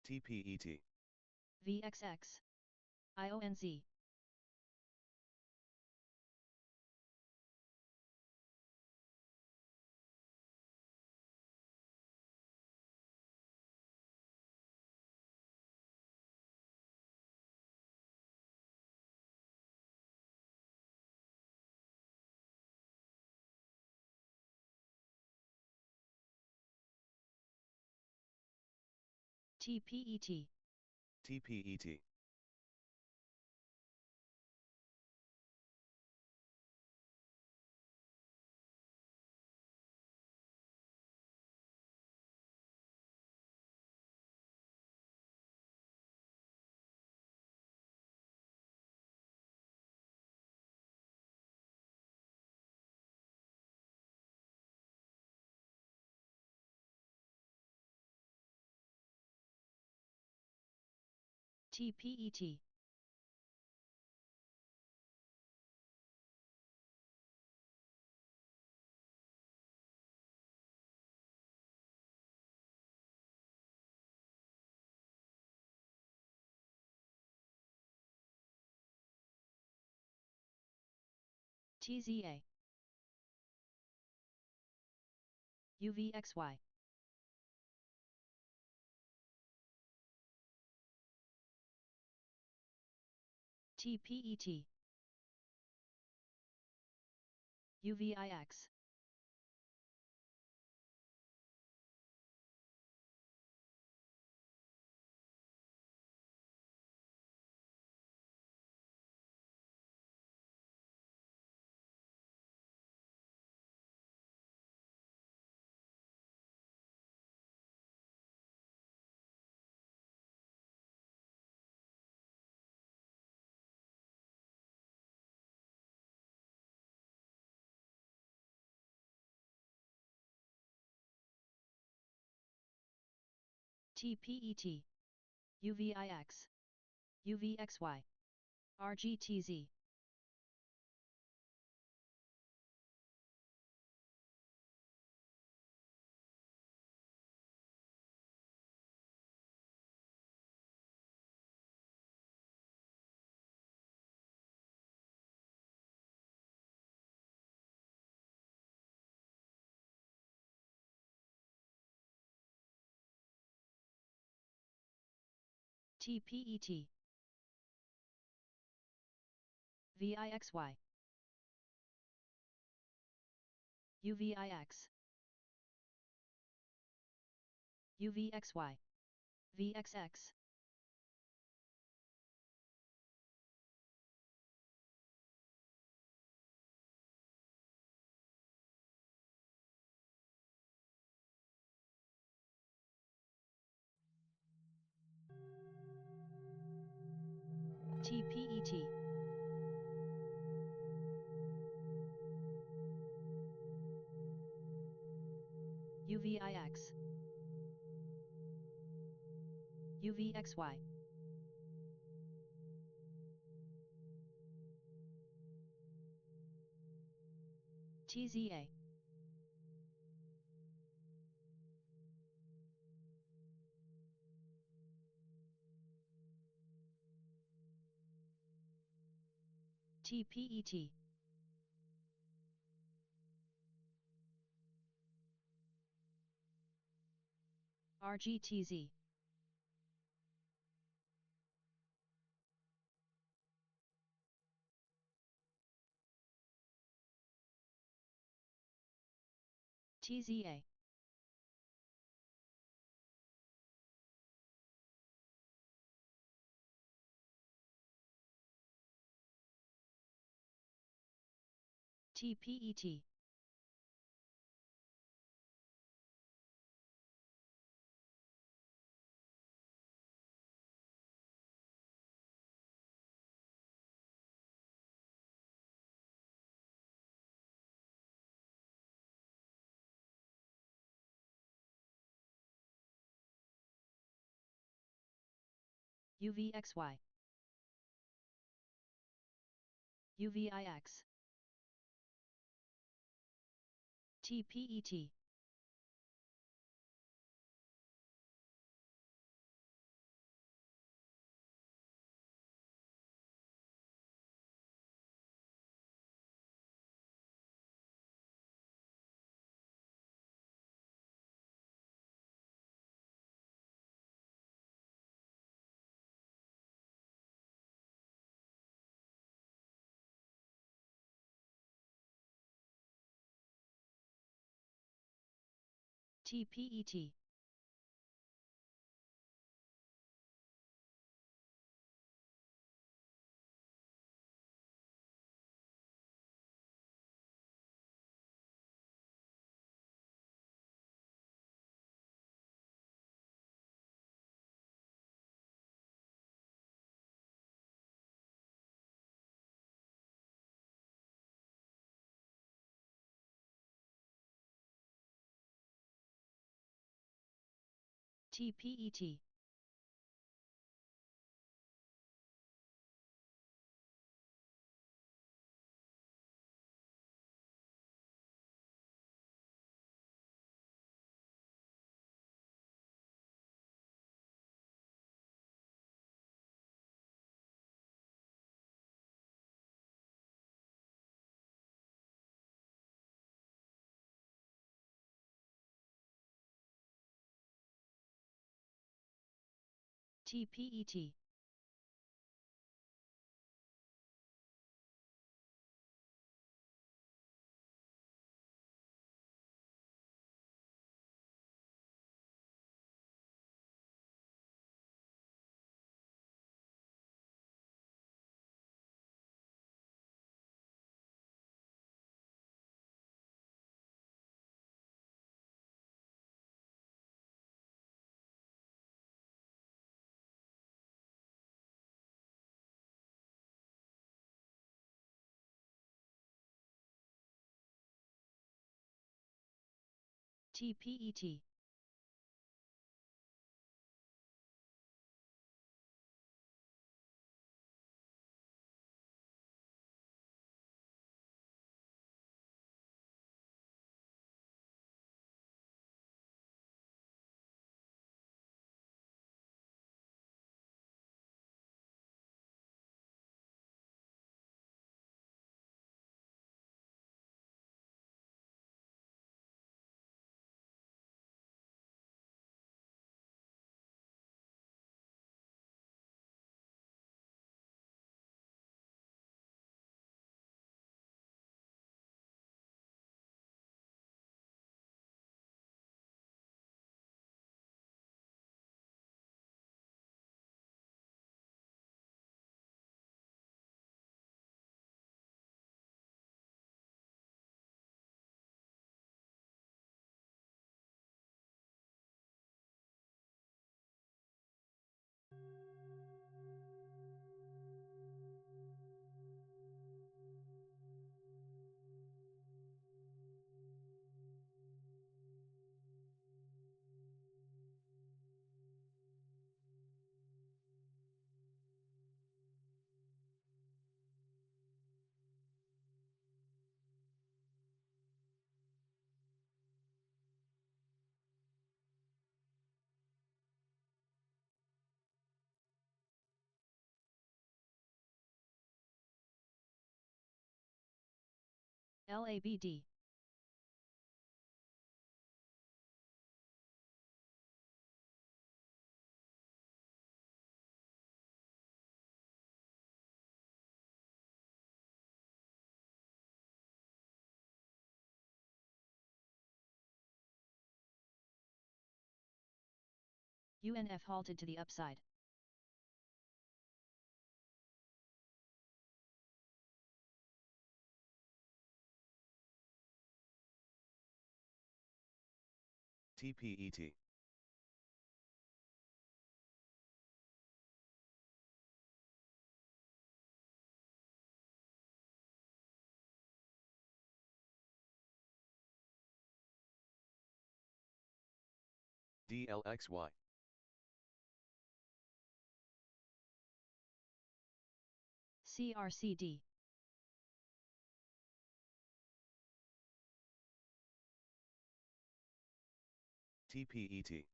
TPET. VXX. IONZ. TPET. TPET. TPET. TZA. UVXY. TPET. UVIX. TPET. UVIX. UVXY. RGTZ. TPET. VIXY. UVIX. UVXY. VXX. TPET. UVIX. UVXY. TZA. TPET. RGTZ. TZA. TPET. UVXY. UVIX. TPET. TPET. TPET. TPET. TPET. LABD. UNF halted to the upside. TPET. DLXY. CRCD. TPET.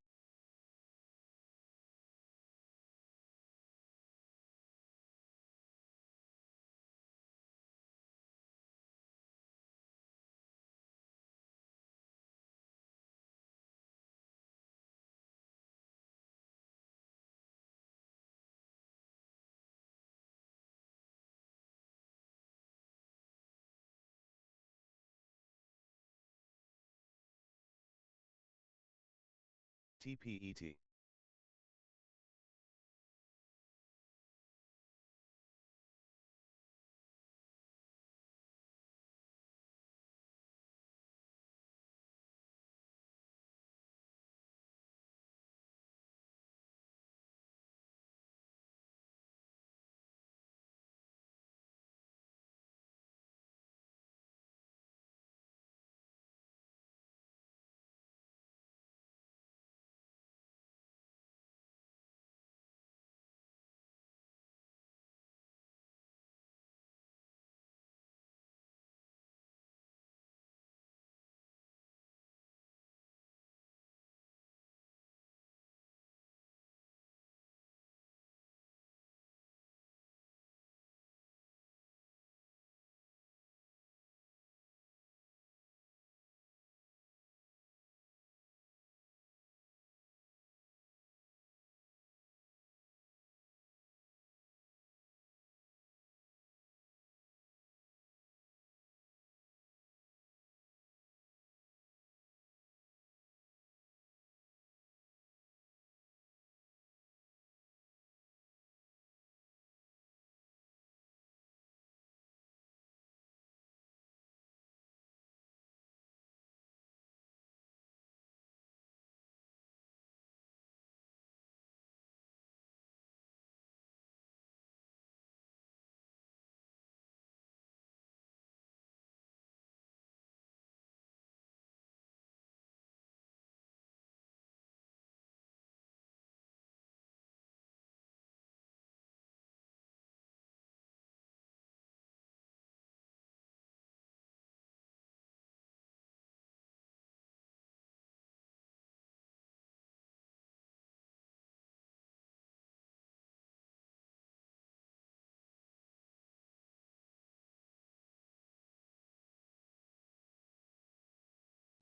TPET.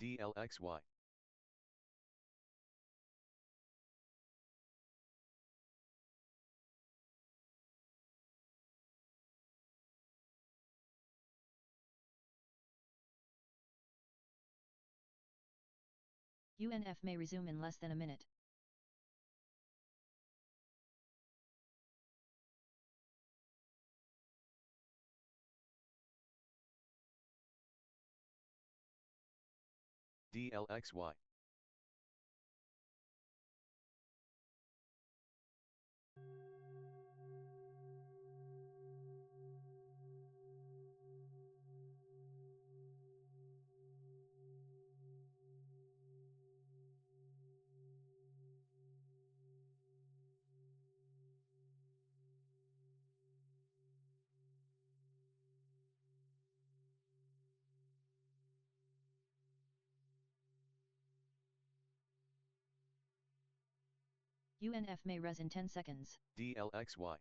DLXY. UNF may resume in less than a minute. DLXY. UNF may res in 10 seconds. DLXY.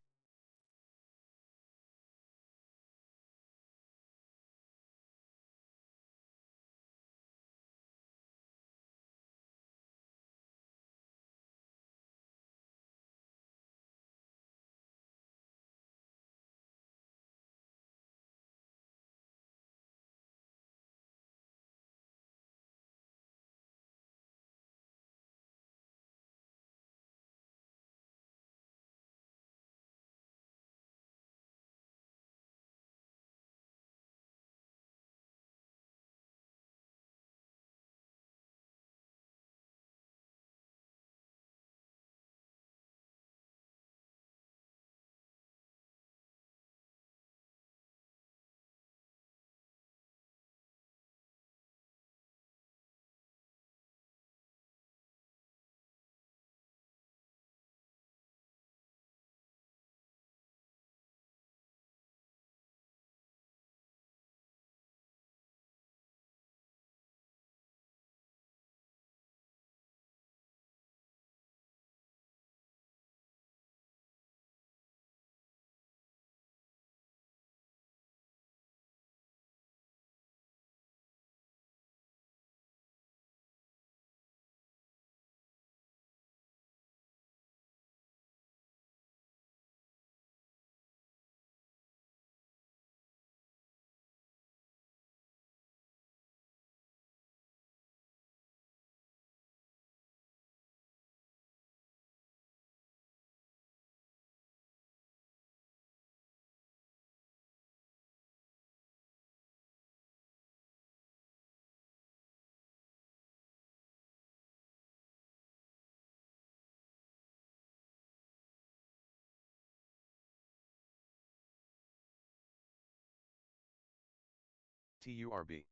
TURB.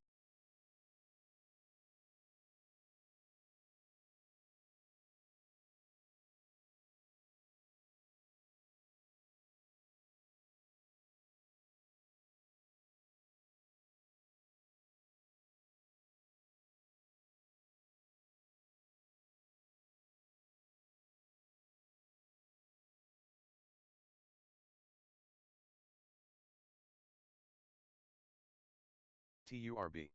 TURB.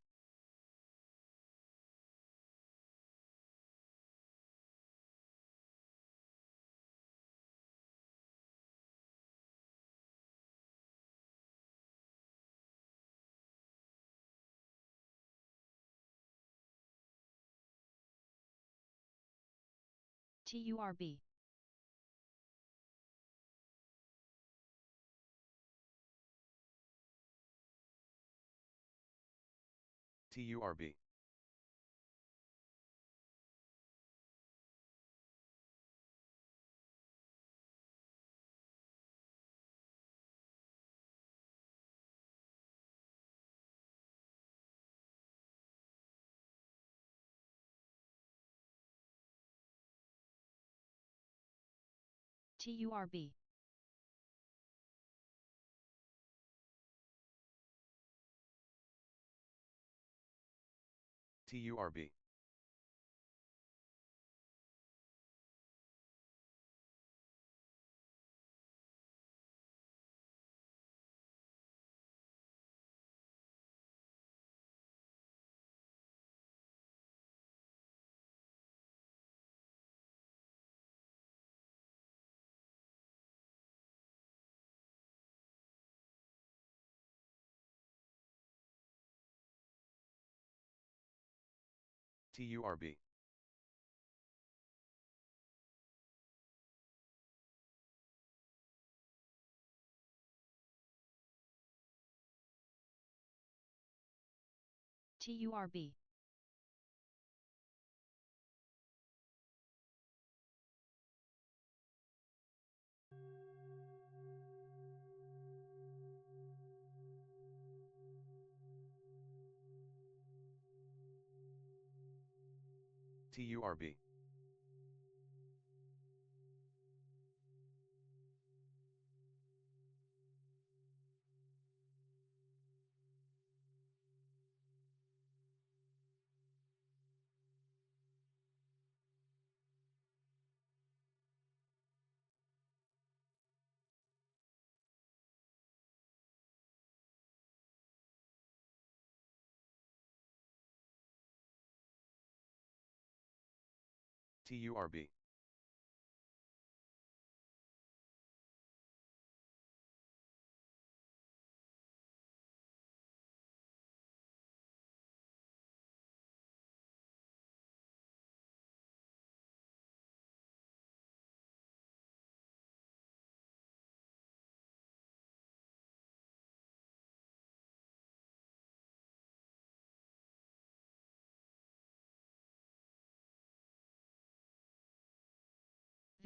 TURB. TURB. TURB. TURB. TURB. TURB. TURB. TURB.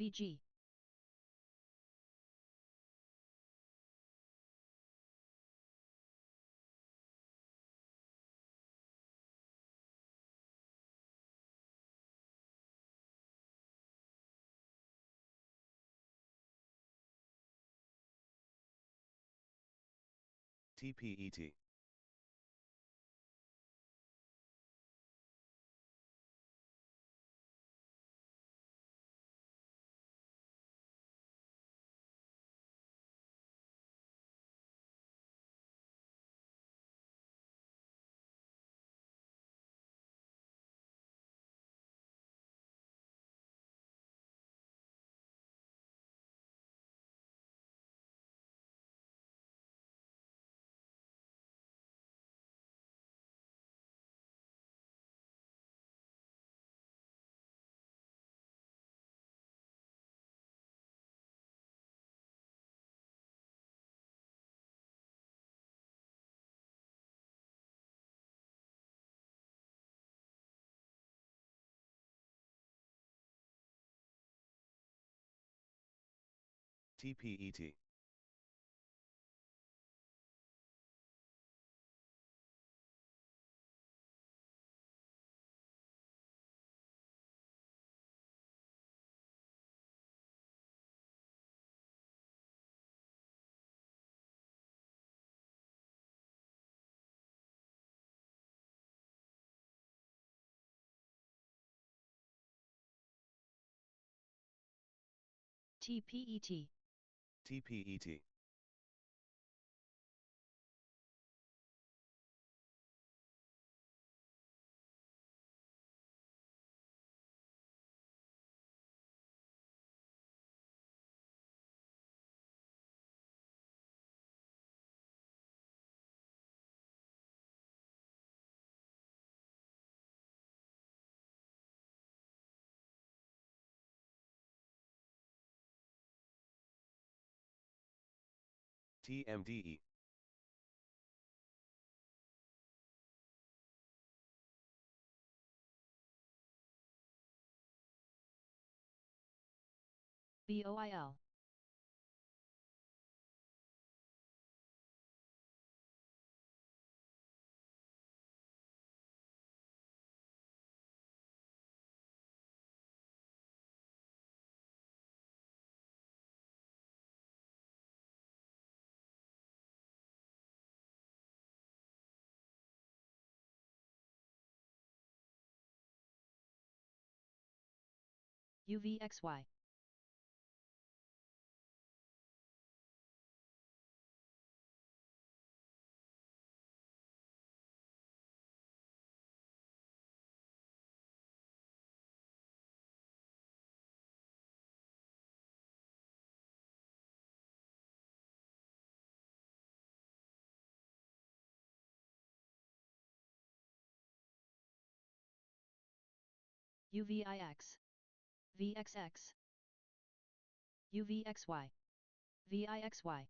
VG. TPET. TPET. TPET. TPET. TMDE. BOIL. UVXY. UVIX. VXX. UVXY. VIXY.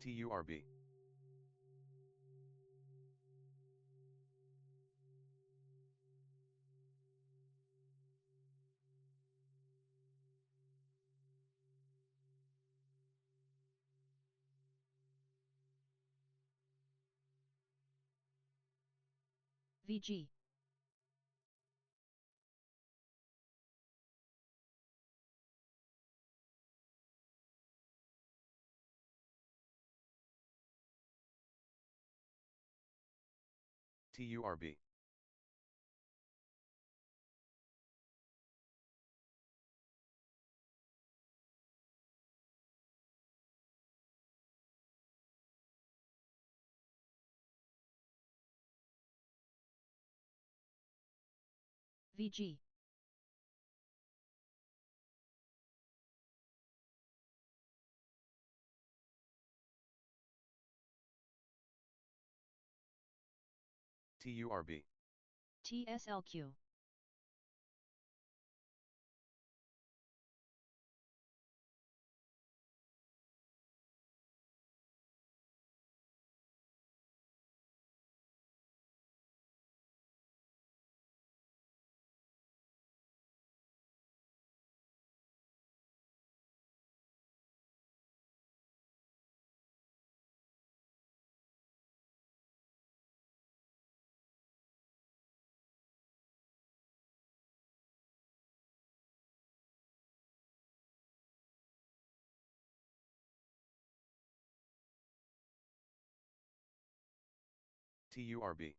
TURB. VG. TURB. VG. TURB. TSLQ. TURB.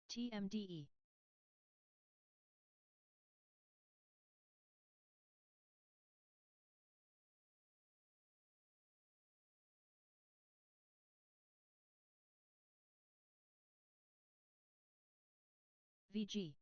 TMDE. VG.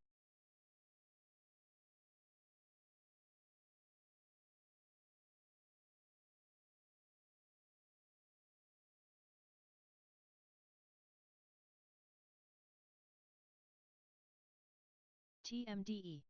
TMDE.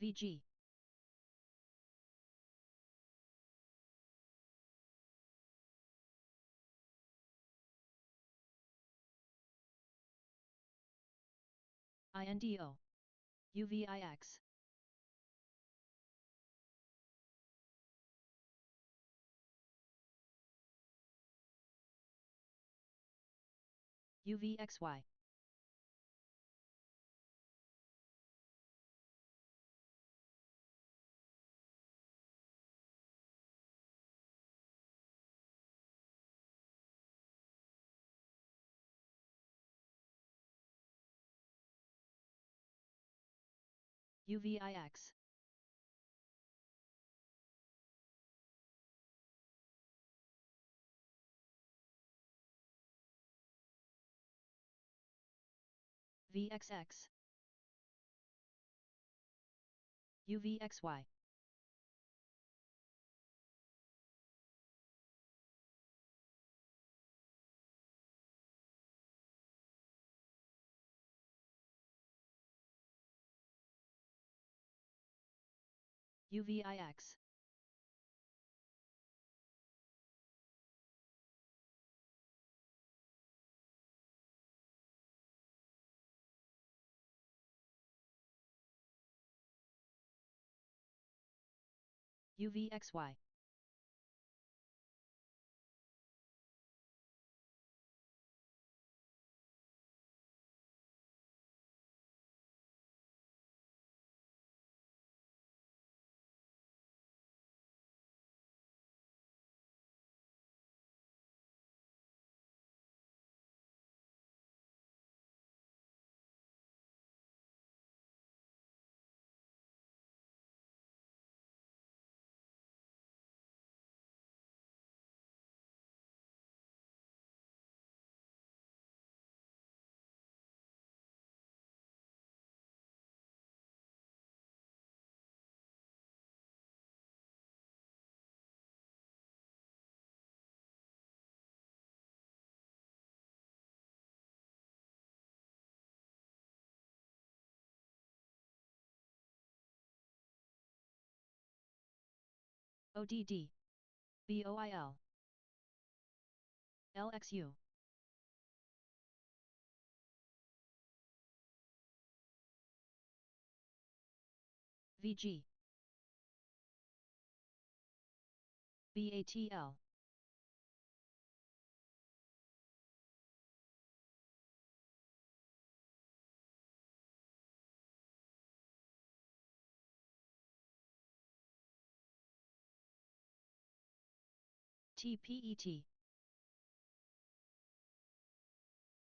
VG. INDO. UVIX. UVXY. UVIX. VXX. UVXY. UVIX. UVXY. ODD. BOIL. LXU. VG. BATL. TPET.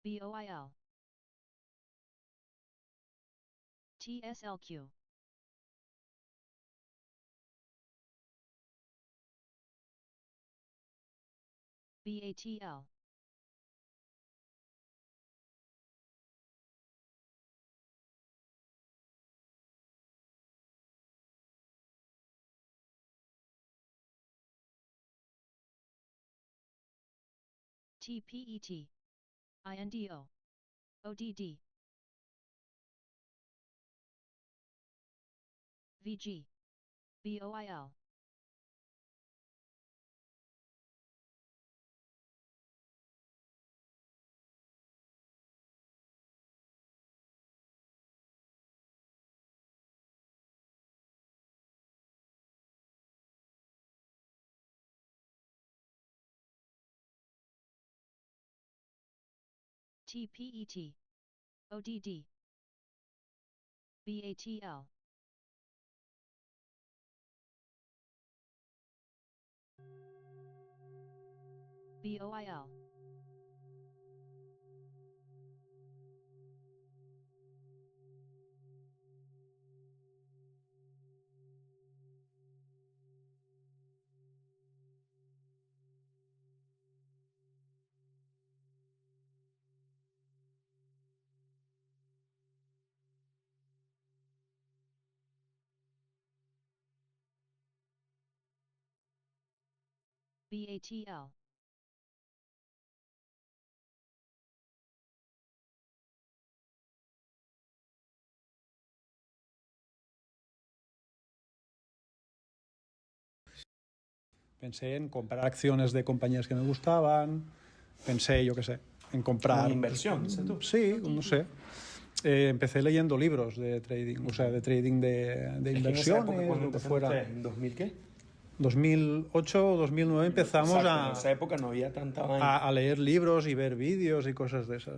BOIL. TSLQ. BATL. TPET. INDO. ODD. VG. BOIL. TPET. ODD. BATL. BOIL. BATL. Pensé en comprar acciones de compañías que me gustaban, pensé, yo qué sé, en comprar... Una inversión, ¿no? ¿Tú? Sí, no sé. Empecé leyendo libros de trading, o sea, de trading de inversiones, lo que fuera. ¿En 2000 qué? 2008 o 2009 empezamos Exacto, en esa época no había tanta vaina. a leer libros y ver vídeos y cosas de esas.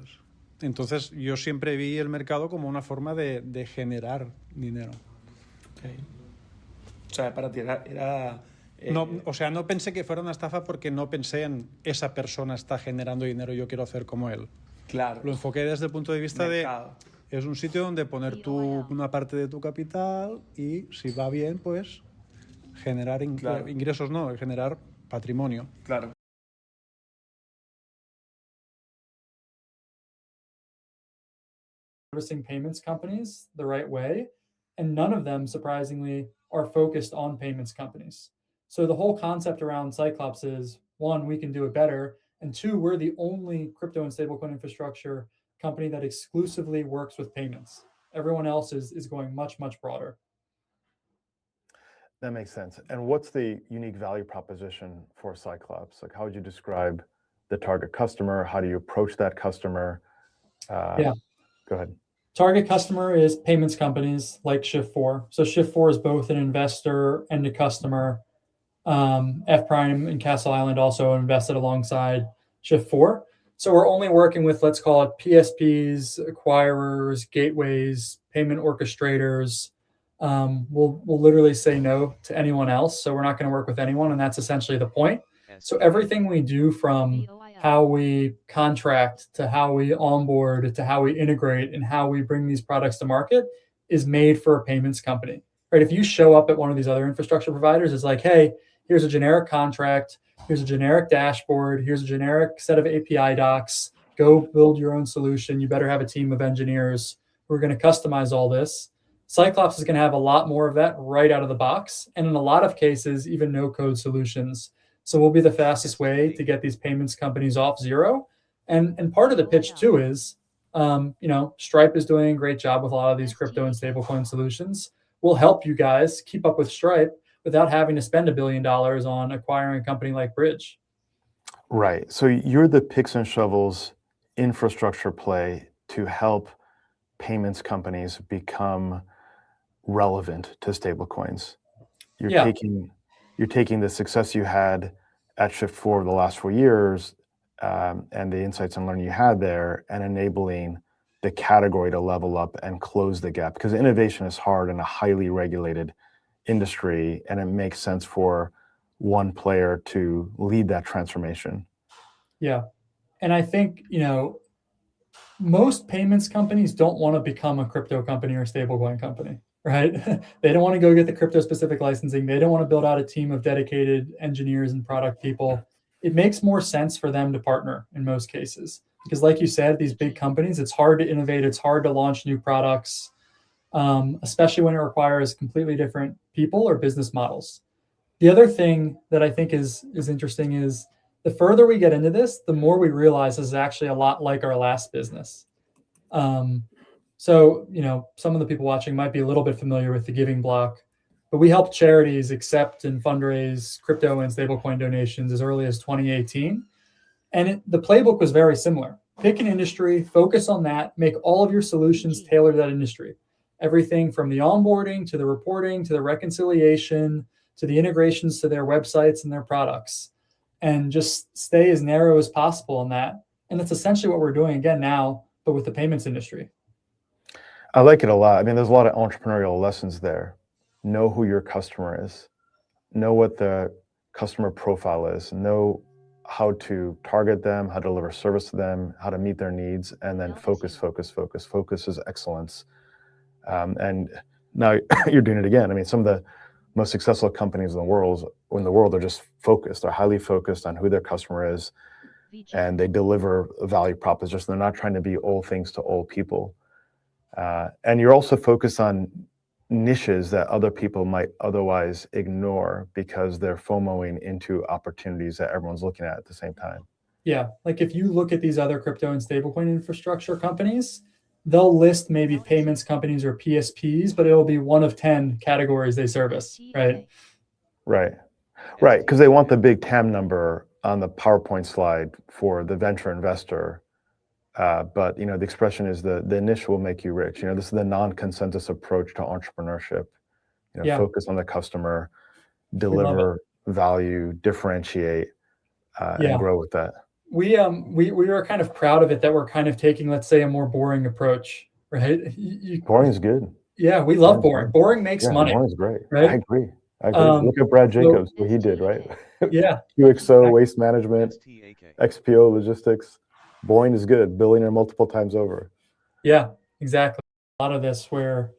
Entonces yo siempre vi el mercado como una forma de generar dinero. Okay. O sea, para ti era No, o sea, no pensé que fuera una estafa porque no pensé en esa persona está generando dinero, yo quiero hacer como él. claro. Lo enfoqué desde el punto de vista Mercado. es un sitio donde poner una parte de tu capital y si va bien, pues generar Claro. ingresos, no, generar patrimonio. Claro. Servicing payments companies the right way, and none of them, surprisingly, are focused on payments companies. So the whole concept around Cyclops is, one, we can do it better, and two, we're the only crypto and stablecoin infrastructure company that exclusively works with payments. Everyone else is going much, much broader. That makes sense. And what's the unique value proposition for Cyclops? Like, how would you describe the target customer? How do you approach that customer? Yeah. Go ahead. Target customer is payments companies like Shift4. So Shift4 is both an investor and a customer. F Prime and Castle Island also invested alongside Shift4. So we're only working with, let's call it PSPs, acquirers, gateways, payment orchestrators. We'll literally say no to anyone else. So we're not going to work with anyone, and that's essentially the point. So everything we do, from how we contract to how we onboard to how we integrate and how we bring these products to market, is made for a payments company. Right? If you show up at one of these other infrastructure providers, it's like, hey, here's a generic contract, here's a generic dashboard, here's a generic set of API docs, go build your own solution. You better have a team of engineers who are going to customize all this. Cyclops is going to have a lot more of that right out of the box, and in a lot of cases, even no code solutions. So we'll be the fastest way to get these payments companies off zero. And part of the pitch too is, Stripe is doing a great job with a lot of these crypto and stablecoin solutions. We'll help you guys keep up with Stripe. without having to spend $1 billion on acquiring a company like Bridge. Right. So you're the picks and shovels infrastructure play to help payments companies become relevant to stablecoins. You're Yeah. taking the success you had at Shift4 over the last 4 years, and the insights and learning you had there, and enabling the category to level up and close the gap, because innovation is hard in a highly regulated industry, and it makes sense for one player to lead that transformation. Yeah. And I think, most payments companies don't want to become a crypto company or stablecoin company, right? They don't want to go get the crypto specific licensing. They don't want to build out a team of dedicated engineers and product people. It makes more sense for them to partner in most cases, because like you said, these big companies, it's hard to innovate. It's hard to launch new products, especially when it requires completely different people or business models. The other thing that I think is interesting is the further we get into this, the more we realize this is actually a lot like our last business. So, some of the people watching might be a little bit familiar with the Giving Block, but we helped charities accept and fundraise crypto and stablecoin donations as early as 2018. And the playbook was very similar. Pick an industry, focus on that, make all of your solutions tailored to that industry. Everything from the onboarding to the reporting to the reconciliation to the integrations to their websites and their products, and just stay as narrow as possible in that. And that's essentially what we're doing again now, but with the payments industry. I like it a lot. I mean, there's a lot of entrepreneurial lessons there. Know who your customer is, know what the customer profile is, know how to target them, how to deliver service to them, how to meet their needs, and then focus. Focus is excellence. And now you're doing it again. I mean, some of the most successful companies in the world are just focused. They're highly focused on who their customer is, and they deliver a value proposition. They're not trying to be all things to all people. And you're also focused on niches that other people might otherwise ignore because they're FOMOing into opportunities that everyone's looking at the same time. Yeah, like if you look at these other crypto and stablecoin infrastructure companies, they'll list maybe payments companies or PSPs, but it'll be one of 10 categories they service, right? Right, because they want the big TAM number on the PowerPoint slide for the venture investor. But the expression is the niche will make you rich. This is the non-consensus approach to entrepreneurship. Focus on the customer, deliver value, differentiate, and grow with that. We were kind of proud of it that we're kind of taking, let's say, a more boring approach, right? Boring is good. Yeah, we love boring. Boring makes money. Boring is great. Right? I agree. Look at Brad Jacobs, what he did, right? Yeah. QXO, waste management, XPO, logistics. Boring is good. Billionaire multiple times over. Yeah, exactly. A lot of this where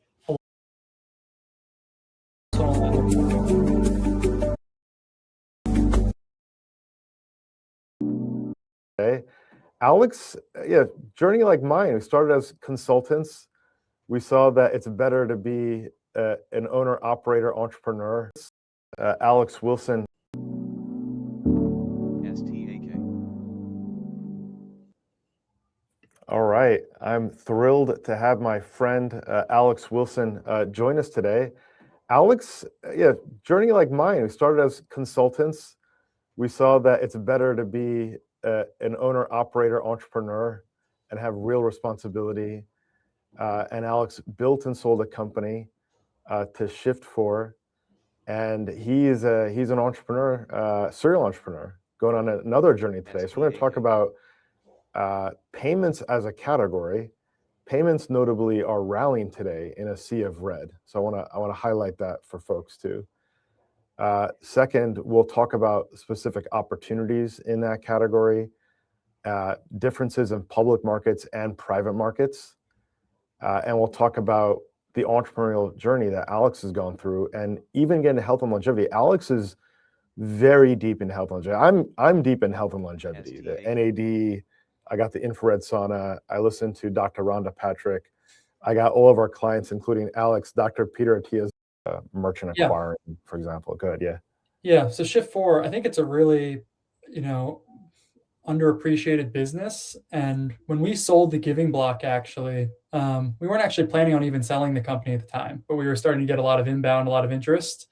Okay. Alex, journey like mine. We started as consultants. We saw that it's better to be an owner, operator, entrepreneur. Alex Wilson. All right. I'm thrilled to have my friend Alex Wilson join us today. Alex, journey like mine. We started as consultants. We saw that it's better to be an owner, operator, entrepreneur, and have real responsibility. And Alex built and sold a company to Shift4, and he's an entrepreneur, serial entrepreneur, going on another journey today. So we're going to talk about payments as a category. Payments notably are rallying today in a sea of red. So I want to highlight that for folks too. Second, we'll talk about specific opportunities in that category, differences in public markets and private markets. And we'll talk about the entrepreneurial journey that Alex has gone through, and even getting to health and longevity. Alex is very deep in health and longevity. I'm deep in health and longevity. The NAD, I got the infrared sauna. I listened to Dr. Rhonda Patrick. I got all of our clients, including Alex, Dr. Peter Attia's merchant acquiring, for example. Good, yeah. Yeah, so Shift4, I think it's a really, underappreciated business. And when we sold the Giving Block, actually, we weren't actually planning on even selling the company at the time, but we were starting to get a lot of inbound, a lot of interest.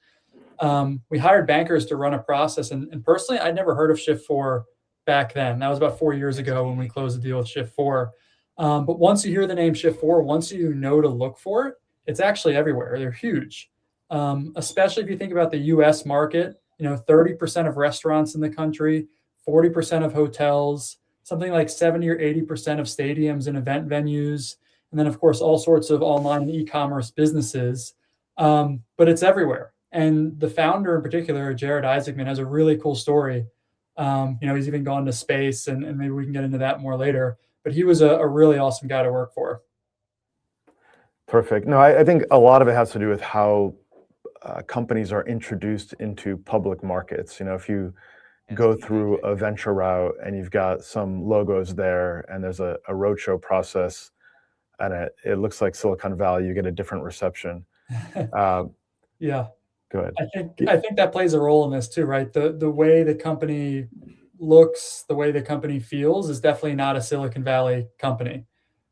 We hired bankers to run a process. And personally, I'd never heard of Shift4 back then. That was about 4 years ago when we closed the deal with Shift4. But once you hear the name Shift4, once you know to look for it, it's actually everywhere. They're huge, especially if you think about the U.S. market. 30% of restaurants in the country, 40% of hotels, something like 70 or 80% of stadiums and event venues, and then of course all sorts of online and e-commerce businesses. But it's everywhere. And the founder in particular, Jared Isaacman, has a really cool story. He's even gone to space, and maybe we can get into that more later. But he was a really awesome guy to work for. Perfect. No, I think a lot of it has to do with how companies are introduced into public markets. If you go through a venture route and you've got some logos there and there's a roadshow process and it looks like Silicon Valley, you get a different reception. Yeah. Go ahead. I think that plays a role in this too, right? The way the company looks, the way the company feels is definitely not a Silicon Valley company,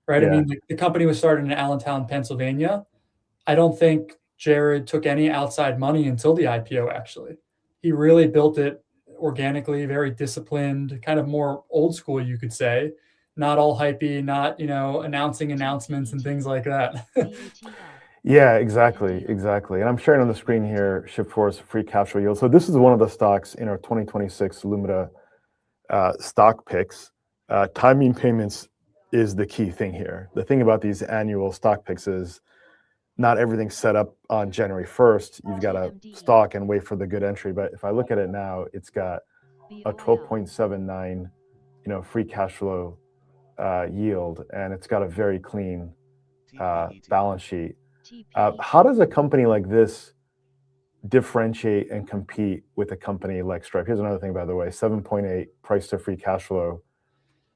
right? Yeah. I mean, the company was started in Allentown, Pennsylvania. I don't think Jared took any outside money until the IPO, actually. He really built it organically, very disciplined, kind of more old school, you could say. Not all hypey, not, announcing announcements and things like that. Yeah, exactly. And I'm sharing on the screen here Shift4's free cash flow yield. So this is one of the stocks in our 2026 Lumina stock picks. Timing payments is the key thing here. The thing about these annual stock picks is not everything's set up on January 1st. You've got to stock and wait for the good entry. But if I look at it now, it's got a 12.79, free cash flow yield, and it's got a very clean balance sheet. How does a company like this differentiate and compete with a company like Stripe? Here's another thing, by the way: 7.8 price to free cash flow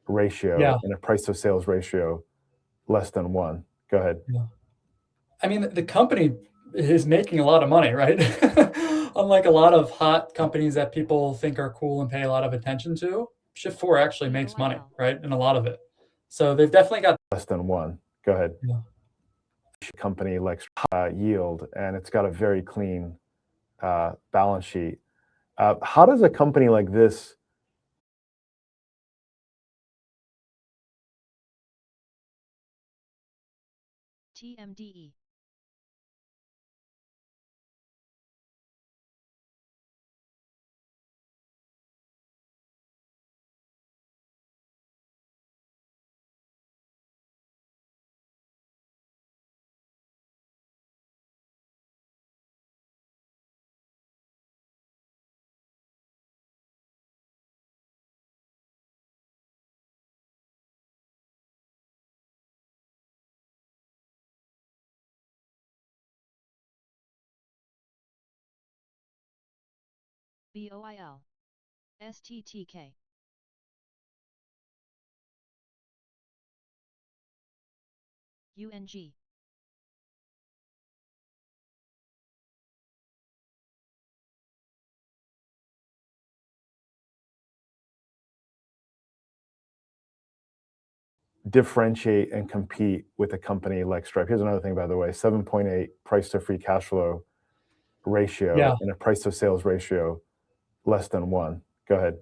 ratio and a price to sales ratio less than 1. Go ahead. Yeah. I mean, the company is making a lot of money, right? Unlike a lot of hot companies that people think are cool and pay a lot of attention to, Shift4 actually makes money, right? And a lot of it. So they've definitely got less than 1. Go ahead. Yeah. Company like yield, and it's got a very clean balance sheet. How does a company like this TMDE BOIL STTK UNG differentiate and compete with a company like Stripe? Here's another thing, by the way: 7.8 price to free cash flow ratio and a price to sales ratio less than 1. Go ahead.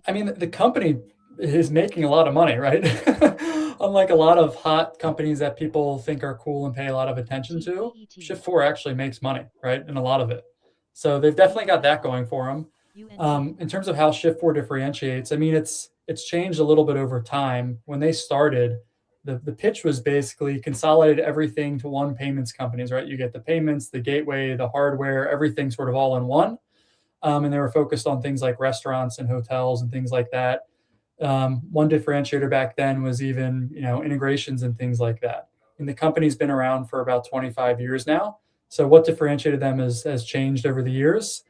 I mean, the company is making a lot of money, right? Unlike a lot of hot companies that people think are cool and pay a lot of attention to, Shift4 actually makes money, right? And a lot of it. So they've definitely got that going for them. In terms of how Shift4 differentiates, I mean, it's changed a little bit over time. When they started, the pitch was basically consolidate everything to one payments companies, right? You get the payments, the gateway, the hardware, everything sort of all in one. And they were focused on things like restaurants and hotels and things like that. One differentiator back then was even, integrations and things like that. And the company's been around for about 25 years now. So what differentiated them has changed over the years.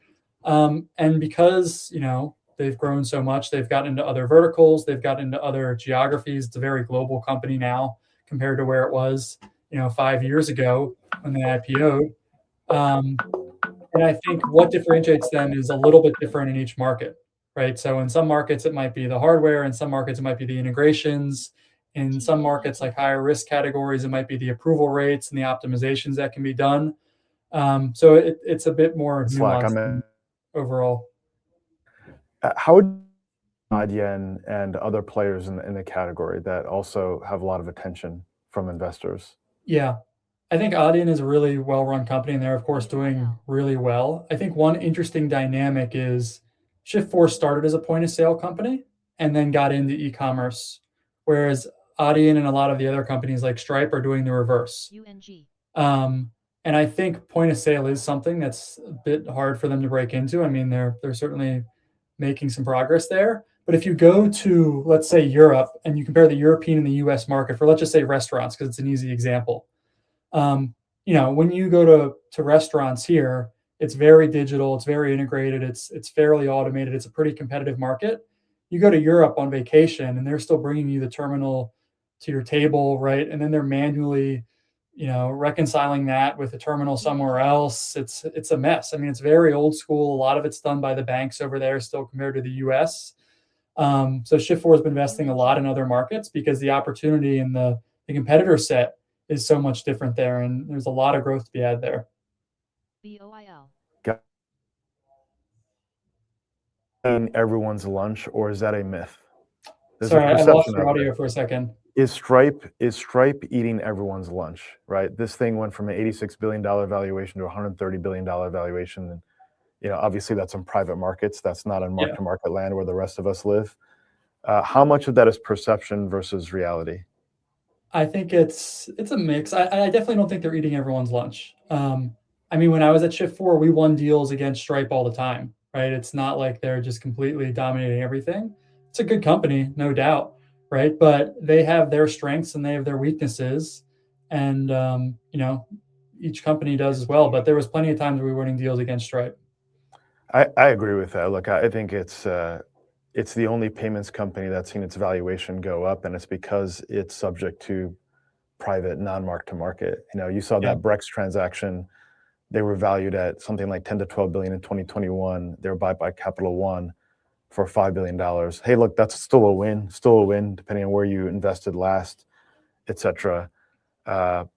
And because, they've grown so much, they've gotten into other verticals, they've gotten into other geographies. It's a very global company now compared to where it was, 5 years ago when they IPO'd. And I think what differentiates them is a little bit different in each market, right? So in some markets, it might be the hardware. In some markets, it might be the integrations. In some markets, like higher risk categories, it might be the approval rates and the optimizations that can be done. So it's a bit more Slack. nuanced overall. How would Adyen and other players in the category that also have a lot of attention from investors? Yeah, I think Adyen is a really well-run company, and they're of course doing really well. I think one interesting dynamic is Shift4 started as a point-of-sale company and then got into e-commerce, whereas Adyen and a lot of the other companies like Stripe are doing the reverse. And I think point-of-sale is something that's a bit hard for them to break into. I mean, they're certainly making some progress there. But if you go to, let's say, Europe, and you compare the European and the US market for, let's just say, restaurants, because it's an easy example. When you go to restaurants here, it's very digital, it's very integrated, it's fairly automated, it's a pretty competitive market. You go to Europe on vacation, and they're still bringing you the terminal to your table, right? And then they're manually, reconciling that with a terminal somewhere else. It's a mess. I mean, it's very old school. A lot of it's done by the banks over there still compared to the US. So Shift4 has been investing a lot in other markets because the opportunity and the competitor set is so much different there, and there's a lot of growth to be had there. Everyone's lunch, or is that a myth? There's Sorry, I lost your audio for a second. Is Stripe eating everyone's lunch, right? This thing went from an $86 billion valuation to a $130 billion valuation. And, obviously that's in private markets. That's not in mark-to-market land where the rest of us live. How much of that is perception versus reality? I think it's a mix. I definitely don't think they're eating everyone's lunch. I mean, when I was at Shift4, we won deals against Stripe all the time, right? It's not like they're just completely dominating everything. It's a good company, no doubt, right? But they have their strengths and they have their weaknesses, and each company does as well. But there was plenty of times we were winning deals against Stripe. I agree with that. Look, I think it's the only payments company that's seen its valuation go up, and it's because it's subject to private non-mark-to-market. You saw that Brex transaction. They were valued at something like 10 to 12 billion in 2021. They were bought by Capital One for $5 billion. Hey, look, that's still a win, depending on where you invested last, et cetera. But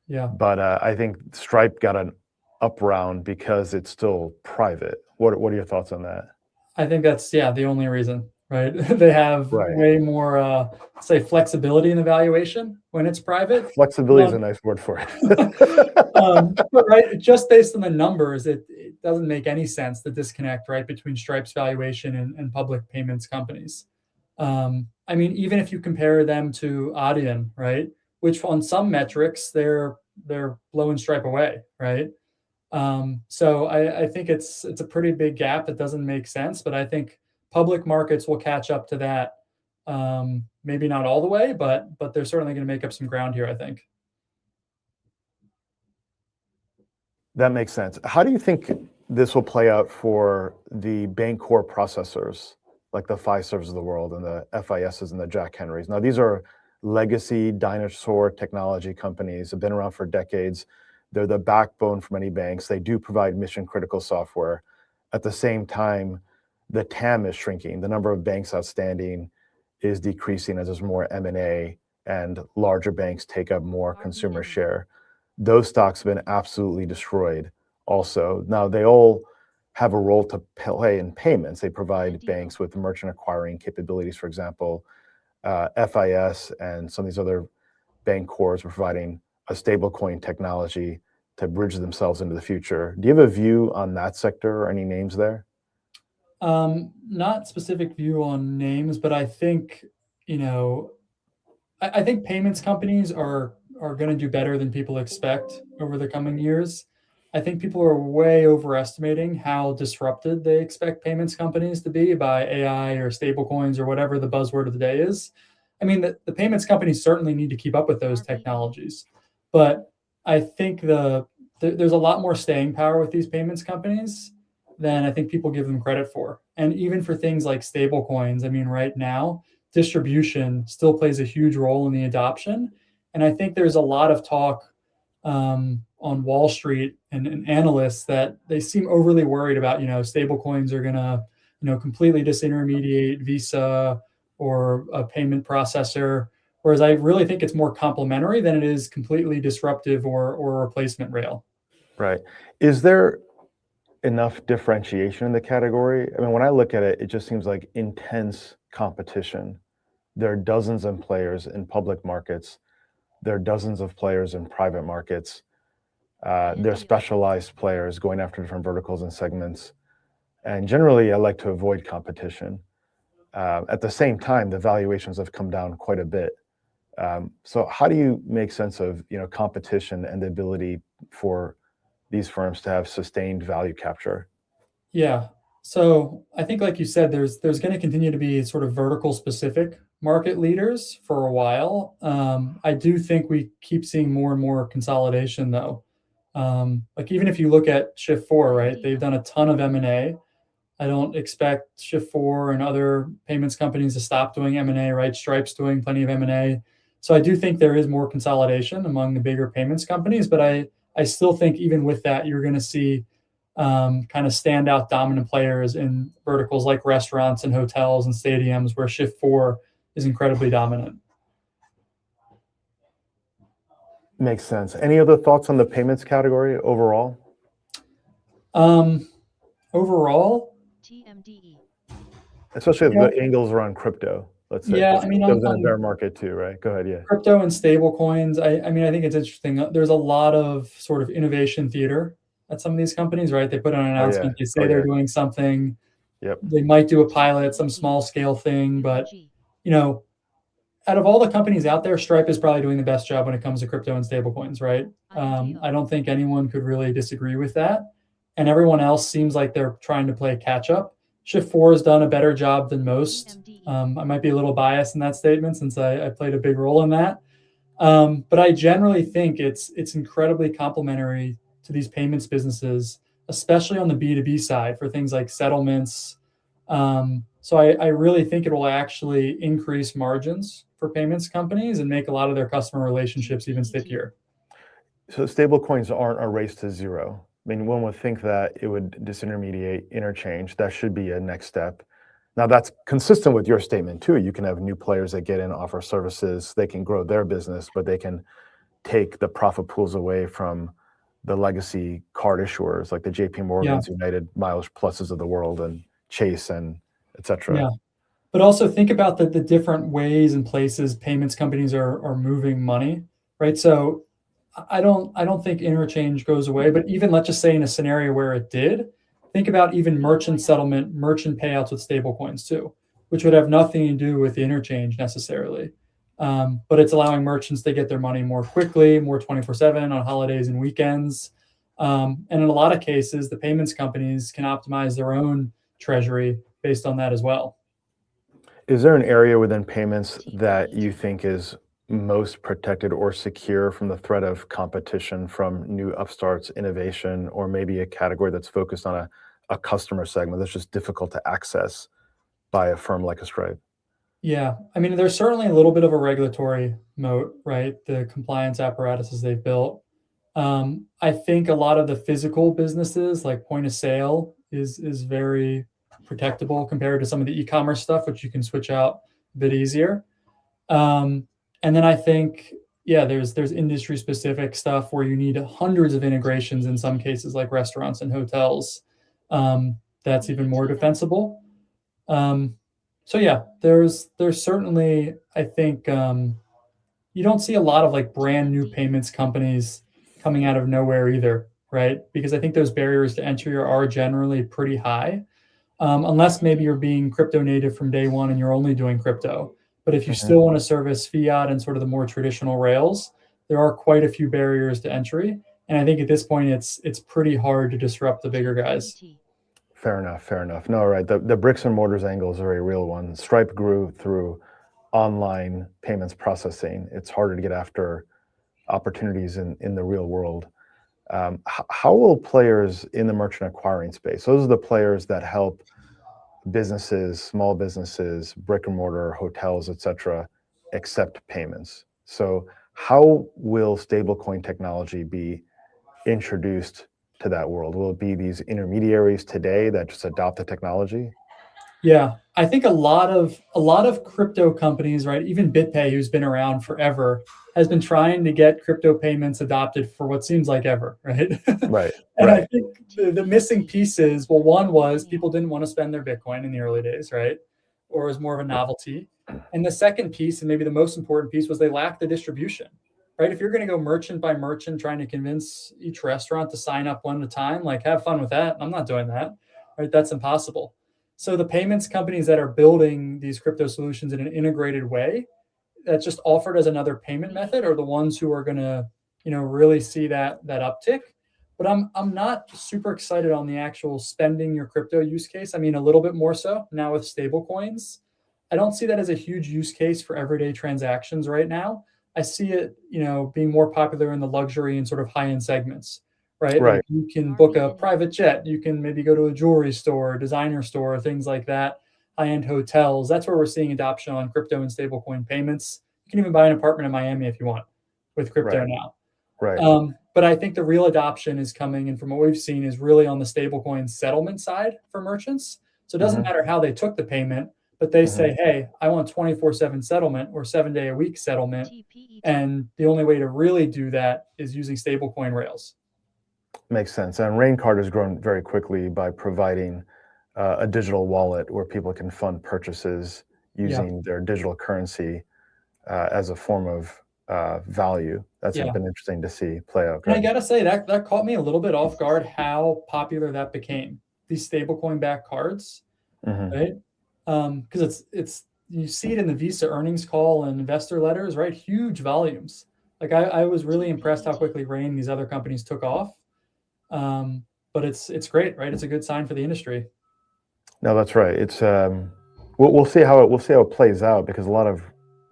I think Stripe got an up round because it's still private. What are your thoughts on that? I think that's the only reason, right? They have way more say flexibility in the valuation when it's private. Flexibility is a nice word for it. But right, just based on the numbers, it doesn't make any sense, the disconnect, right, between Stripe's valuation and public payments companies. I mean, even if you compare them to Adyen, right, which on some metrics they're blowing Stripe away, right? So I think it's a pretty big gap that doesn't make sense, but I think public markets will catch up to that. Maybe not all the way, but they're certainly going to make up some ground here, I think. That makes sense. How do you think this will play out for the bank core processors, like the Fiservs of the world and the FISs and the Jack Henrys? Now, these are legacy dinosaur technology companies, have been around for decades. They're the backbone for many banks. They do provide mission-critical software. At the same time, the TAM is shrinking. The number of banks outstanding is decreasing as there's more M&A and larger banks take up more consumer share. Those stocks have been absolutely destroyed also. Now, they all have a role to play in payments. They provide banks with merchant acquiring capabilities, for example. FIS and some of these other bank cores are providing a stablecoin technology to bridge themselves into the future. Do you have a view on that sector or any names there? Not specific view on names, but I think, I think payments companies are going to do better than people expect over the coming years. I think people are way overestimating how disrupted they expect payments companies to be by AI or stablecoins or whatever the buzzword of the day is. I mean, the payments companies certainly need to keep up with those technologies, but I think there's a lot more staying power with these payments companies than I think people give them credit for. And even for things like stablecoins, I mean, right now, distribution still plays a huge role in the adoption. And I think there's a lot of talk on Wall Street and analysts that they seem overly worried about, stablecoins are going to, completely disintermediate Visa or a payment processor. Whereas I really think it's more complementary than it is completely disruptive or a replacement rail. Right. Is there enough differentiation in the category? I mean, when I look at it, it just seems like intense competition. There are dozens of players in public markets. There are dozens of players in private markets. There are specialized players going after different verticals and segments. And generally, I like to avoid competition. At the same time, the valuations have come down quite a bit. So how do you make sense of competition and the ability for these firms to have sustained value capture? Yeah. So I think, like you said, there's going to continue to be sort of vertical specific market leaders for a while. I do think we keep seeing more and more consolidation, though. Like even if you look at Shift4, right, they've done a ton of M&A. I don't expect Shift4 and other payments companies to stop doing M&A, right? Stripe's doing plenty of M&A. So I do think there is more consolidation among the bigger payments companies, but I still think even with that, you're going to see kind of standout dominant players in verticals like restaurants and hotels and stadiums, where Shift4 is incredibly dominant. Makes sense. Any other thoughts on the payments category overall? Overall, TMDE. Especially the angles around crypto, let's say. Yeah, I mean, Crypto's in a bear market too, right? Go ahead, yeah. Crypto and stable coins, I mean, I think it's interesting. There's a lot of sort of innovation theater at some of these companies, right? They put out an announcement, they say they're doing something. Yep. They might do a pilot, some small scale thing, but out of all the companies out there, Stripe is probably doing the best job when it comes to crypto and stablecoins, right? I don't think anyone could really disagree with that. And everyone else seems like they're trying to play catch up. Shift4 has done a better job than most. I might be a little biased in that statement since I played a big role in that. But I generally think it's incredibly complementary to these payments businesses, especially on the B2B side for things like settlements. So I really think it will actually increase margins for payments companies and make a lot of their customer relationships even stickier. So stable coins aren't a race to zero. I mean, one would think that it would disintermediate interchange. That should be a next step. Now, that's consistent with your statement too. You can have new players that get in, offer services. They can grow their business, but they can take the profit pools away from the legacy card issuers like the JP Morgans, United, Miles Pluses of the world, and Chase, and et cetera. Yeah. But also think about the different ways and places payments companies are moving money, right? So I don't think interchange goes away, but even let's just say in a scenario where it did, think about even merchant settlement, merchant payouts with stablecoins too, which would have nothing to do with the interchange necessarily. But it's allowing merchants to get their money more quickly, more 24/7 on holidays and weekends. And in a lot of cases, the payments companies can optimize their own treasury based on that as well. Is there an area within payments that you think is most protected or secure from the threat of competition from new upstarts, innovation, or maybe a category that's focused on a customer segment that's just difficult to access by a firm like a Stripe? Yeah, I mean, there's certainly a little bit of a regulatory moat, right? The compliance apparatuses they've built. I think a lot of the physical businesses, like point of sale, is very protectable compared to some of the e-commerce stuff, which you can switch out a bit easier. And then I think, there's industry specific stuff where you need hundreds of integrations in some cases, like restaurants and hotels. That's even more defensible. So yeah, there's certainly, I think, you don't see a lot of like brand new payments companies coming out of nowhere either, right? Because I think those barriers to entry are generally pretty high, unless maybe you're being crypto native from day one and you're only doing crypto. But if you still want to service fiat and sort of the more traditional rails, there are quite a few barriers to entry. And I think at this point, it's pretty hard to disrupt the bigger guys. Fair enough. No, right. The bricks and mortars angle is a very real one. Stripe grew through online payments processing. It's harder to get after opportunities in the real world. How will players in the merchant acquiring space, those are the players that help businesses, small businesses, brick and mortar, hotels, et cetera, accept payments? So how will stablecoin technology be introduced to that world? Will it be these intermediaries today that just adopt the technology? Yeah, I think a lot of crypto companies, right? Even BitPay, who's been around forever, has been trying to get crypto payments adopted for what seems like ever, right? Right. And I Right. think the missing pieces, well, one was people didn't want to spend their Bitcoin in the early days, right? Or it was more of a novelty. And the second piece, and maybe the most important piece, was they lacked the distribution, right? If you're going to go merchant by merchant trying to convince each restaurant to sign up one at a time, like have fun with that. I'm not doing that, right? That's impossible. So the payments companies that are building these crypto solutions in an integrated way that's just offered as another payment method are the ones who are going to, really see that uptick. But I'm not super excited on the actual spending your crypto use case. I mean, a little bit more so now with stable coins. I don't see that as a huge use case for everyday transactions right now. I see it, being more popular in the luxury and sort of high end segments, right? Like Right. you can book a private jet, you can maybe go to a jewelry store, designer store, things like that, high end hotels. That's where we're seeing adoption on crypto and stablecoin payments. You can even buy an apartment in Miami if you want with crypto Right. now. Right. But I think the real adoption is coming, and from what we've seen, is really on the stablecoin settlement side for merchants. So it doesn't Mhm. matter how they took the payment, but they Mhm. say, hey, I want 24/7 settlement or 7 day a week settlement. And the only way to really do that is using stablecoin rails. Makes sense. And Raincard has grown very quickly by providing a digital wallet where people can fund purchases using their digital currency as a form of value. That's Yeah. been interesting to see play out. And I gotta say that caught me a little bit off guard how popular that became. These stablecoin backed cards, Mhm. right? Because it's you see it in the Visa earnings call and investor letters, right? Huge volumes. Like I was really impressed how quickly Rain and these other companies took off. But it's great, right? It's a good sign for the industry. No, that's right. It's we'll see how it plays out because a lot of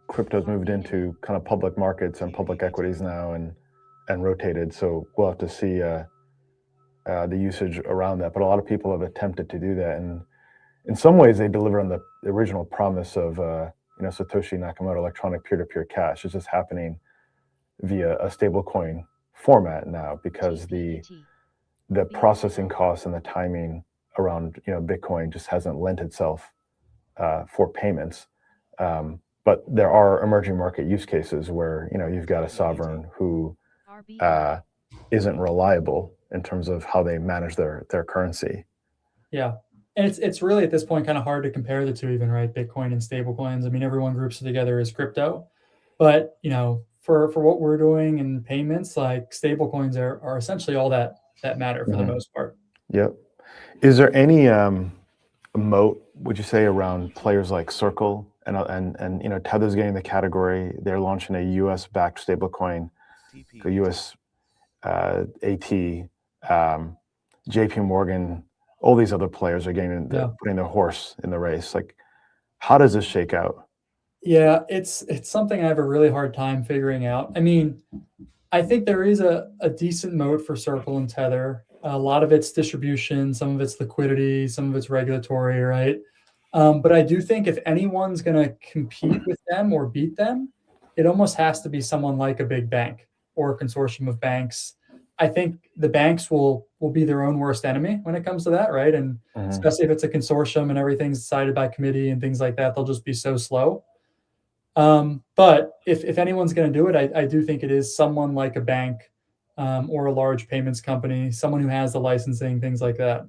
crypto's moved into kind of public markets and public equities now and rotated. So we'll have to see the usage around that. But a lot of people have attempted to do that, and in some ways they deliver on the original promise of Satoshi Nakamoto electronic peer-to-peer cash. It's just happening via a stablecoin format now because the processing costs and the timing around Bitcoin just hasn't lent itself for payments. But there are emerging market use cases where you've got a sovereign who isn't reliable in terms of how they manage their currency. Yeah. And it's really at this point kind of hard to compare the two even, right? Bitcoin and stablecoins. I mean, everyone groups it together as crypto. But for what we're doing in payments, like stablecoins are essentially all that matter for the most part. Yep. Is there any moat, would you say, around players like Circle and Tether's getting the category? They're launching a U.S. backed stablecoin, the U.S. AT, J.P. Morgan, all these other players are putting their horse in the race. Like, how does this shake out? Yeah, it's something I have a really hard time figuring out. I mean, I think there is a decent moat for Circle and Tether. A lot of it's distribution, some of it's liquidity, some of it's regulatory, right? But I do think if anyone's going to compete with them or beat them, it almost has to be someone like a big bank or a consortium of banks. I think the banks will be their own worst enemy when it comes to that, right? And especially if it's a consortium and everything's decided by committee and things like that, they'll just be so slow. But if anyone's going to do it, I do think it is someone like a bank or a large payments company, someone who has the licensing, things like that.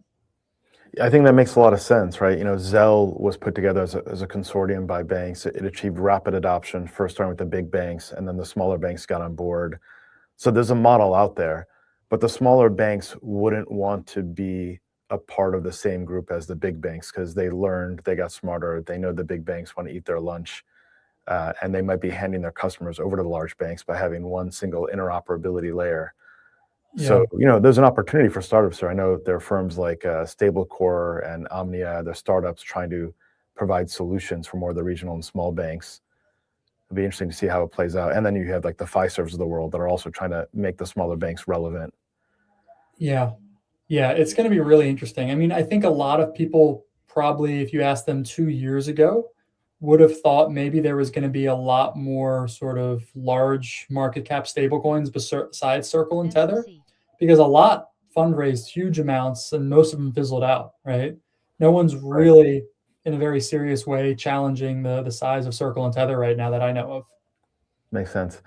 I think that makes a lot of sense, right? Zelle was put together as a consortium by banks. It achieved rapid adoption, first starting with the big banks, and then the smaller banks got on board. So there's a model out there, but the smaller banks wouldn't want to be a part of the same group as the big banks because they got smarter. They know the big banks want to eat their lunch, and they might be handing their customers over to the large banks by having one single interoperability layer. So, there's an opportunity for startups here. I know there are firms like Stablecore and Omnia, they're startups trying to provide solutions for more of the regional and small banks. It'll be interesting to see how it plays out. And then you have like the Fiservs of the world that are also trying to make the smaller banks relevant. Yeah. Yeah, it's going to be really interesting. I mean, I think a lot of people probably, if you asked them 2 years ago, would have thought maybe there was going to be a lot more sort of large market cap stablecoins besides Circle and Tether, because a lot fundraised huge amounts and most of them fizzled out, right? No one's really in a very serious way, challenging the size of Circle and Tether right now that I know of. Makes sense.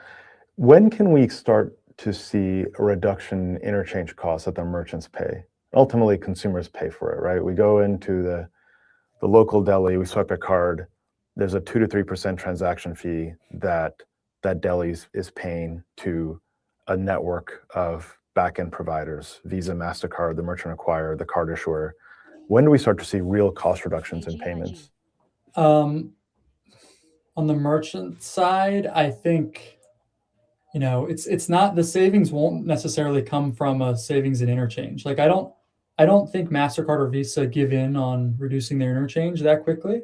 When can we start to see a reduction in interchange costs that the merchants pay? Ultimately, consumers pay for it, right? We go into the local deli, we swipe a card, there's a 2 to 3% transaction fee that deli is paying to a network of back-end providers, Visa, MasterCard, the merchant acquirer, the card issuer. When do we start to see real cost reductions in payments? On the merchant side, I think, it's not, the savings won't necessarily come from a savings in interchange. Like I don't think MasterCard or Visa give in on reducing their interchange that quickly,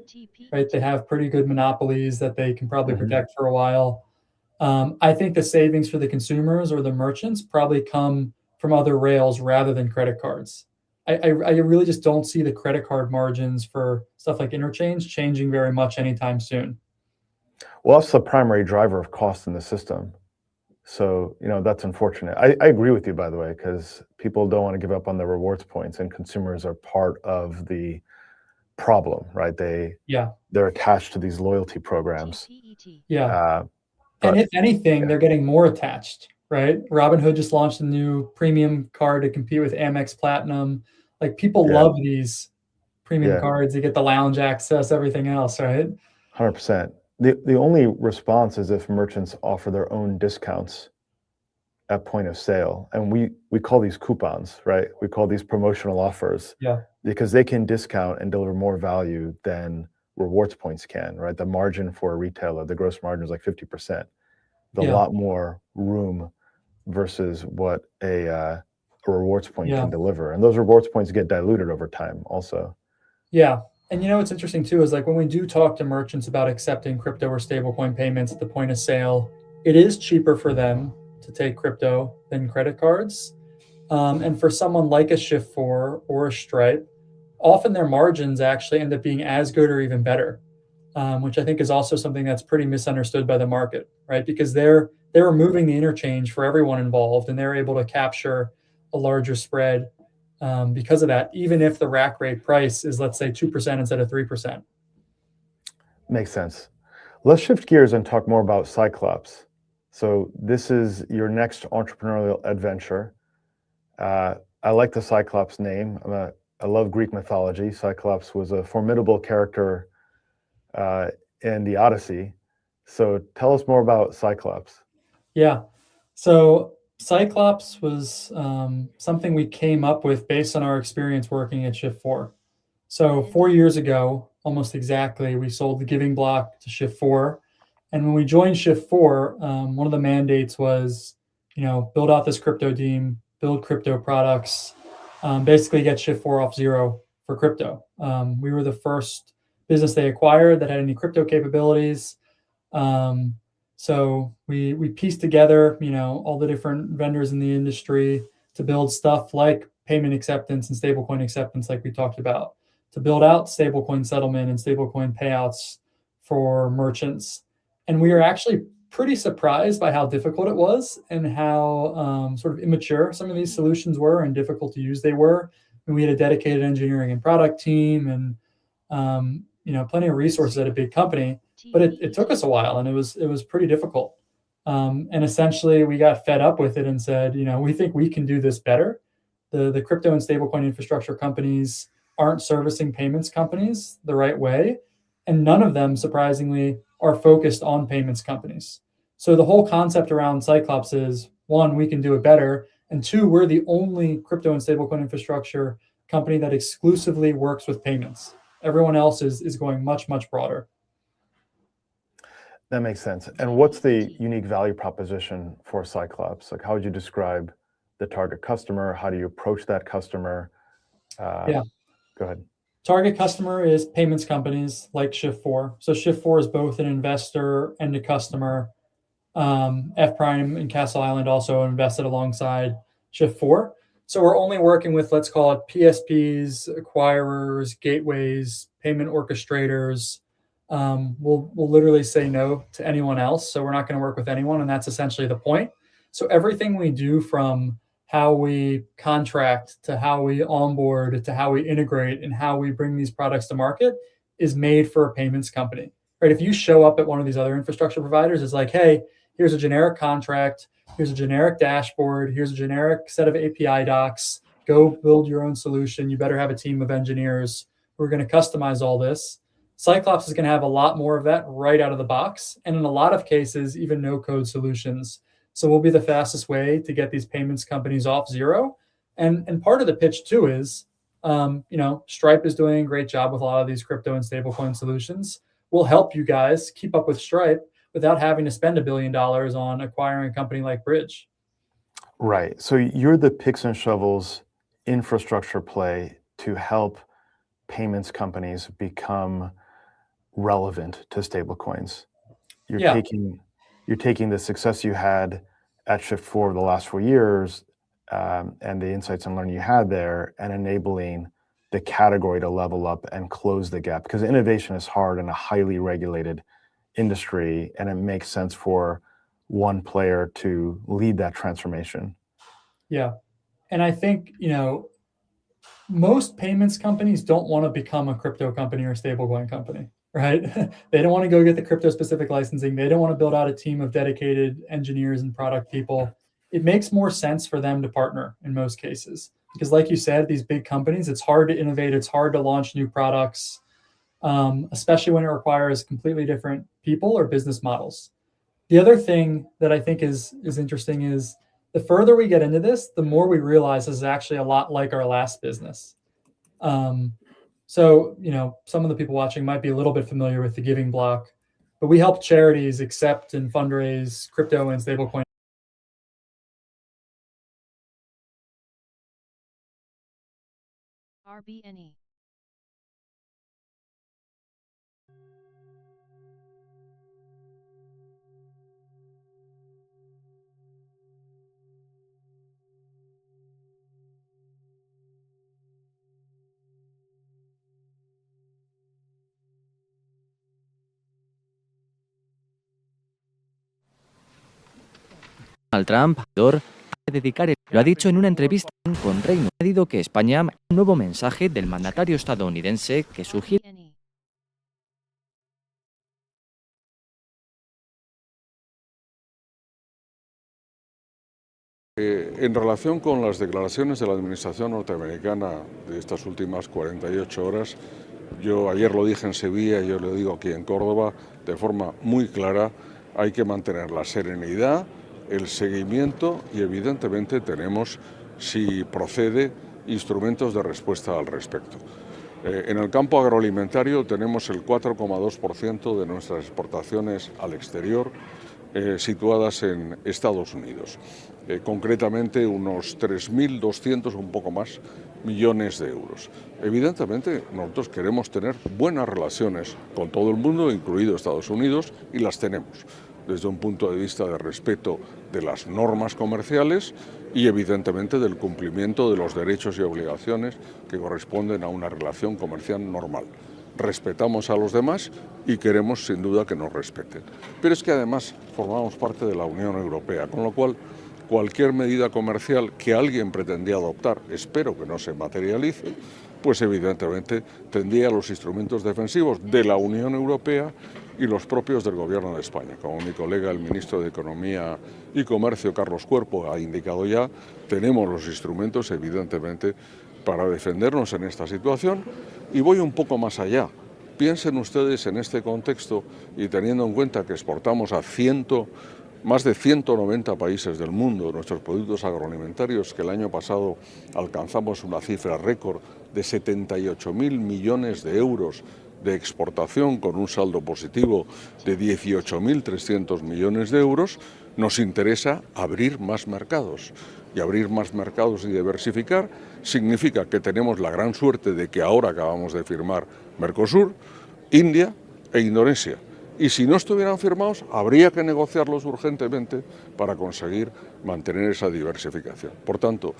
right? They have pretty good monopolies that they can probably protect for a while. I think the savings for the consumers or the merchants probably come from other rails rather than credit cards. I really just don't see the credit card margins for stuff like interchange changing very much anytime soon. Well, that's the primary driver of cost in the system. So, that's unfortunate. I agree with you, by the way, because people don't want to give up on the rewards points, and consumers are part of the problem, right? They're attached to these loyalty programs. Yeah. And if anything, they're getting more attached, right? Robinhood just launched a new premium card to compete with Amex Platinum. Like people love these premium cards. You get the lounge access, everything else, right? 100%. The only response is if merchants offer their own discounts at point of sale. And we call these coupons, right? We call these promotional offers. Yeah. Because they can discount and deliver more value than rewards points can, right? The margin for a retailer, the gross margin is like 50%. A lot more room versus what a rewards point can deliver. And those rewards points get diluted over time also. Yeah. And what's interesting too is like when we do talk to merchants about accepting crypto or stablecoin payments at the point of sale, it is cheaper for them to take crypto than credit cards. And for someone like a Shift4 or a Stripe, often their margins actually end up being as good or even better, which I think is also something that's pretty misunderstood by the market, right? Because they're removing the interchange for everyone involved, and they're able to capture a larger spread because of that, even if the rack rate price is, let's say, 2% instead of 3%. Makes sense. Let's shift gears and talk more about Cyclops. So this is your next entrepreneurial adventure. I like the Cyclops name. I love Greek mythology. Cyclops was a formidable character in the Odyssey. So tell us more about Cyclops. Yeah. So Cyclops was something we came up with based on our experience working at Shift4. So 4 years ago, almost exactly, we sold the giving block to Shift4. And when we joined Shift4, one of the mandates was, build out this crypto team, build crypto products, basically get Shift4 off zero for crypto. We were the first business they acquired that had any crypto capabilities. So we pieced together, all the different vendors in the industry to build stuff like payment acceptance and stablecoin acceptance, like we talked about, to build out stablecoin settlement and stablecoin payouts for merchants. And we were actually pretty surprised by how difficult it was and how sort of immature some of these solutions were and difficult to use they were. And we had a dedicated engineering and product team and plenty of resources at a big company. But it took us a while, and it was pretty difficult. And essentially, we got fed up with it and said, we think we can do this better. The crypto and stablecoin infrastructure companies aren't servicing payments companies the right way, and none of them, surprisingly, are focused on payments companies. So the whole concept around Cyclops is, one, we can do it better, and two, we're the only crypto and stablecoin infrastructure company that exclusively works with payments. Everyone else is going much, much broader. That makes sense. And what's the unique value proposition for Cyclops? Like, how would you describe the target customer? How do you approach that customer? Go ahead. Target customer is payments companies like Shift4. So Shift4 is both an investor and a customer. F Prime and Castle Island also invested alongside Shift4. So we're only working with, let's call it PSPs, acquirers, gateways, payment orchestrators. We'll literally say no to anyone else. So we're not going to work with anyone. And that's essentially the point. So everything we do, from how we contract to how we onboard to how we integrate and how we bring these products to market, is made for a payments company, right? If you show up at one of these other infrastructure providers, it's like, hey, here's a generic contract, here's a generic dashboard, here's a generic set of API docs, go build your own solution. You better have a team of engineers who are going to customize all this. Cyclops is going to have a lot more of that right out of the box, and in a lot of cases, even no code solutions. So we'll be the fastest way to get these payments companies off zero. And part of the pitch too is, Stripe is doing a great job with a lot of these crypto and stablecoin solutions. We'll help you guys keep up with Stripe without having to spend $1 billion on acquiring a company like Bridge. Right. So you're the picks and shovels infrastructure play to help payments companies become relevant to stablecoins. You're taking the success you had at Shift4 the last 4 years and the insights and learning you had there, and enabling the category to level up and close the gap, because innovation is hard in a highly regulated industry, and it makes sense for one player to lead that transformation. Yeah. And I think, most payments companies don't want to become a crypto company or a stablecoin company, right? They don't want to go get the crypto specific licensing. They don't want to build out a team of dedicated engineers and product people. It makes more sense for them to partner in most cases, because like you said, these big companies, it's hard to innovate. It's hard to launch new products, especially when it requires completely different people or business models. The other thing that I think is interesting is, the further we get into this, the more we realize this is actually a lot like our last business. So, some of the people watching might be a little bit familiar with the Giving Block, but we help charities accept and fundraise crypto and stablecoin. RBNE. Donald Trump a dedicar lo ha dicho en una entrevista con Reino Unido que España un nuevo mensaje del mandatario estadounidense que sugiere en relación con las declaraciones de la administración norteamericana de estas últimas 48 horas, yo ayer lo dije en Sevilla y yo lo digo aquí en Córdoba de forma muy clara: hay que mantener la serenidad, el seguimiento, y evidentemente tenemos, si procede, instrumentos de respuesta al respecto. En el campo agroalimentario tenemos el 4,2% de nuestras exportaciones al exterior situadas en Estados Unidos. Concretamente unos 3.200, un poco más, millones de euros. Evidentemente nosotros queremos tener buenas relaciones con todo el mundo, incluido Estados Unidos, y las tenemos desde un punto de vista de respeto de las normas comerciales y evidentemente del cumplimiento de los derechos y obligaciones que corresponden a una relación comercial normal. Respetamos a los demás y queremos sin duda que nos respeten. Pero es que además formamos parte de la Unión Europea, con lo cual cualquier medida comercial que alguien pretendía adoptar, espero que no se materialice, pues evidentemente tendría los instrumentos defensivos de la Unión Europea y los propios del Gobierno de España. Como mi colega, el ministro de Economía y Comercio, Carlos Cuerpo, ha indicado ya, tenemos los instrumentos, evidentemente, para defendernos en esta situación. Y voy un poco más allá. Piensen ustedes en este contexto y teniendo en cuenta que exportamos a más de 190 países del mundo nuestros productos agroalimentarios, que el año pasado alcanzamos una cifra récord de 78.000 millones de euros de exportación con un saldo positivo de 18.300 millones de euros, nos interesa abrir más mercados. Y abrir más mercados y diversificar significa que tenemos la gran suerte de que ahora acabamos de firmar Mercosur, India e Indonesia. Y si no estuvieran firmados, habría que negociarlos urgentemente para conseguir mantener esa diversificación. Por tanto,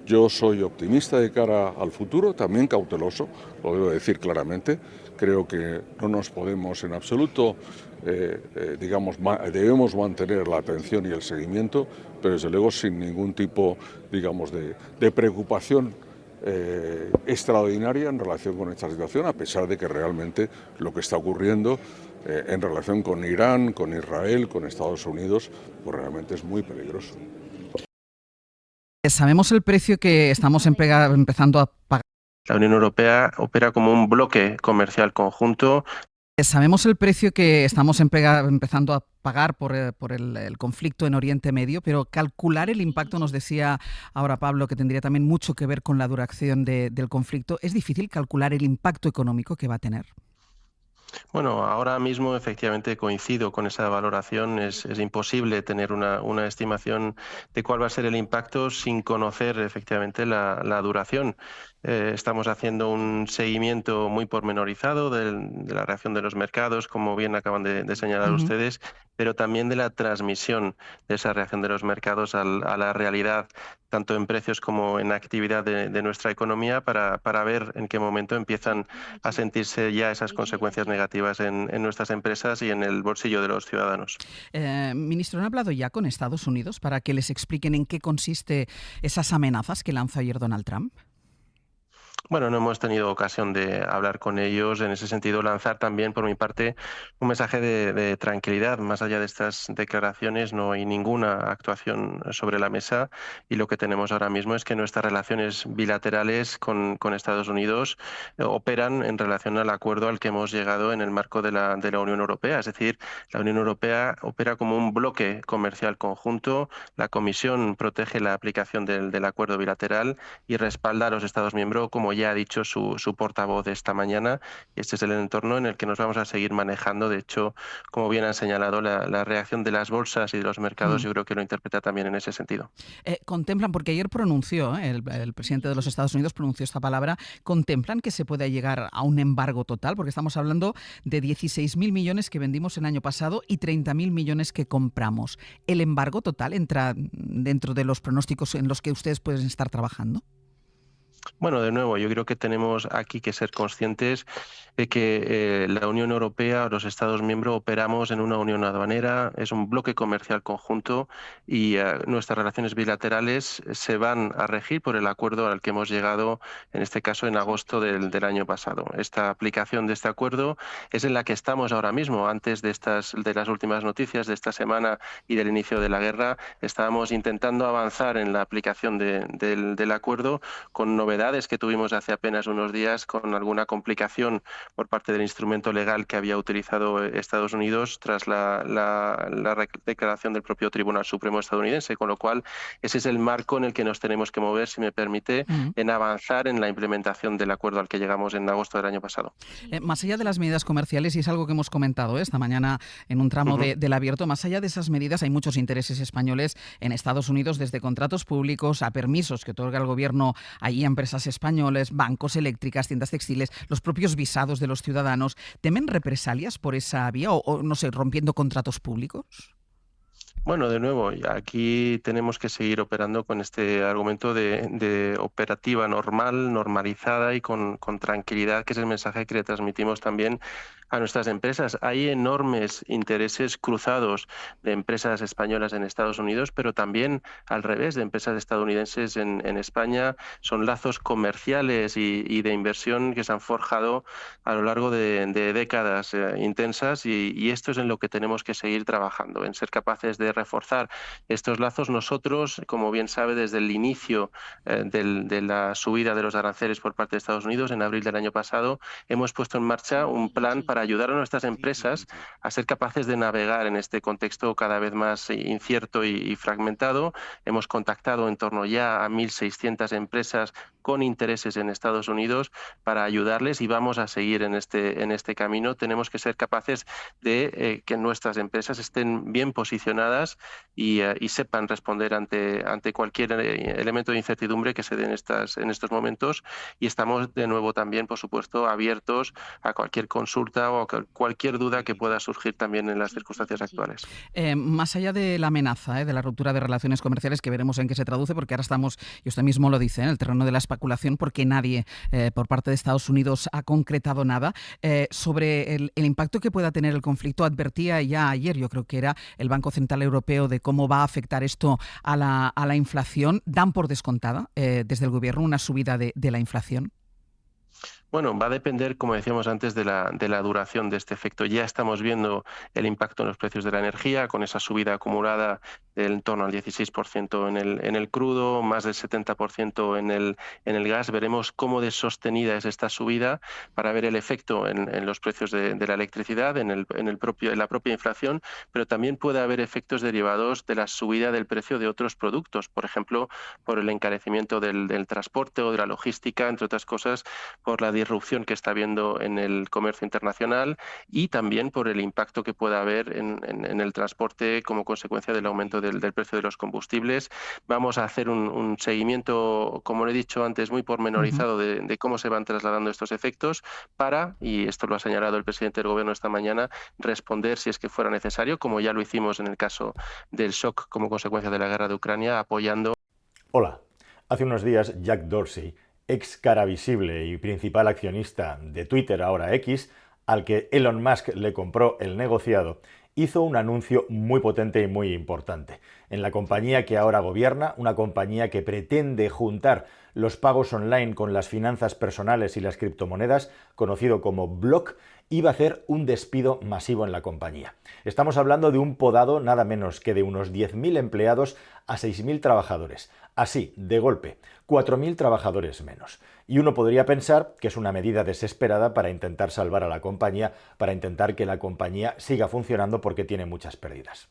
yo soy optimista de cara al futuro, también cauteloso, lo debo decir claramente. Creo que no nos podemos en absoluto, debemos mantener la atención y el seguimiento, pero desde luego sin ningún tipo, de preocupación extraordinaria en relación con esta situación, a pesar de que realmente lo que está ocurriendo en relación con Irán, con Israel, con Estados Unidos, pues realmente es muy peligroso. Sabemos el precio que estamos empezando a pagar. La Unión Europea opera como un bloque comercial conjunto. Sabemos el precio que estamos empezando a pagar por el conflicto en Oriente Medio, pero calcular el impacto, nos decía ahora Pablo, que tendría también mucho que ver con la duración del conflicto. ¿Es difícil calcular el impacto económico que va a tener? Bueno, ahora mismo efectivamente coincido con esa valoración. Es imposible tener una estimación de cuál va a ser el impacto sin conocer efectivamente la duración. Estamos haciendo un seguimiento muy pormenorizado de la reacción de los mercados, como bien acaban de señalar ustedes, pero también de la transmisión de esa reacción de los mercados a la realidad, tanto en precios como en actividad de nuestra economía, para ver en qué momento empiezan a sentirse ya esas consecuencias negativas en nuestras empresas y en el bolsillo de los ciudadanos. Ministro, ¿han hablado ya con Estados Unidos para que les expliquen en qué consiste esas amenazas que lanzó ayer Donald Trump? Bueno, no hemos tenido ocasión de hablar con ellos. En ese sentido, lanzar también, por mi parte, un mensaje de tranquilidad. Más allá de estas declaraciones, no hay ninguna actuación sobre la mesa, y lo que tenemos ahora mismo es que nuestras relaciones bilaterales con Estados Unidos operan en relación al acuerdo al que hemos llegado en el marco de la Unión Europea. Es decir, la Unión Europea opera como un bloque comercial conjunto. La Comisión protege la aplicación del acuerdo bilateral y respalda a los Estados miembros, como ya ha dicho su portavoz esta mañana, y este es el entorno en el que nos vamos a seguir manejando. De hecho, como bien han señalado, la reacción de las bolsas y de los mercados yo creo que lo interpreta también en ese sentido. Contemplan, porque ayer pronunció, el presidente de los Estados Unidos pronunció esta palabra, ¿contemplan que se pueda llegar a un embargo total? Porque estamos hablando de 16.000 millones que vendimos el año pasado y 30.000 millones que compramos. ¿El embargo total entra dentro de los pronósticos en los que ustedes pueden estar trabajando? Bueno, de nuevo, yo creo que tenemos aquí que ser conscientes de que la Unión Europea o los Estados miembros operamos en una unión aduanera, es un bloque comercial conjunto, y nuestras relaciones bilaterales se van a regir por el acuerdo al que hemos llegado, en este caso en agosto del año pasado. Esta aplicación de este acuerdo es en la que estamos ahora mismo. Antes de las últimas noticias de esta semana y del inicio de la guerra, estábamos intentando avanzar en la aplicación del acuerdo, con novedades que tuvimos hace apenas unos días, con alguna complicación por parte del instrumento legal que había utilizado Estados Unidos tras la declaración del propio Tribunal Supremo estadounidense, con lo cual ese es el marco en el que nos tenemos que mover, si me permite, en avanzar en la implementación del acuerdo al que llegamos en agosto del año pasado. Más allá de las medidas comerciales, y es algo que hemos comentado esta mañana en un tramo del abierto, más allá de esas medidas hay muchos intereses españoles en Estados Unidos, desde contratos públicos a permisos que otorga el gobierno allí a empresas españoles, bancos, eléctricas, tiendas textiles, los propios visados de los ciudadanos. ¿Temen represalias por esa vía o no sé, rompiendo contratos públicos? Bueno, de nuevo, aquí tenemos que seguir operando con este argumento de operativa normal, normalizada y con tranquilidad, que es el mensaje que le transmitimos también a nuestras empresas. Hay enormes intereses cruzados de empresas españolas en Estados Unidos, pero también al revés, de empresas estadounidenses en España. Son lazos comerciales y de inversión que se han forjado a lo largo de décadas intensas, y esto es en lo que tenemos que seguir trabajando, en ser capaces de reforzar estos lazos. Nosotros, como bien sabe, desde el inicio de la subida de los aranceles por parte de Estados Unidos en abril del año pasado, hemos puesto en marcha un plan para ayudar a nuestras empresas a ser capaces de navegar en este contexto cada vez más incierto y fragmentado. Hemos contactado en torno ya a 1.600 empresas con intereses en Estados Unidos para ayudarles, y vamos a seguir en este camino. Tenemos que ser capaces de que nuestras empresas estén bien posicionadas y sepan responder ante cualquier elemento de incertidumbre que se dé en estos momentos, y estamos de nuevo también, por supuesto, abiertos a cualquier consulta o a cualquier duda que pueda surgir también en las circunstancias actuales. Más allá de la amenaza, de la ruptura de relaciones comerciales, que veremos en qué se traduce, porque ahora estamos, y usted mismo lo dice, en el terreno de la especulación, porque nadie por parte de Estados Unidos ha concretado nada, sobre el impacto que pueda tener el conflicto. Advertía ya ayer, yo creo que era el Banco Central Europeo, Europeo de cómo va a afectar esto a la inflación? ¿Dan por descontada desde el Gobierno una subida de la inflación? Bueno, va a depender, como decíamos antes, de la duración de este efecto. Ya estamos viendo el impacto en los precios de la energía, con esa subida acumulada del en torno al 16% en el crudo, más del 70% en el gas. Veremos cómo de sostenida es esta subida para ver el efecto en los precios de la electricidad, en la propia inflación, pero también puede haber efectos derivados de la subida del precio de otros productos, por ejemplo, por el encarecimiento del transporte o de la logística, entre otras cosas, por la disrupción que está habiendo en el comercio internacional y también por el impacto que pueda haber en el transporte como consecuencia del aumento del precio de los combustibles. Vamos a hacer un seguimiento, como le he dicho antes, muy pormenorizado de cómo se van trasladando estos efectos para, y esto lo ha señalado el presidente del Gobierno esta mañana, responder si es que fuera necesario, como ya lo hicimos en el caso del shock como consecuencia de la guerra de Ucrania, apoyando. Hola. Hace unos días Jack Dorsey, ex cara visible y principal accionista de Twitter, ahora X, al que Elon Musk le compró el negociado, hizo un anuncio muy potente y muy importante. En la compañía que ahora gobierna, una compañía que pretende juntar los pagos online con las finanzas personales y las criptomonedas, conocido como Block, iba a hacer un despido masivo en la compañía. Estamos hablando de un podado nada menos que de unos 10.000 empleados a 6.000 trabajadores. Así, de golpe, 4.000 trabajadores menos. Y uno podría pensar que es una medida desesperada para intentar salvar a la compañía, para intentar que la compañía siga funcionando porque tiene muchas pérdidas.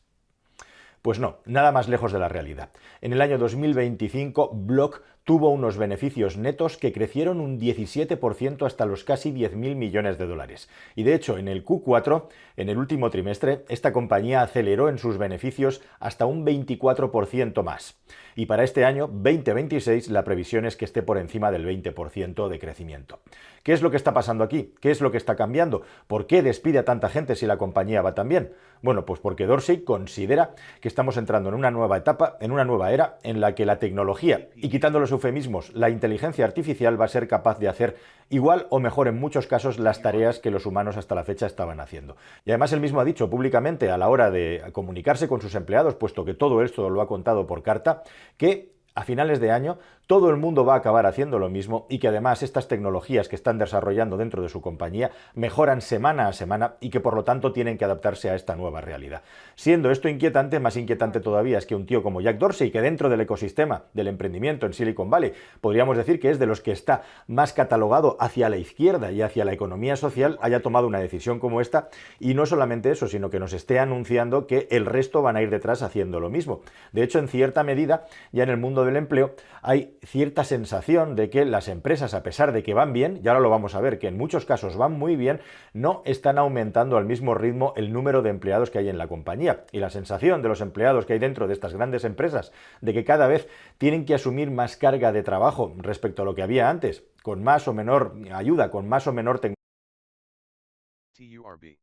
Pues no, nada más lejos de la realidad. En el año 2025, Block tuvo unos beneficios netos que crecieron un 17% hasta los casi 10.000 millones de dólares. Y de hecho, en el Q4, en el último trimestre, esta compañía aceleró en sus beneficios hasta un 24% más. Y para este año 2026 la previsión es que esté por encima del 20% de crecimiento. ¿Qué es lo que está pasando aquí? ¿Qué es lo que está cambiando? ¿Por qué despide a tanta gente si la compañía va tan bien? Bueno, pues porque Dorsey considera que estamos entrando en una nueva etapa, en una nueva era, en la que la tecnología, y quitando los eufemismos, la inteligencia artificial va a ser capaz de hacer igual o mejor en muchos casos las tareas que los humanos hasta la fecha estaban haciendo. Y además él mismo ha dicho públicamente a la hora de comunicarse con sus empleados, puesto que todo esto lo ha contado por carta, que a finales de año todo el mundo va a acabar haciendo lo mismo y que además estas tecnologías que están desarrollando dentro de su compañía mejoran semana a semana y que por lo tanto tienen que adaptarse a esta nueva realidad. Siendo esto inquietante, más inquietante todavía es que un tío como Jack Dorsey, que dentro del ecosistema del emprendimiento en Silicon Valley, podríamos decir que es de los que está más catalogado hacia la izquierda y hacia la economía social, haya tomado una decisión como esta y no solamente eso, sino que nos esté anunciando que el resto van a ir detrás haciendo lo mismo. De hecho, en cierta medida, ya en el mundo del empleo hay cierta sensación de que las empresas, a pesar de que van bien, y ahora lo vamos a ver, que en muchos casos van muy bien, no están aumentando al mismo ritmo el número de empleados que hay en la compañía. Y la sensación de los empleados que hay dentro de estas grandes empresas, de que cada vez tienen que asumir más carga de trabajo respecto a lo que había antes, con más o menor ayuda, con más o menor tecnología. TURB.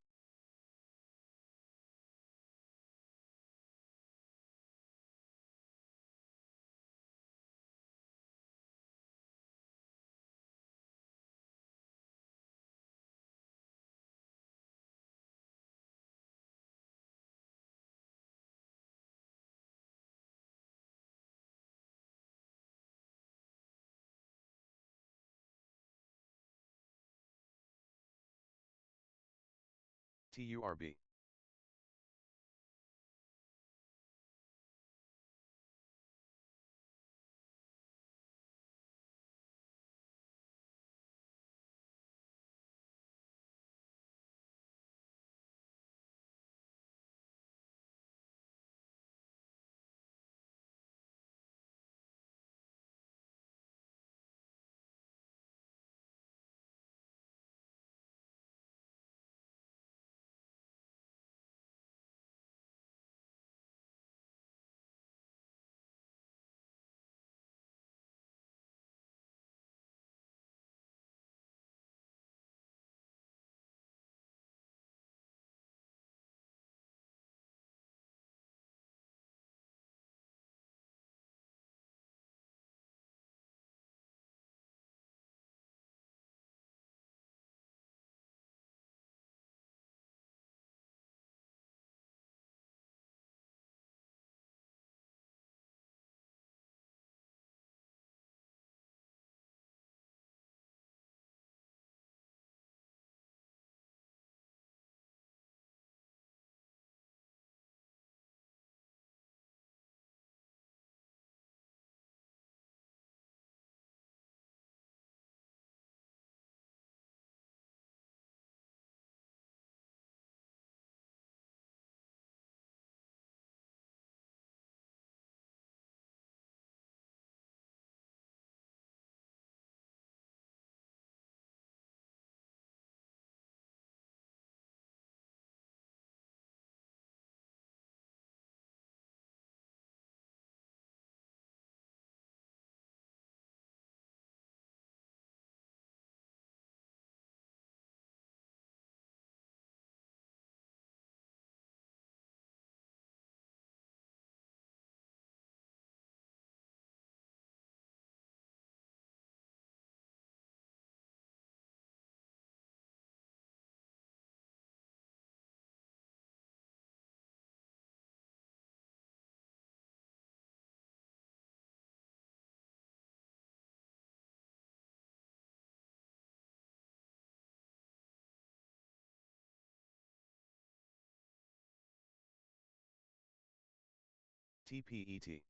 TPET.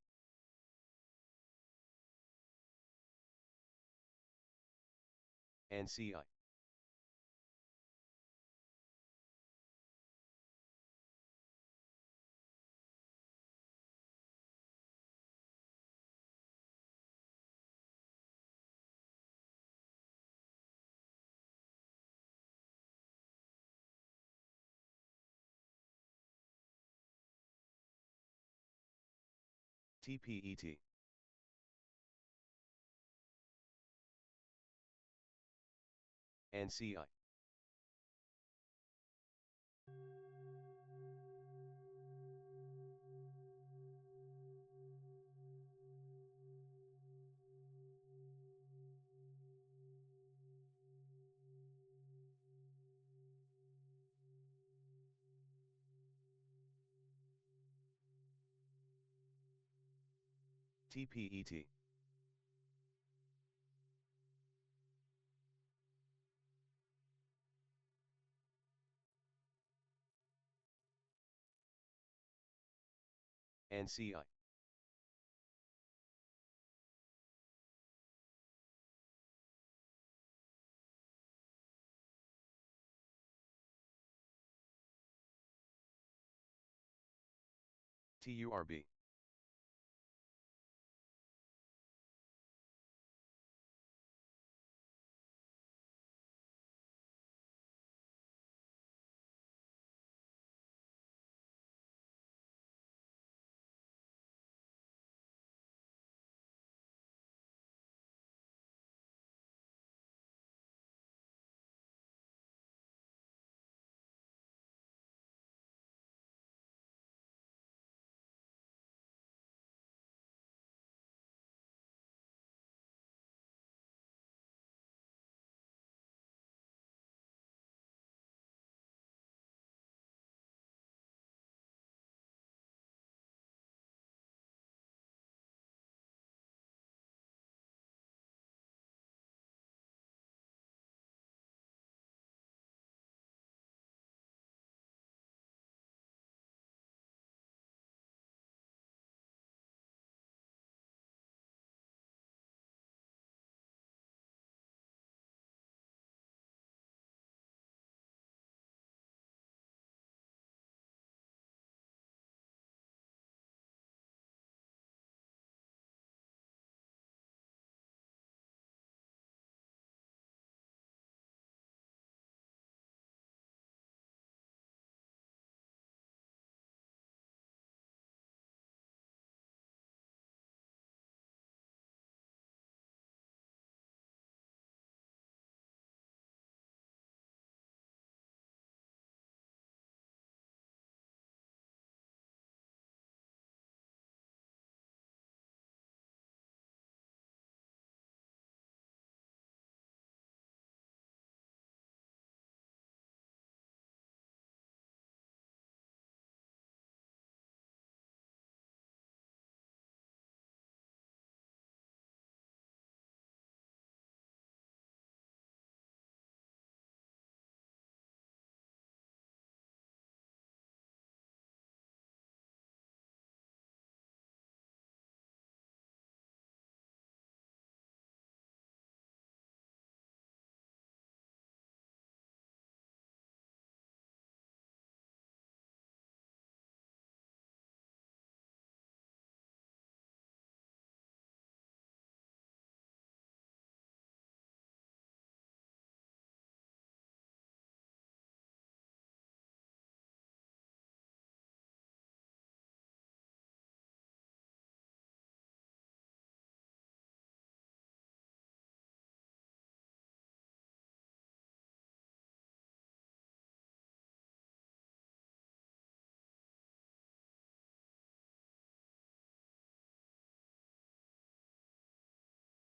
NCI. TPET. NCI. TPET. NCI. TURB.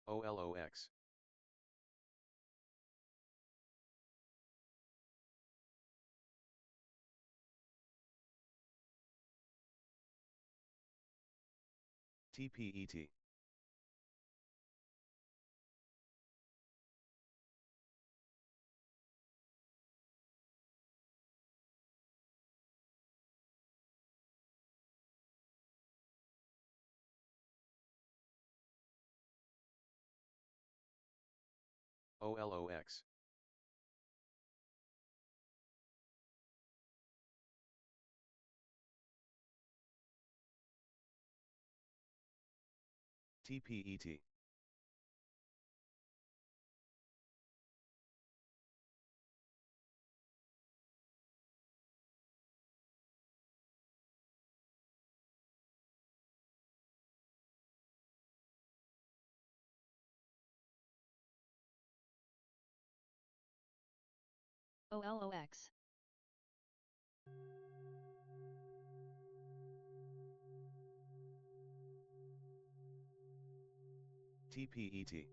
OLOX. TPET. OLOX. TPET. OLOX. TPET.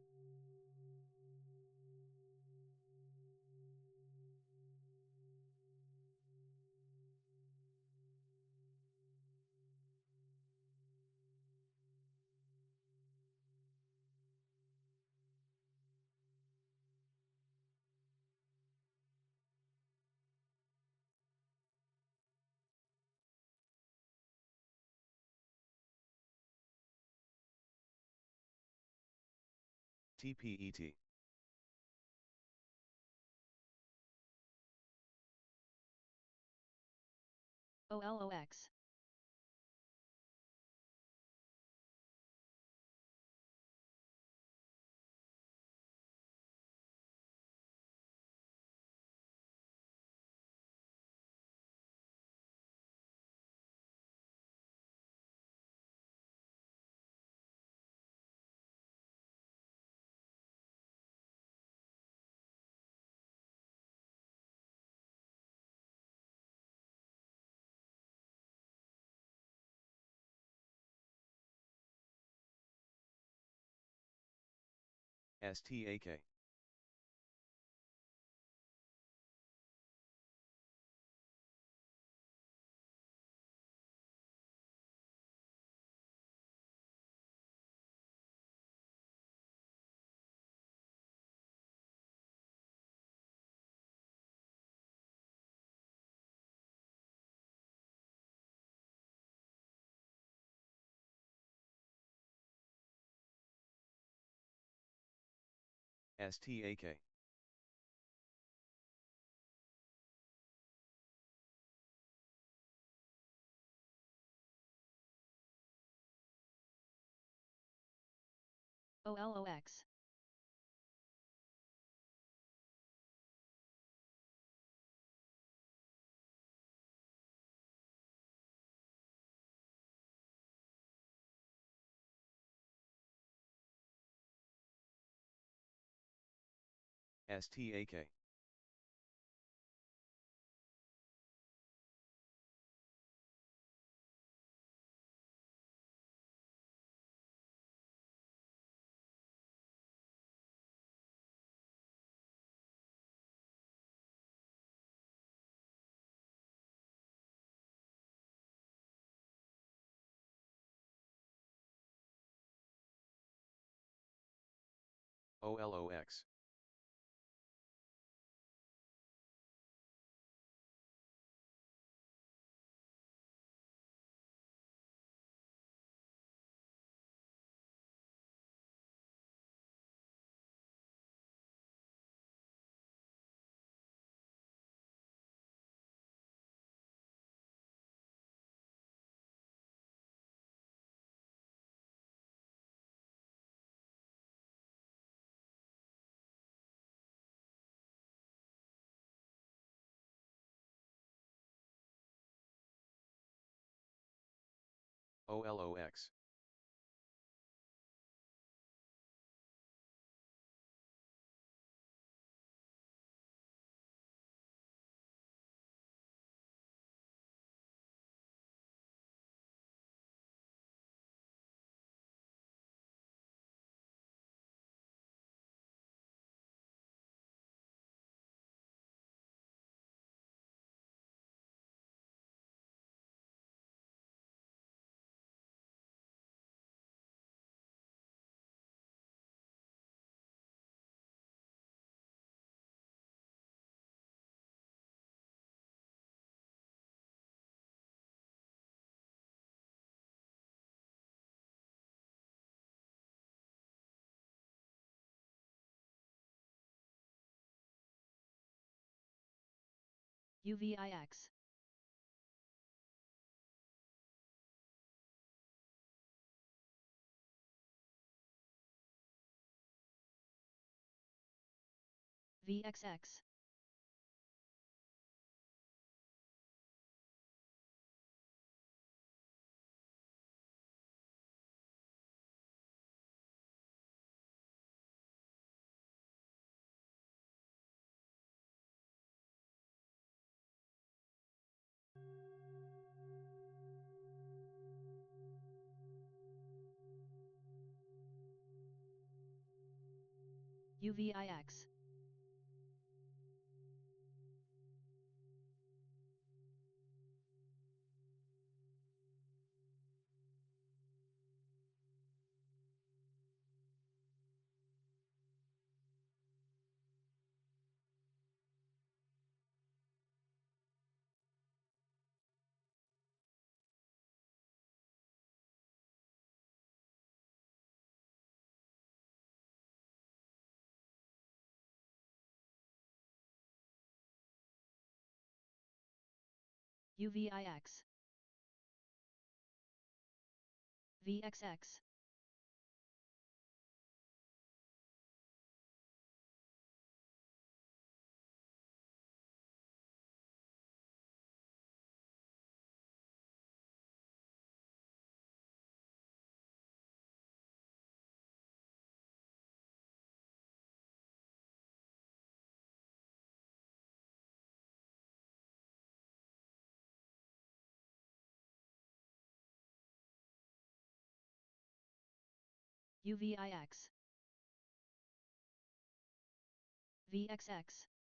TPET. OLOX. STAK. STAK. OLOX. STAK. OLOX. OLOX. UVIX. VXX. UVIX. UVIX. VXX. UVIX. VXX.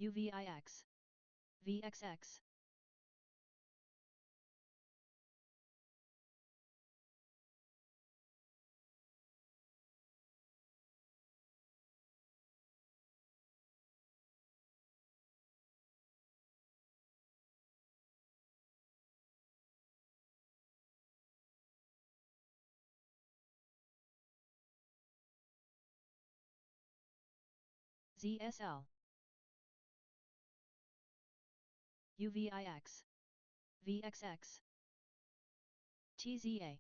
UVIX. VXX. ZSL. UVIX. VXX. TZA.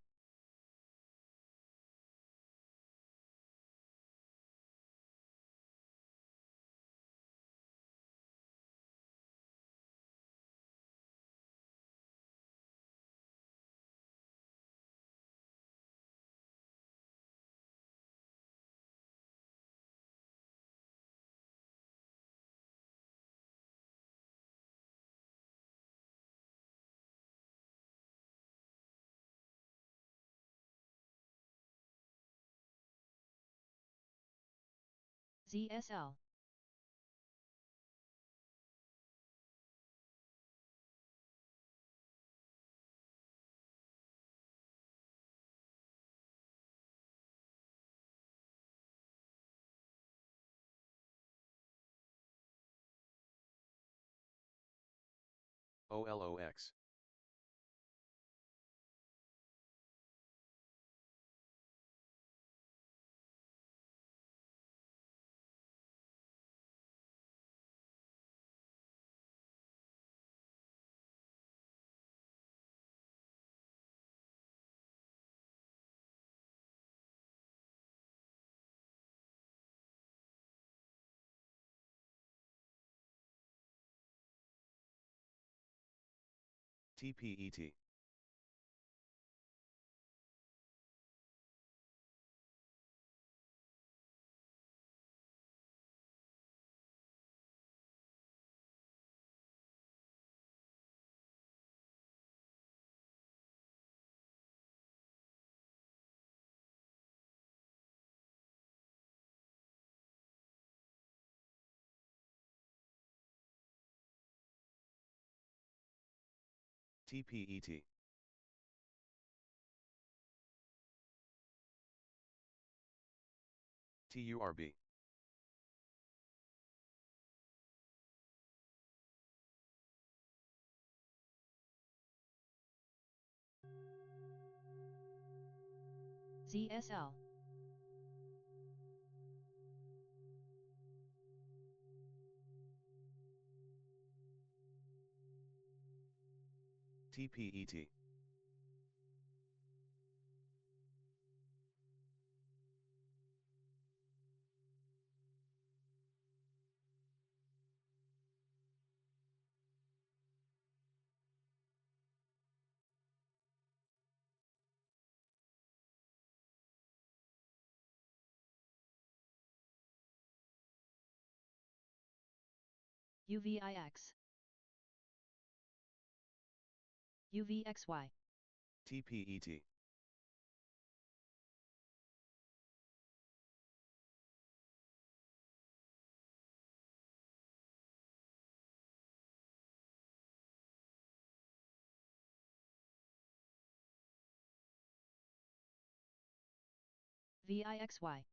ZSL. OLOX. TPET. TPET. TURB. ZSL. TPET. UVIX. UVXY. TPET. VIXY.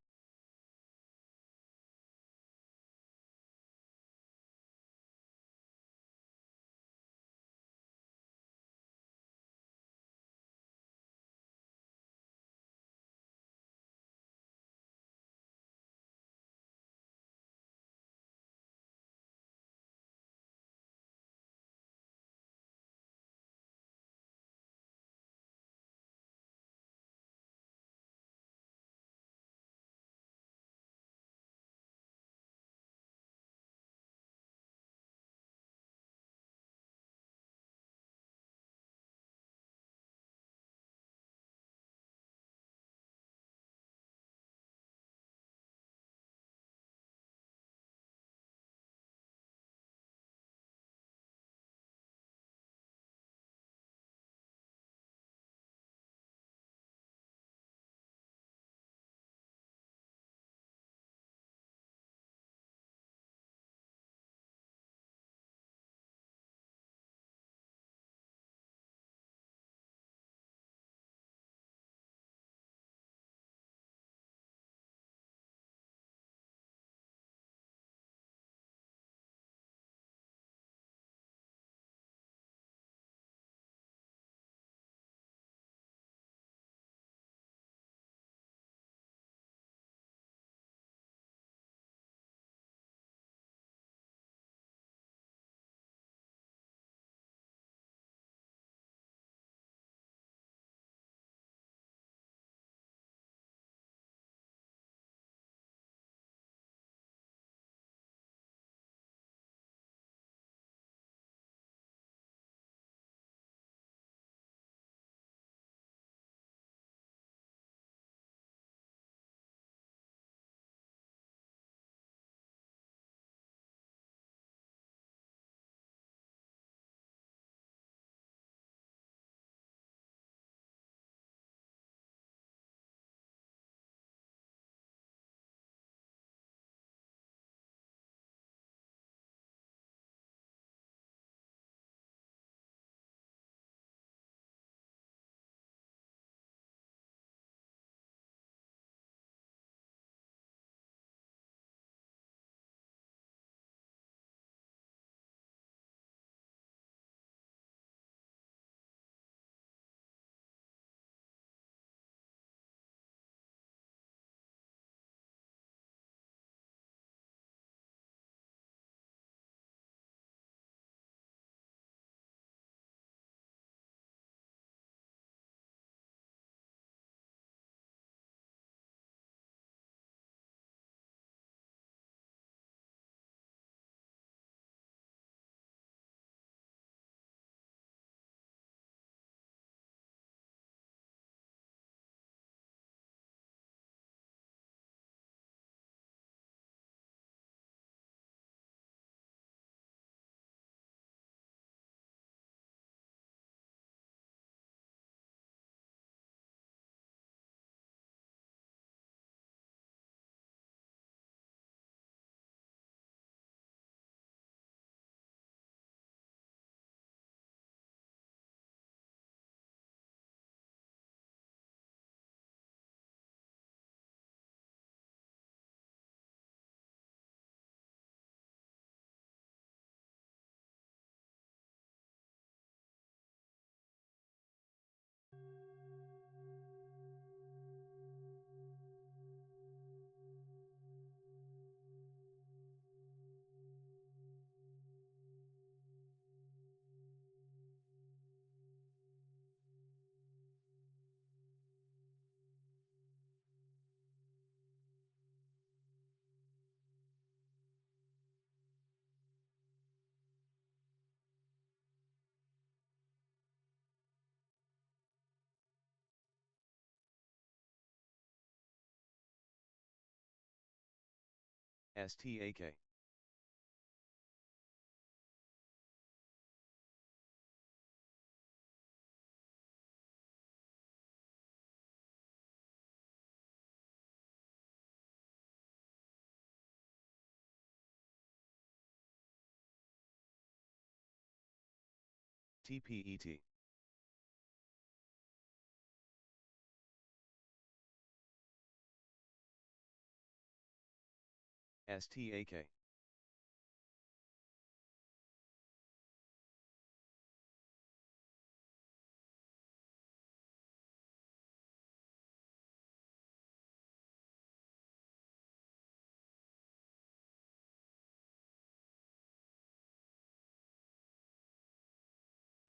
STAK. TPET. STAK.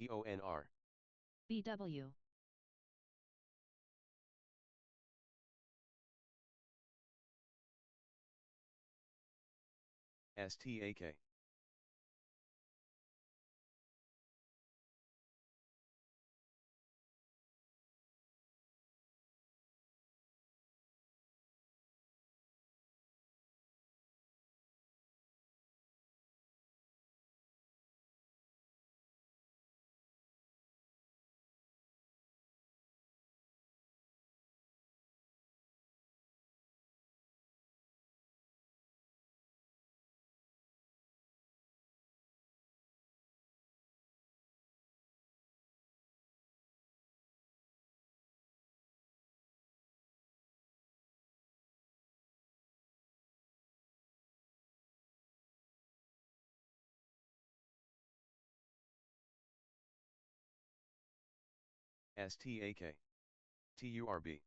EONR. BW. STAK. STAK. TURB.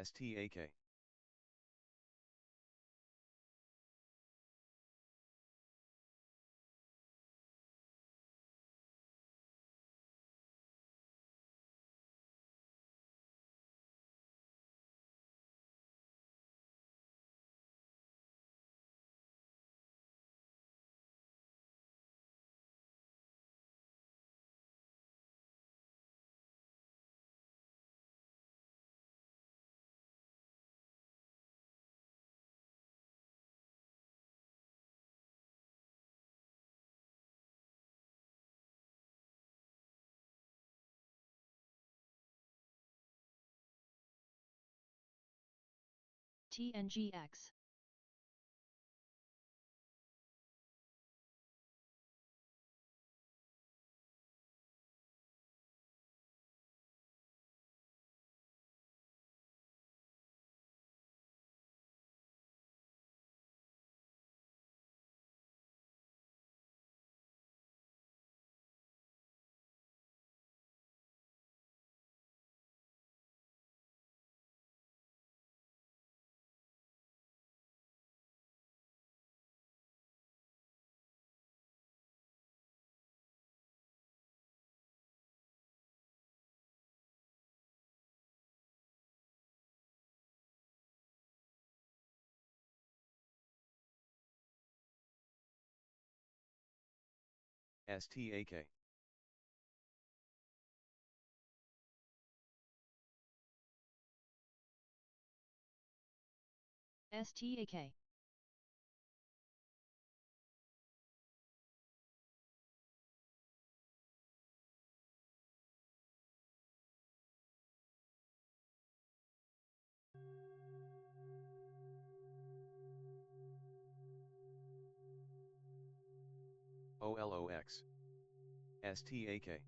STAK. TNGX. STAK. STAK. OLOX. STAK.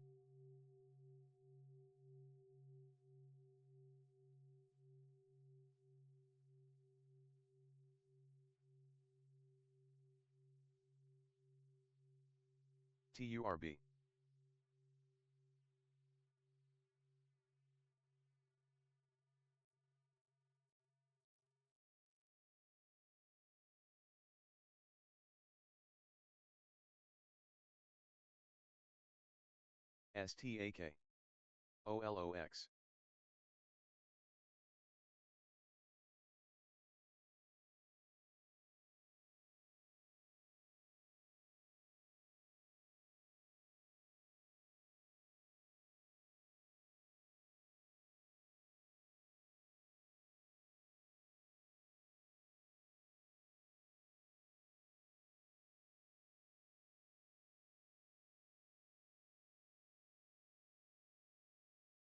TURB. STAK. OLOX.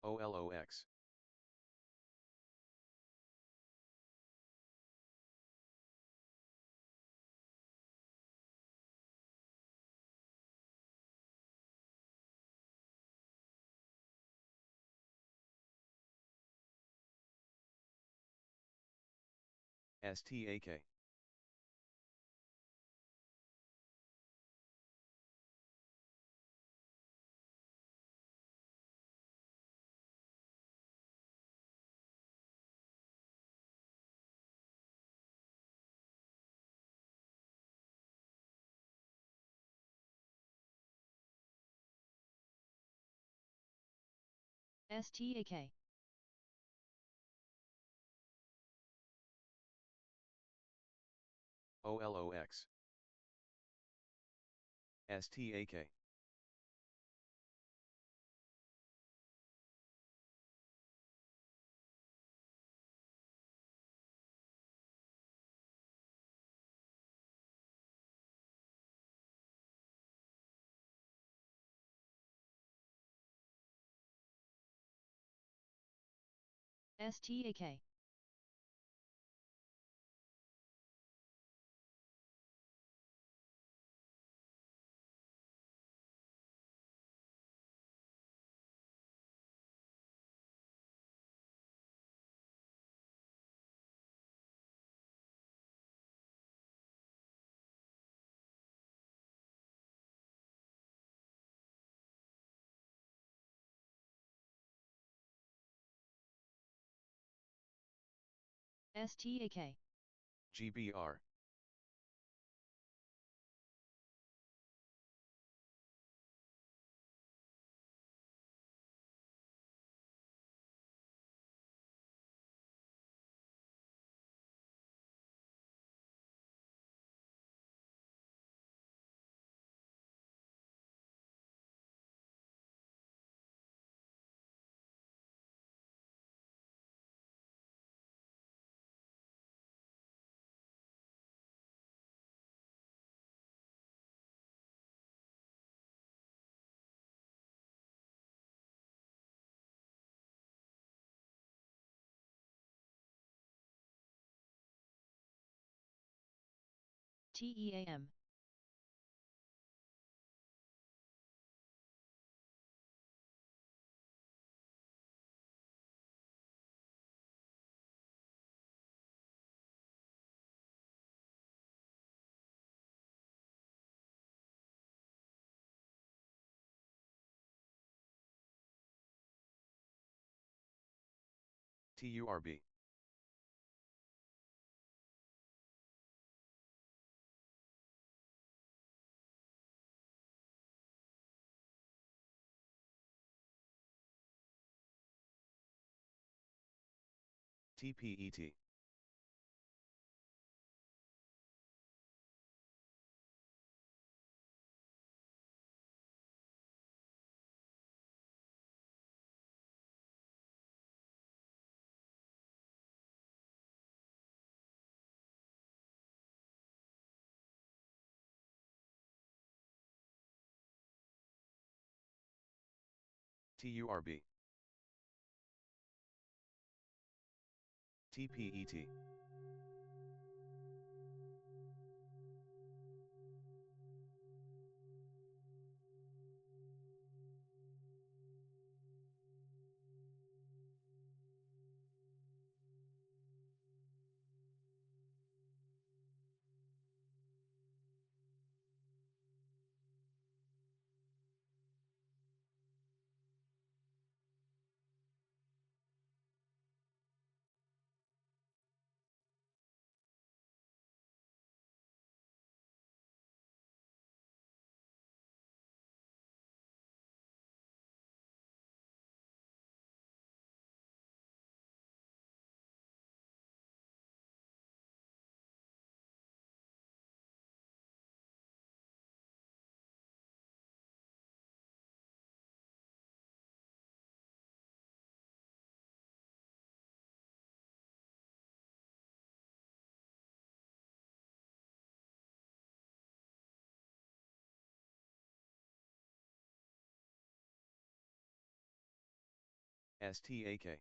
OLOX. STAK. STAK. OLOX. STAK. STAK. STAK. GBR. TEAM. TURB. TPET. TURB. TPET. STAK.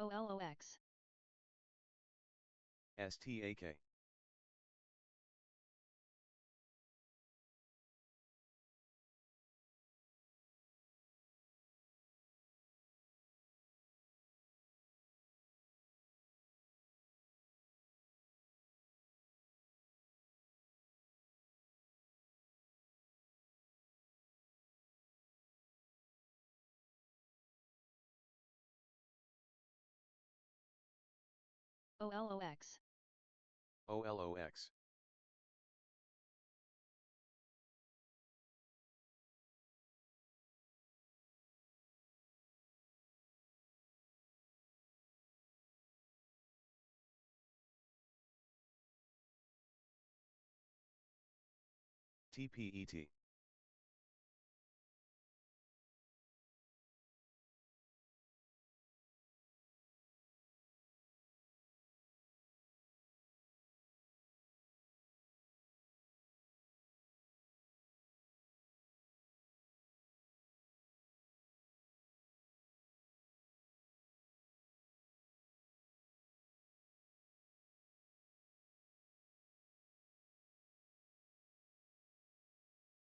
OLOX. STAK. OLOX. OLOX. TPET.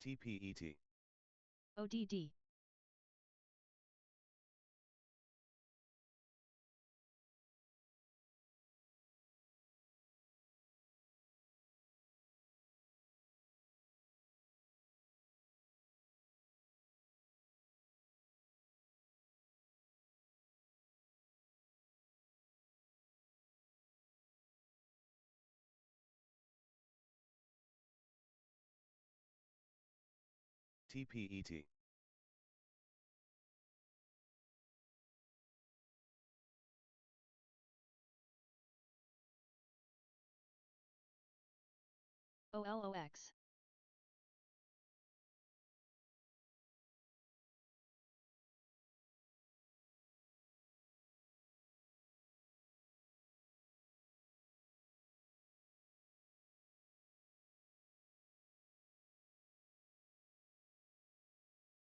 TPET. ODD. TPET. OLOX.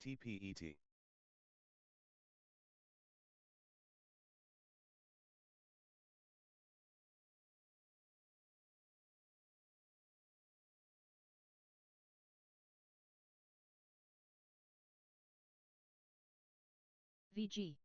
TPET. VG.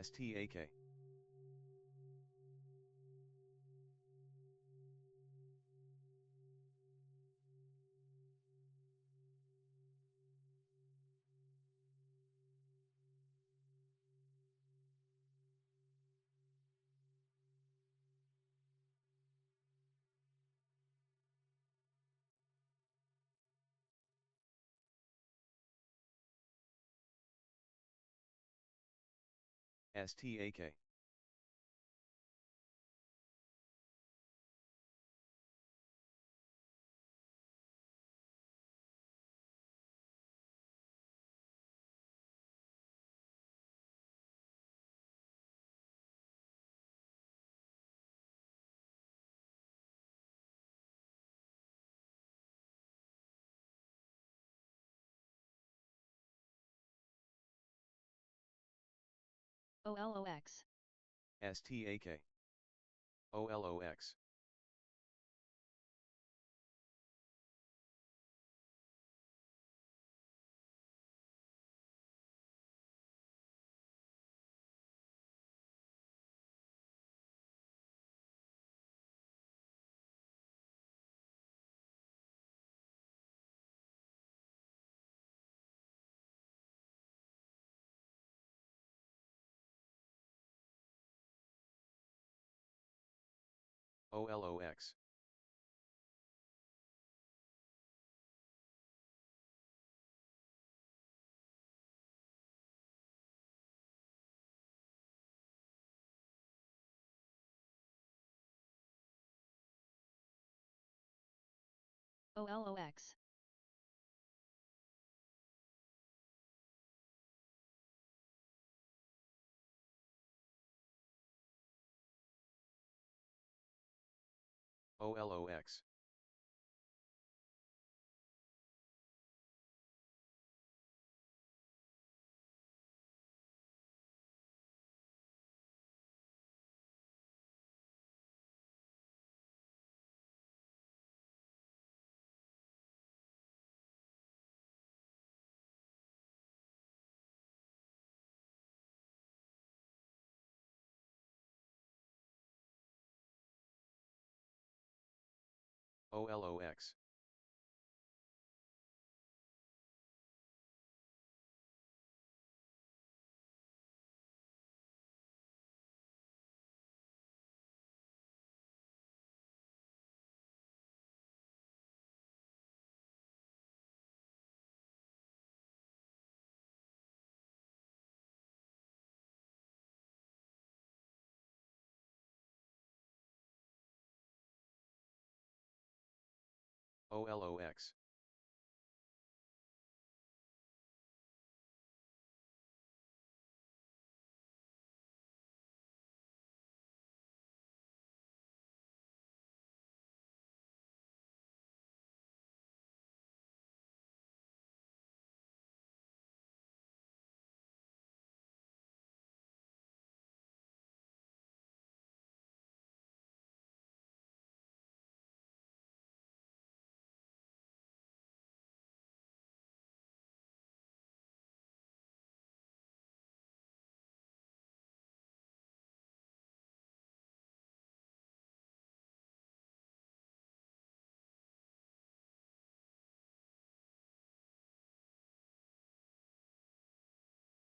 STAK. STAK. OLOX. STAK. OLOX. OLOX. OLOX. OLOX. OLOX. OLOX.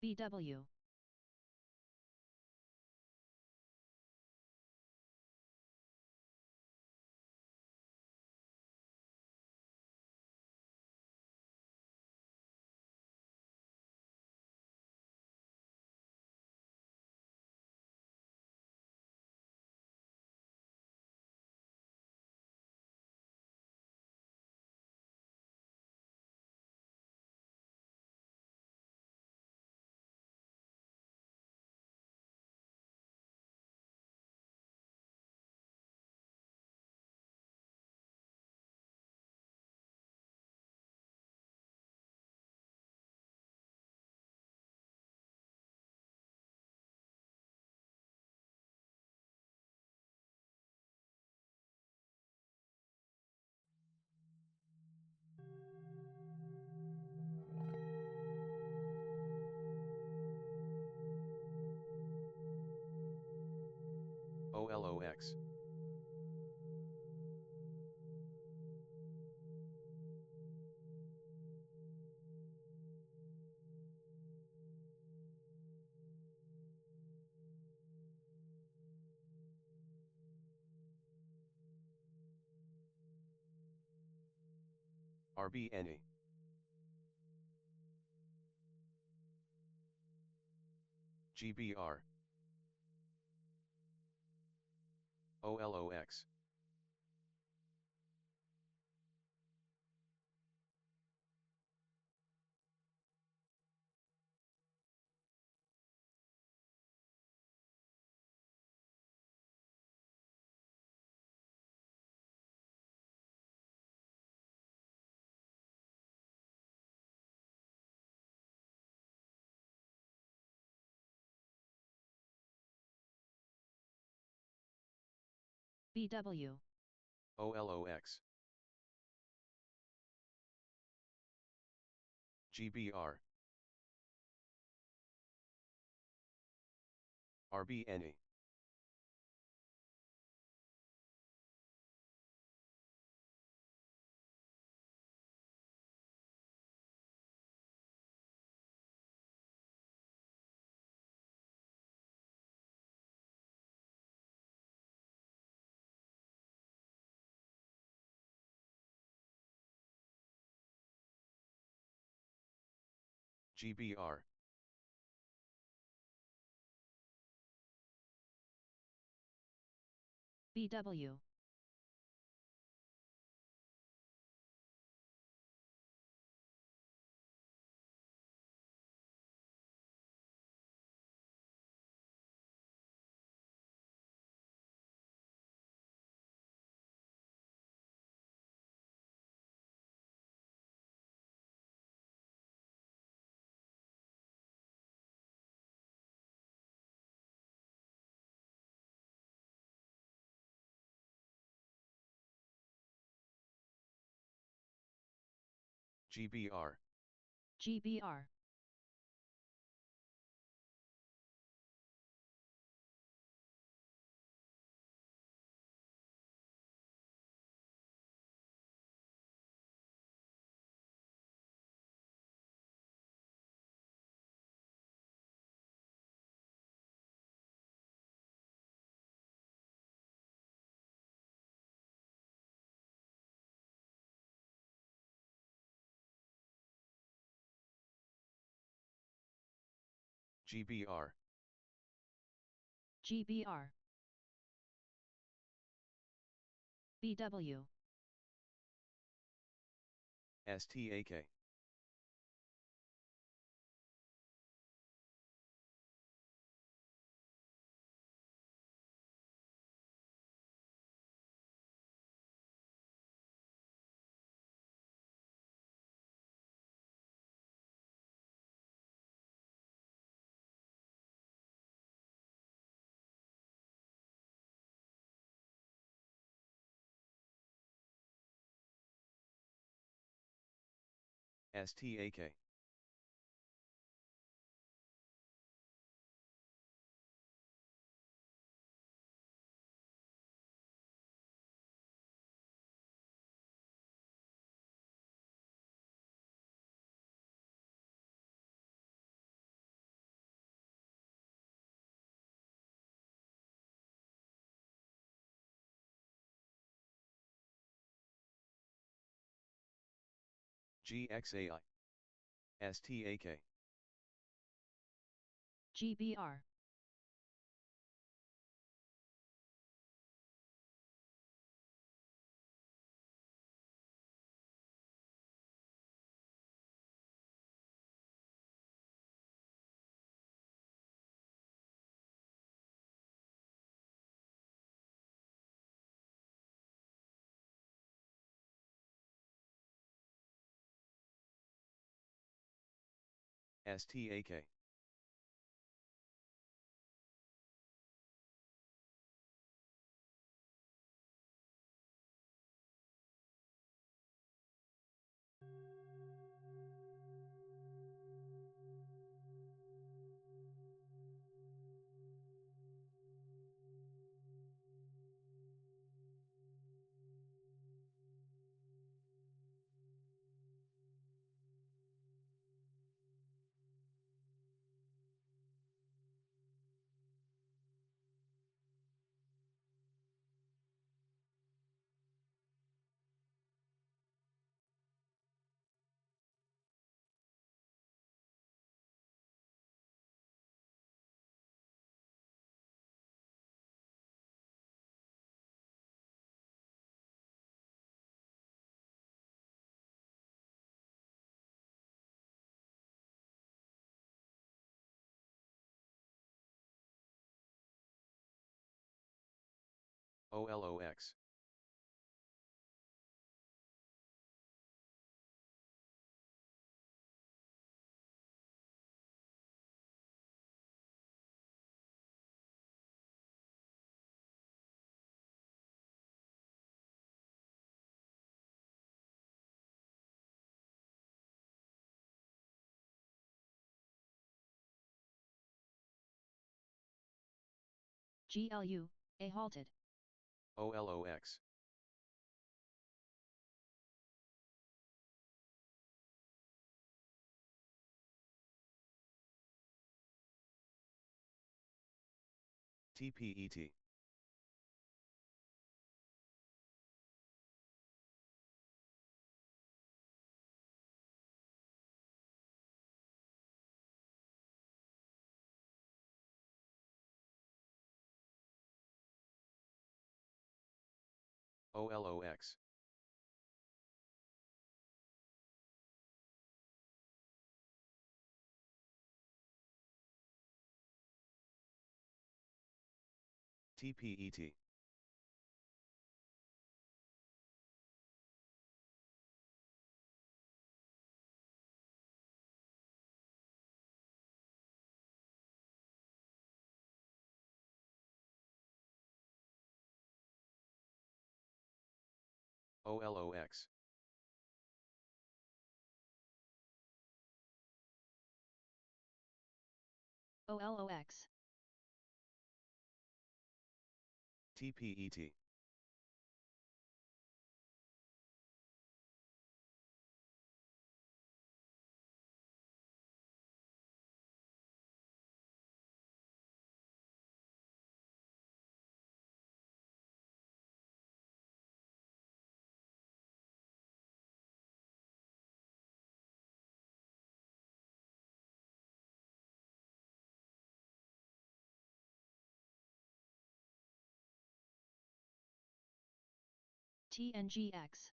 BW. OLOX. RBNE. GBR. OLOX. BW. OLOX. GBR. RBNE. GBR. BW. GBR. GBR. GBR. GBR. BW. STAK. STAK. GXAI. STAK. GBR. STAK. OLOX. GLU, A halted. OLOX. TPET. OLOX. TPET. OLOX. OLOX. TPET. TNGX.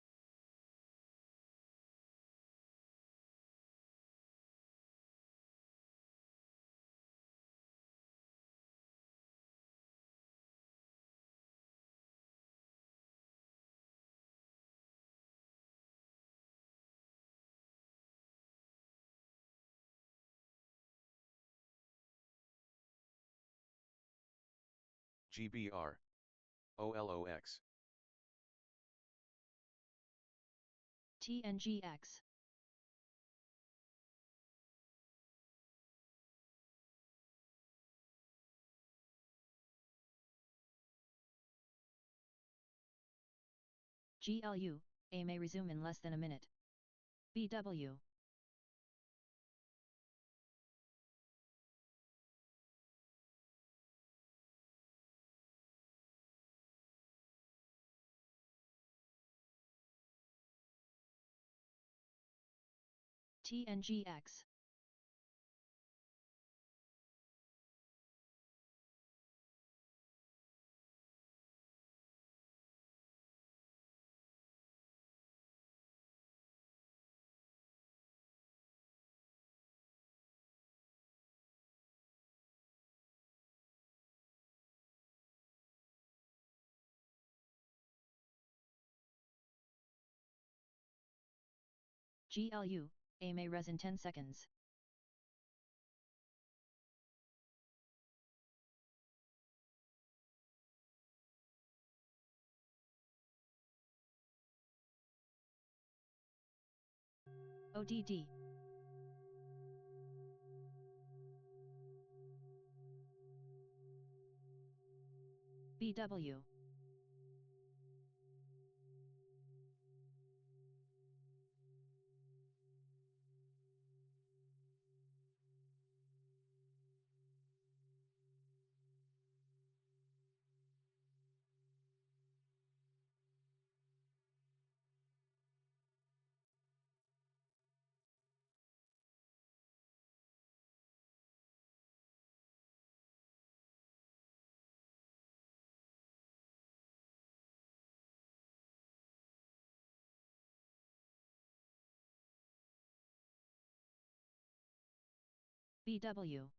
GBR. OLOX. TNGX. GLU, A may resume in less than a minute. BW. TNGX. GLU, A may res in 10 seconds. ODD. BW. BW.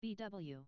BW.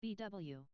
BW.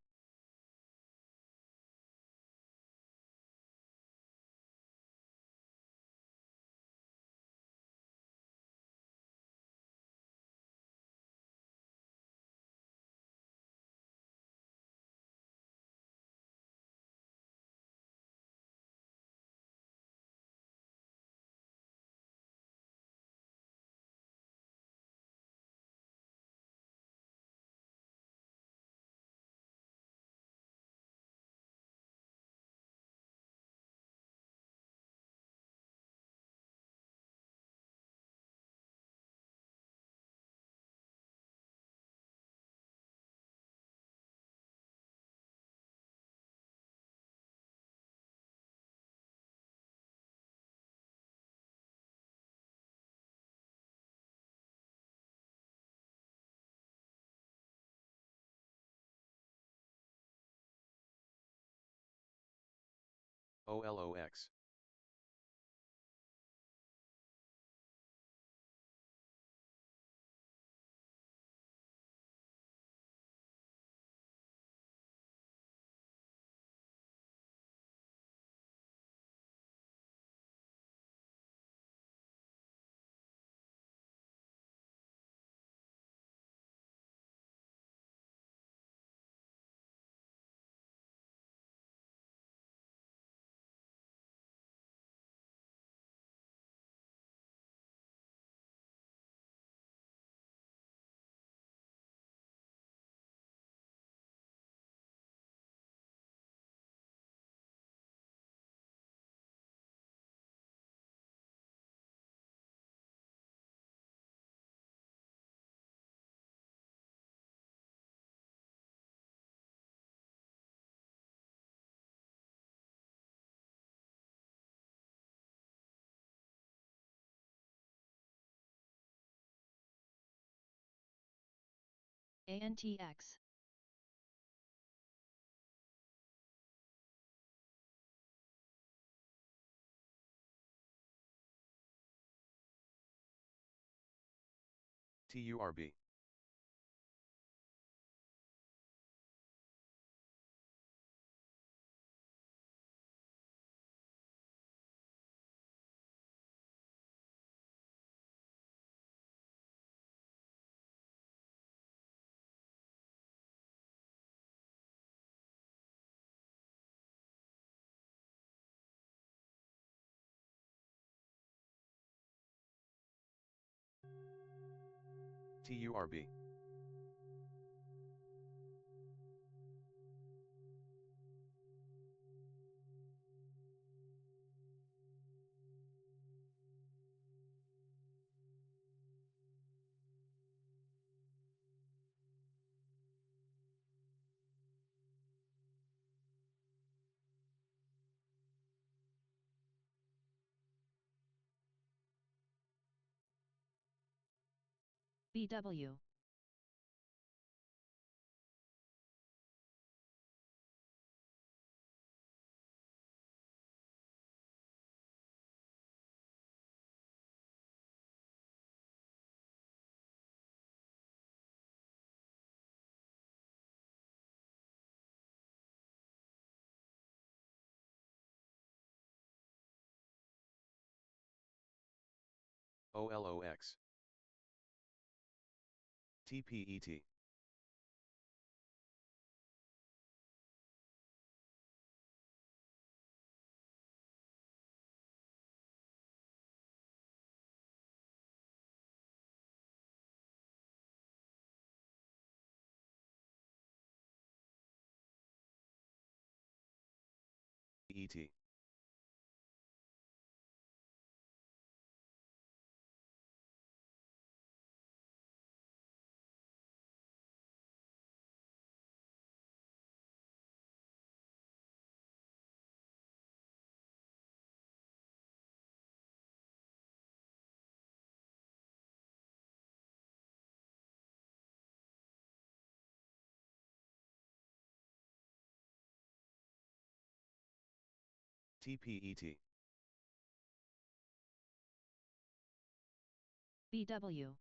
OLOX. ANTX. TURB. TURB. BW. OLOX. TPET. ET. TPET. BW.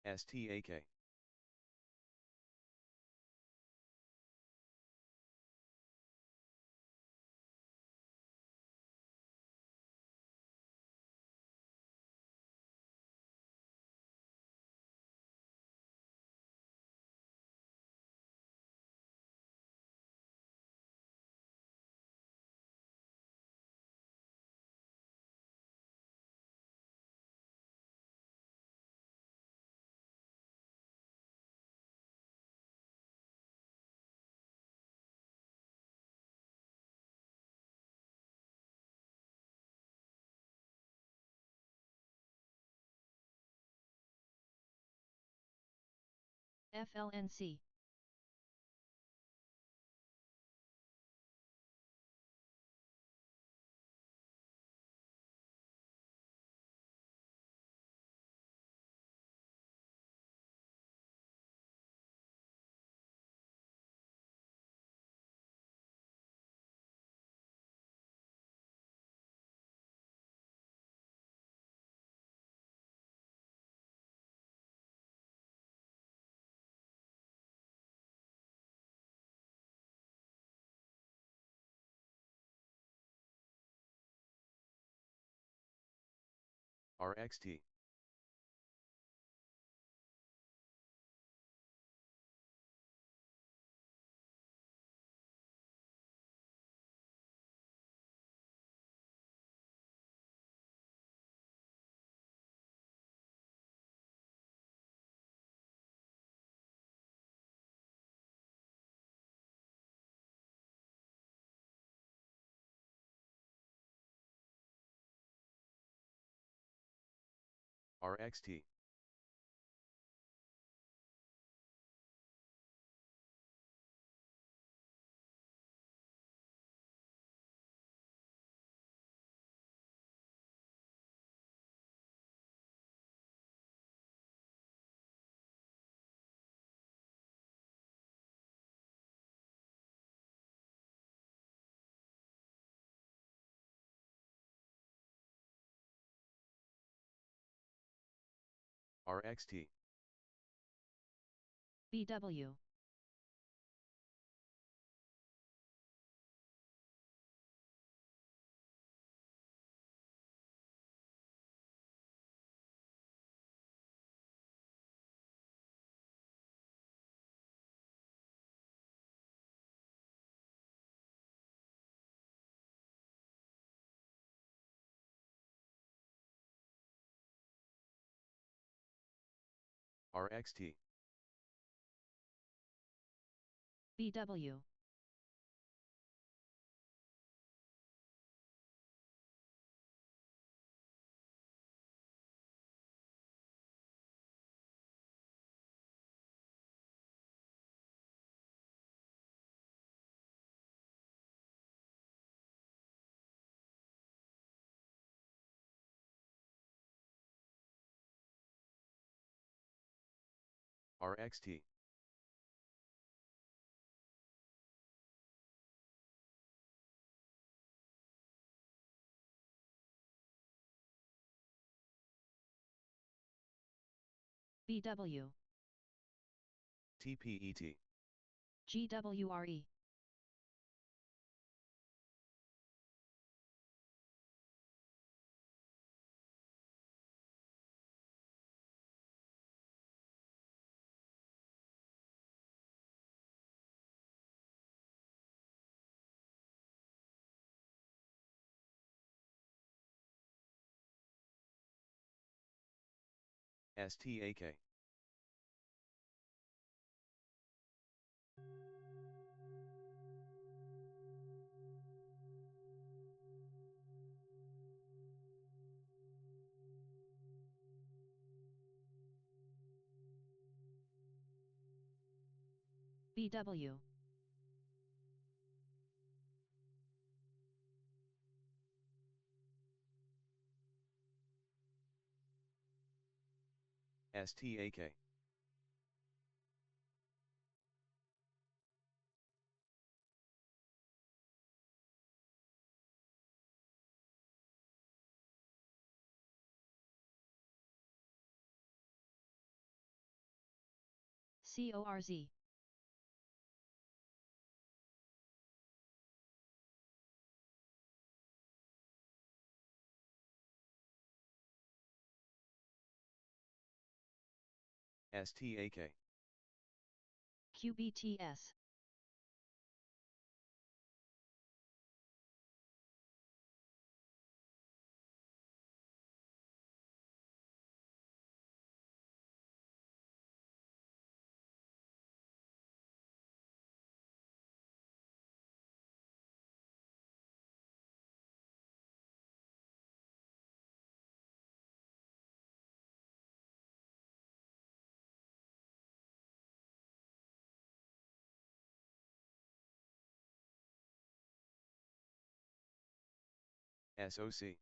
STAK. FLNC. RXT. RXT. RXT. BW. RXT. BW. RXT. BW. TPET. GWRE. STAK. BW. STAK. SCORZ. STAK. QBTS. SOC.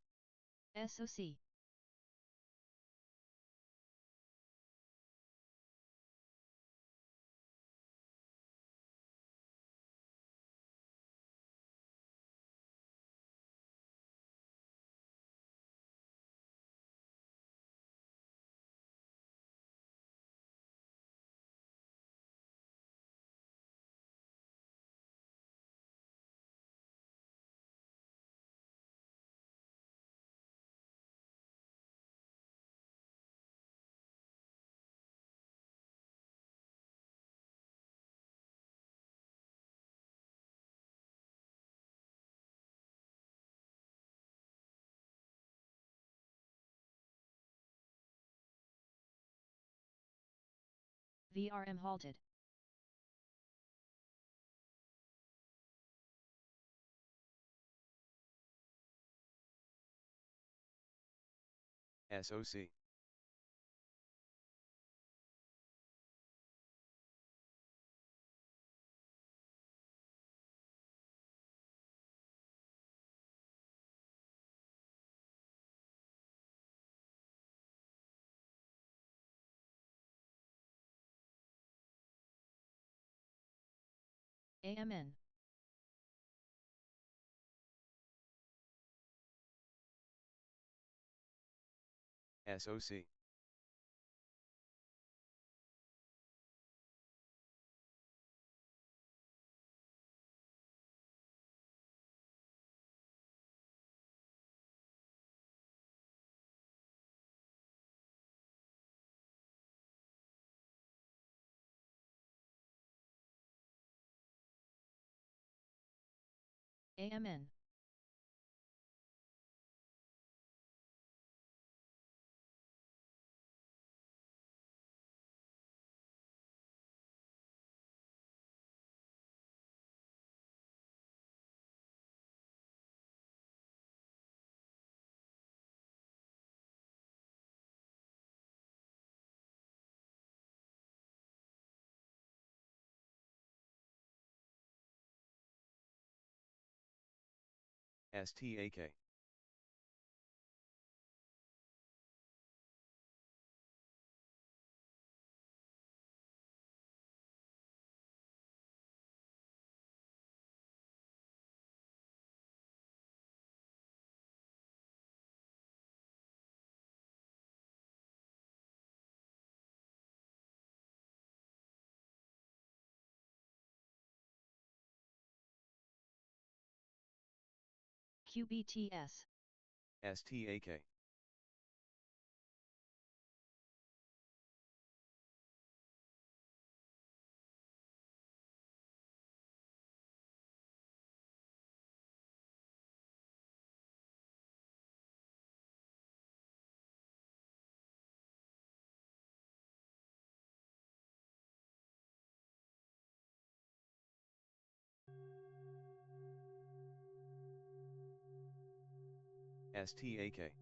SOC. VRM halted. SOC. AMN. SOC. AMN. STAK. QBTS. STAK. STAK.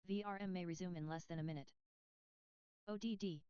VRM may resume in less than a minute. ODD.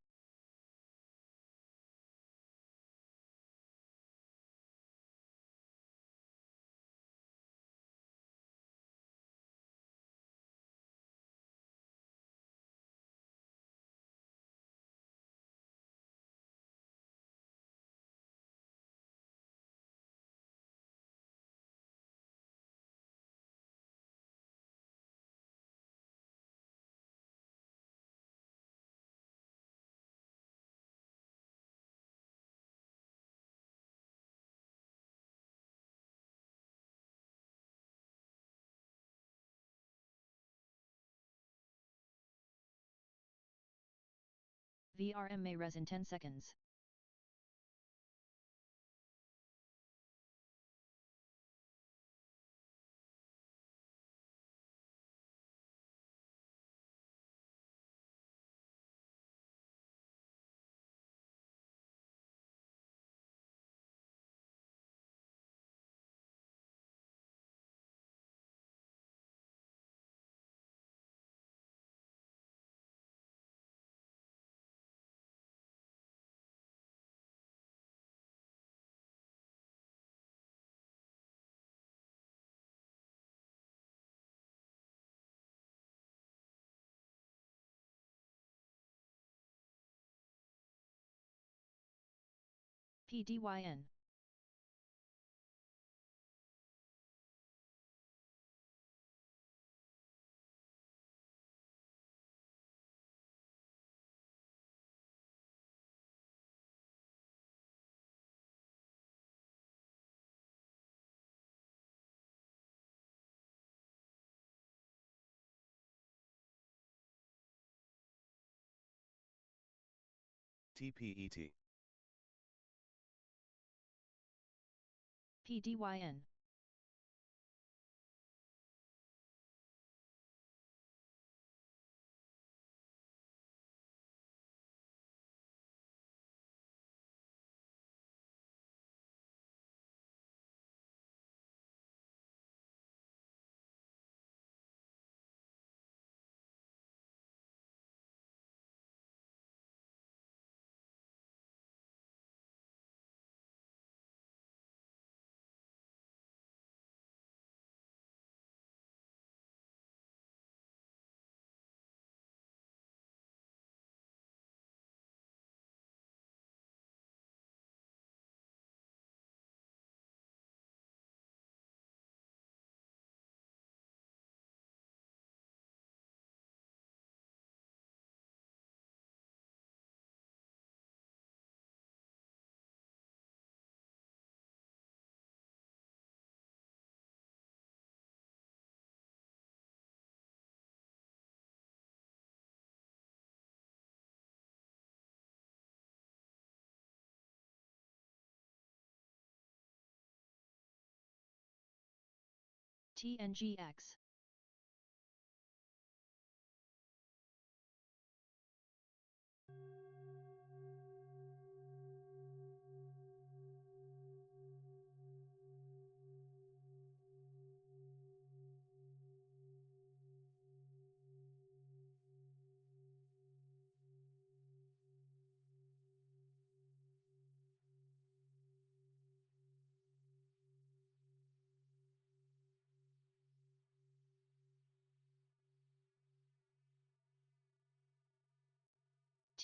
VRM may res in 10 seconds. PDYN. TPET. PDYN. TNGX.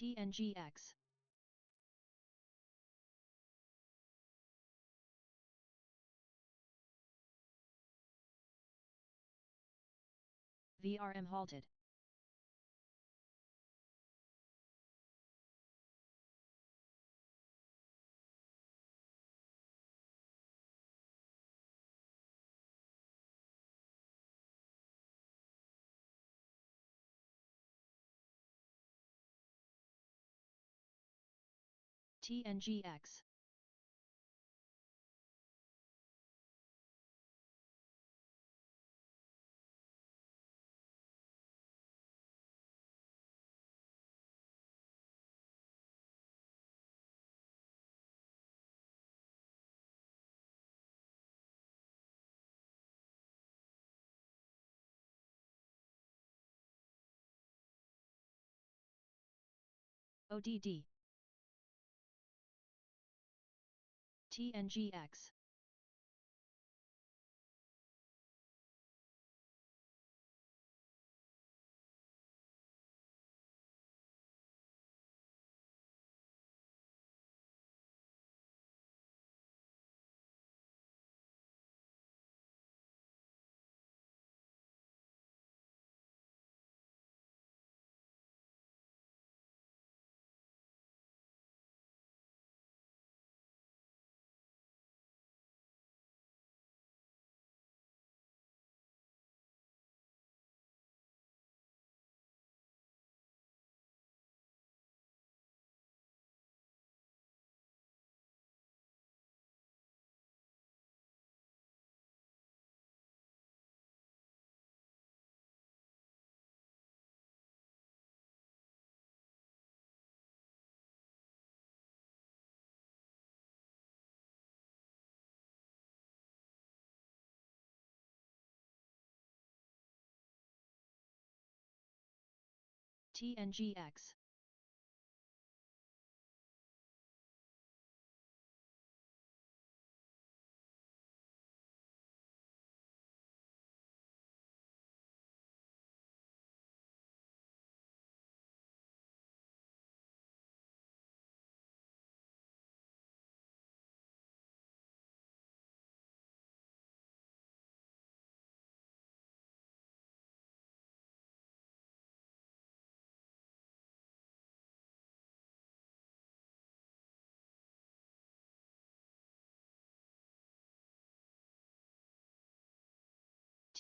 TNGX. VRM halted. TNGX. ODD. TNGX. TNGX.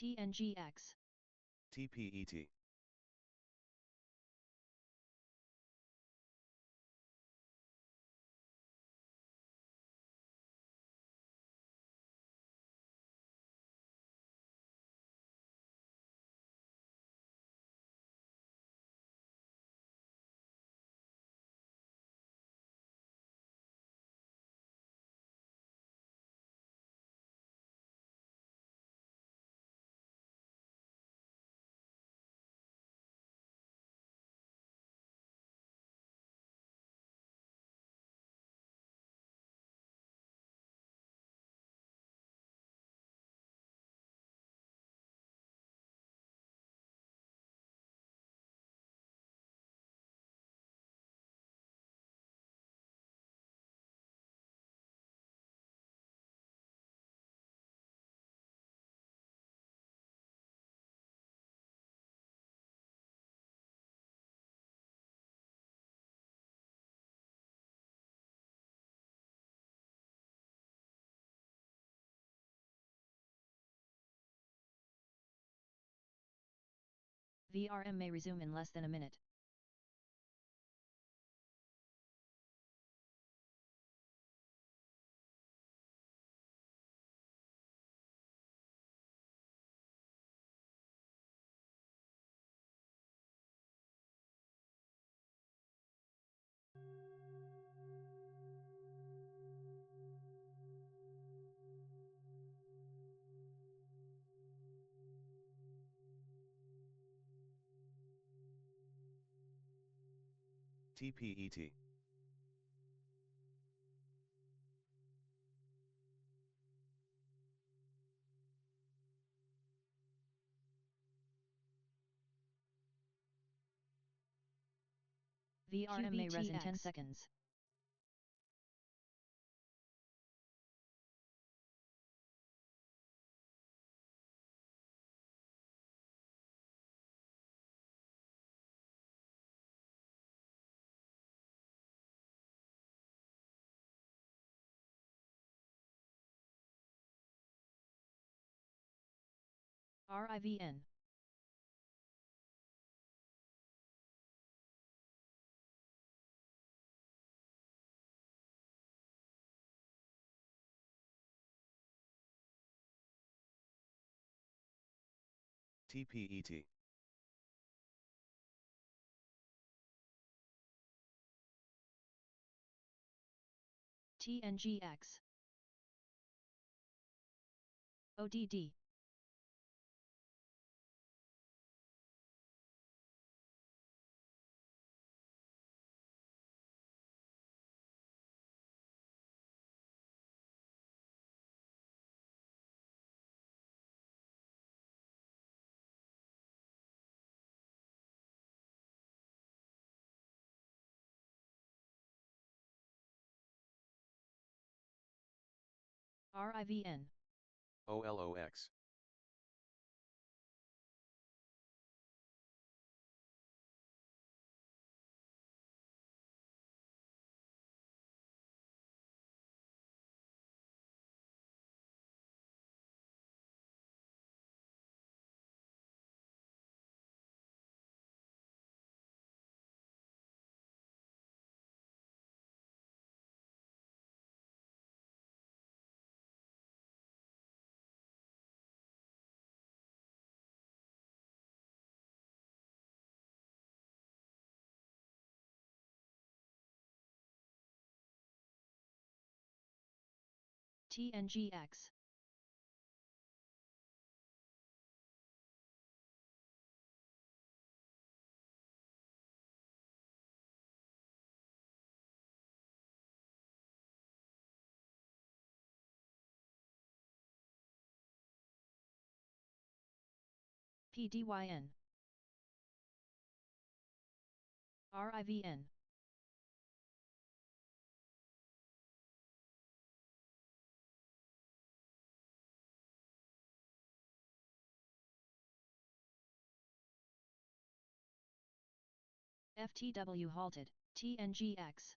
TNGX. TPET. VRM may resume in less than a minute. TPET. VRM may res in 10 seconds. RIVN. TPET. TNGX. ODD. RIVN. OLOX. TNGX. PDYN. RIVN. FTW halted, TNGX.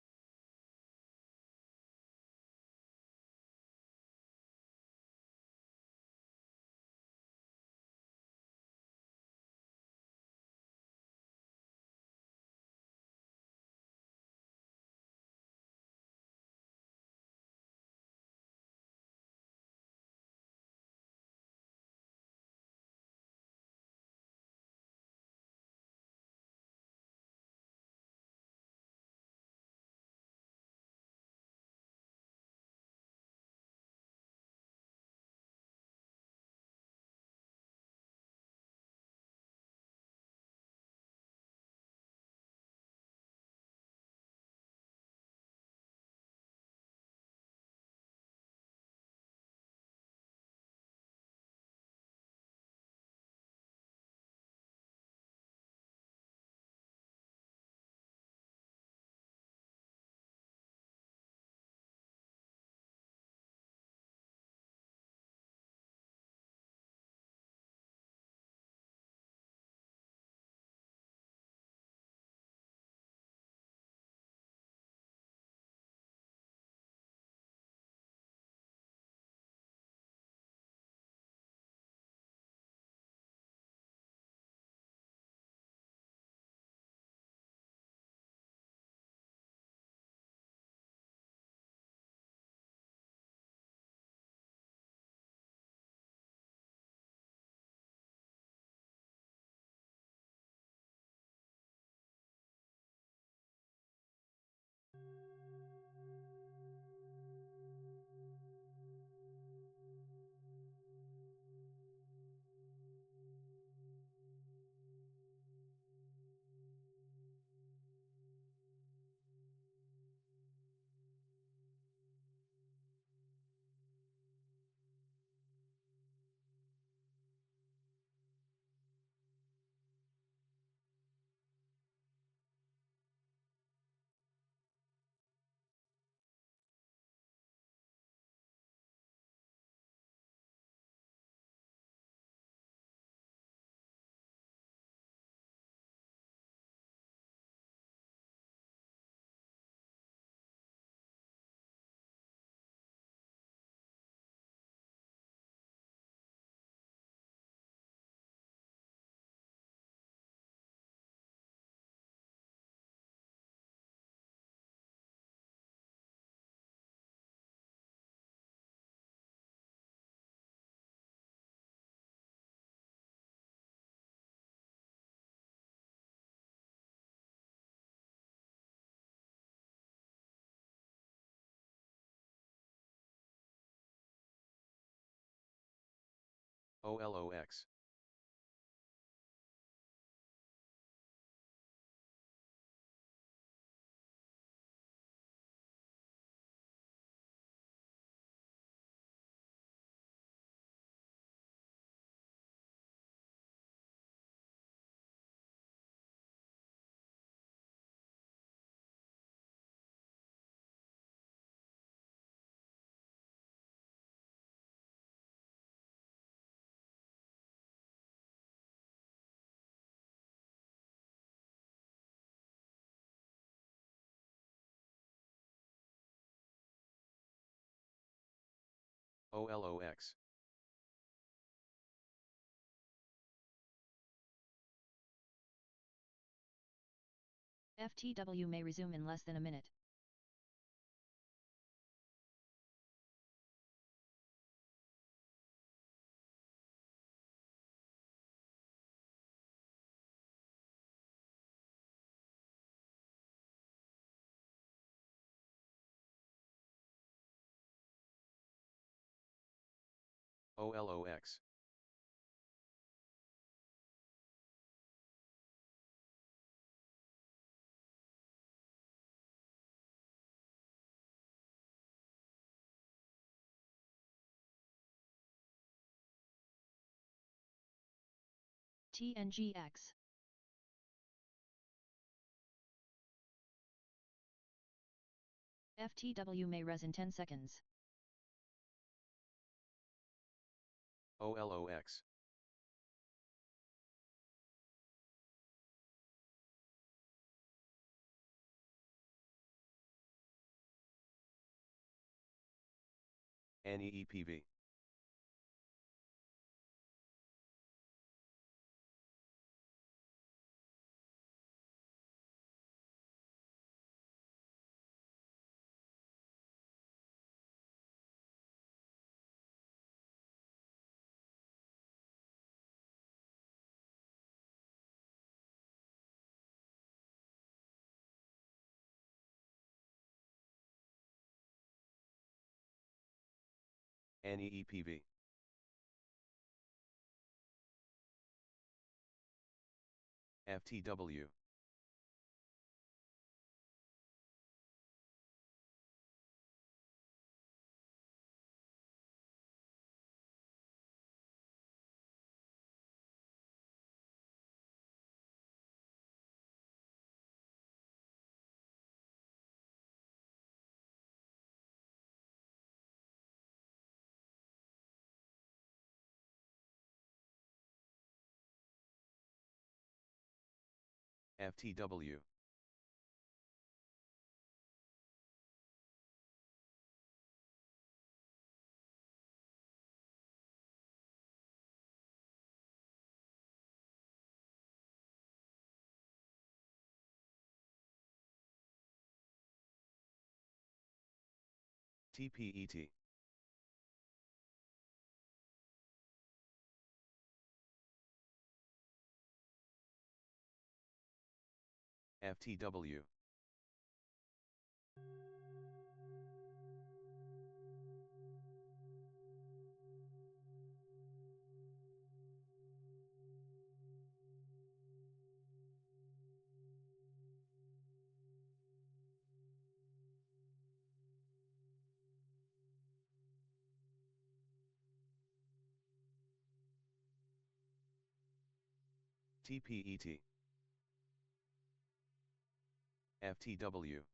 OLOX. OLOX. FTW may resume in less than a minute. OLOX. TNGX. FTW may res in 10 seconds. OLOX. NEEPV. NEEPV. FTW. FTW. TPET. FTW. TPET. FTW.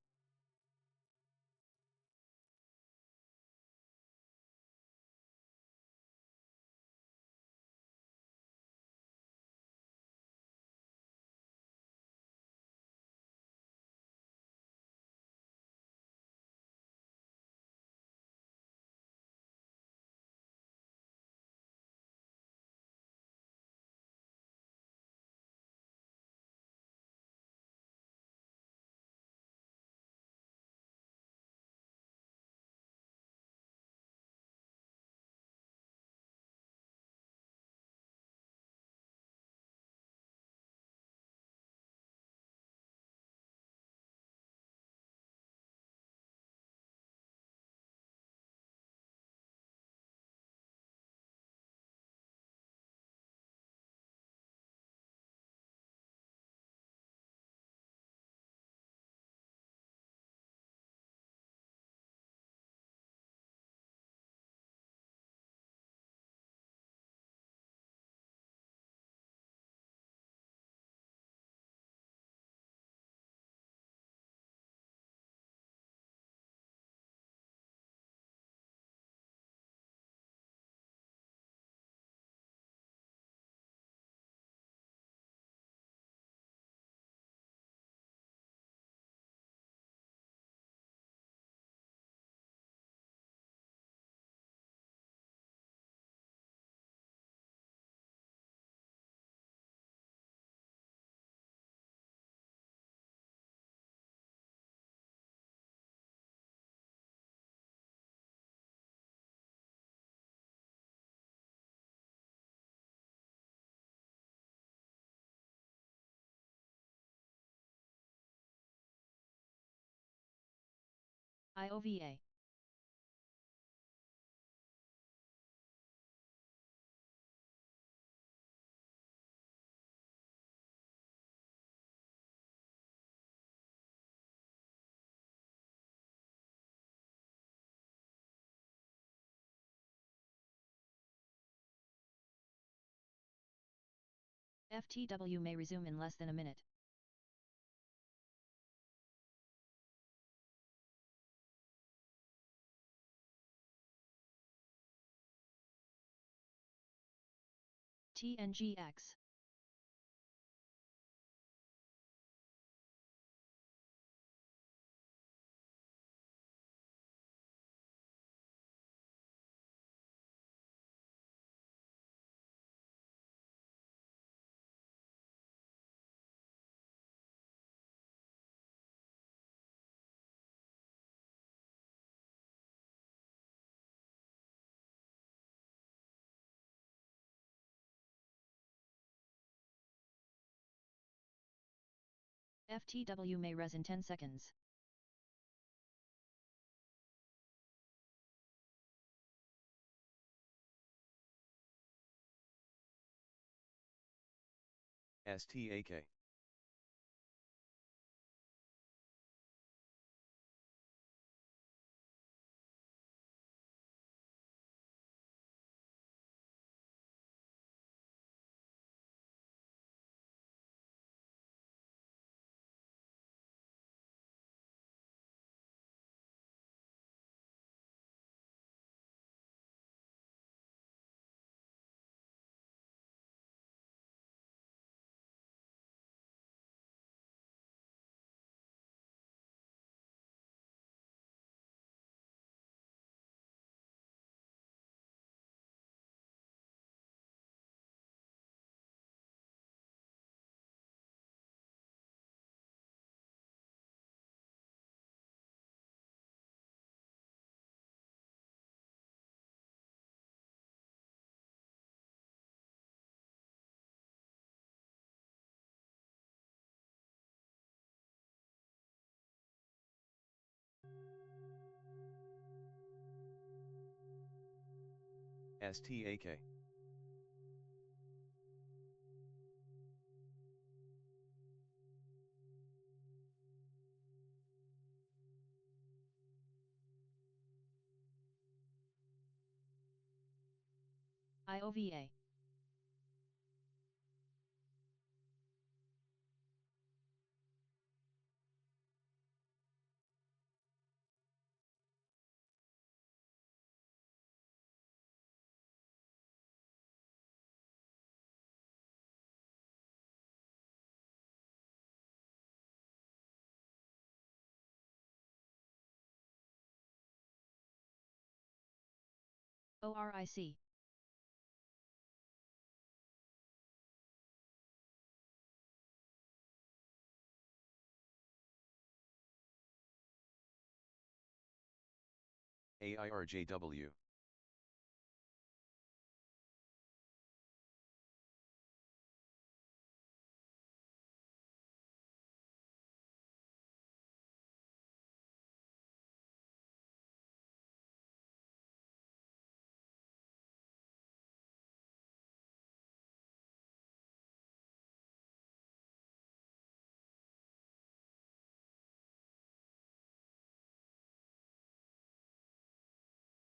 IOVA. FTW may resume in less than a minute. TNGX. FTW may res in 10 seconds. STAK. STAK. IOVA. ORIC. AIRJW.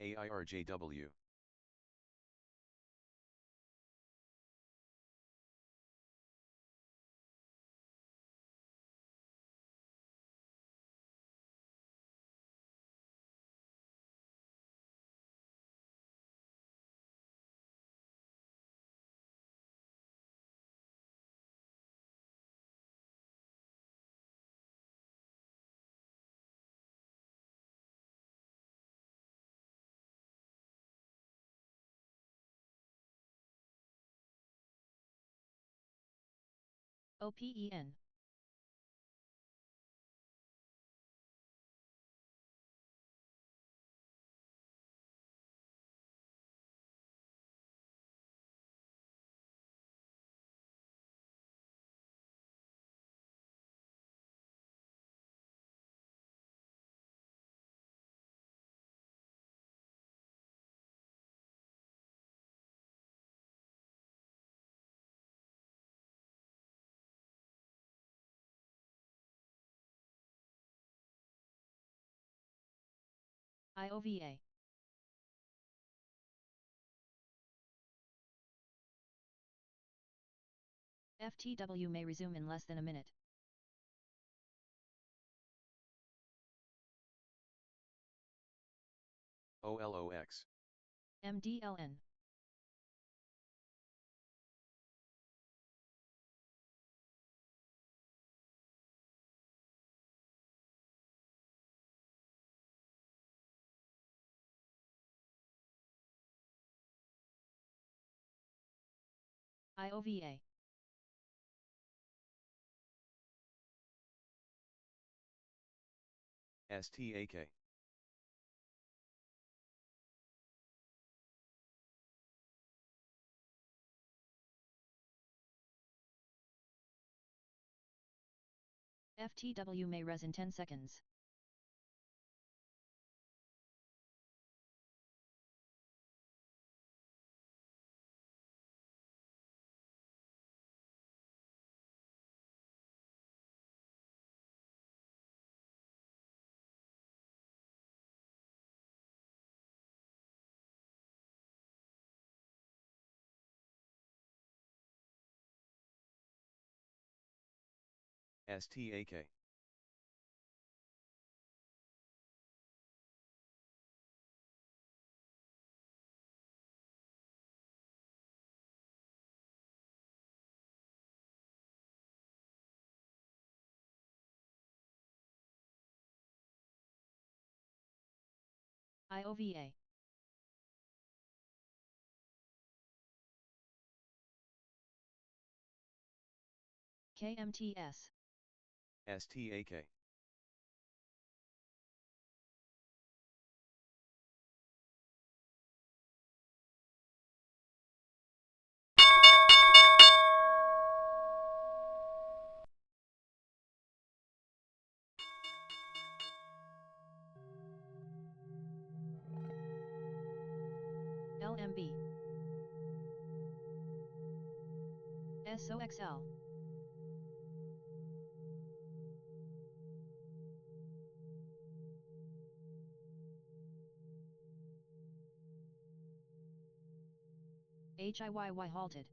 AIRJW. OPEN. IOVA. FTW may resume in less than a minute. OLOX. MDLN. IOVA. STAK. FTW may res in 10 seconds. STAK. IOVA. KMTS. STAK. LMB. SOXL. HIYY halted.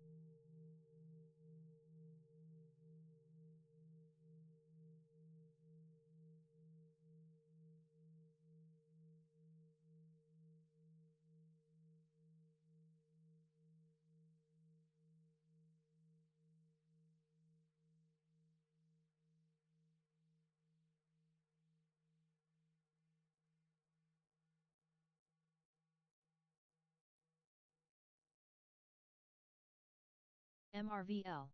MRVL.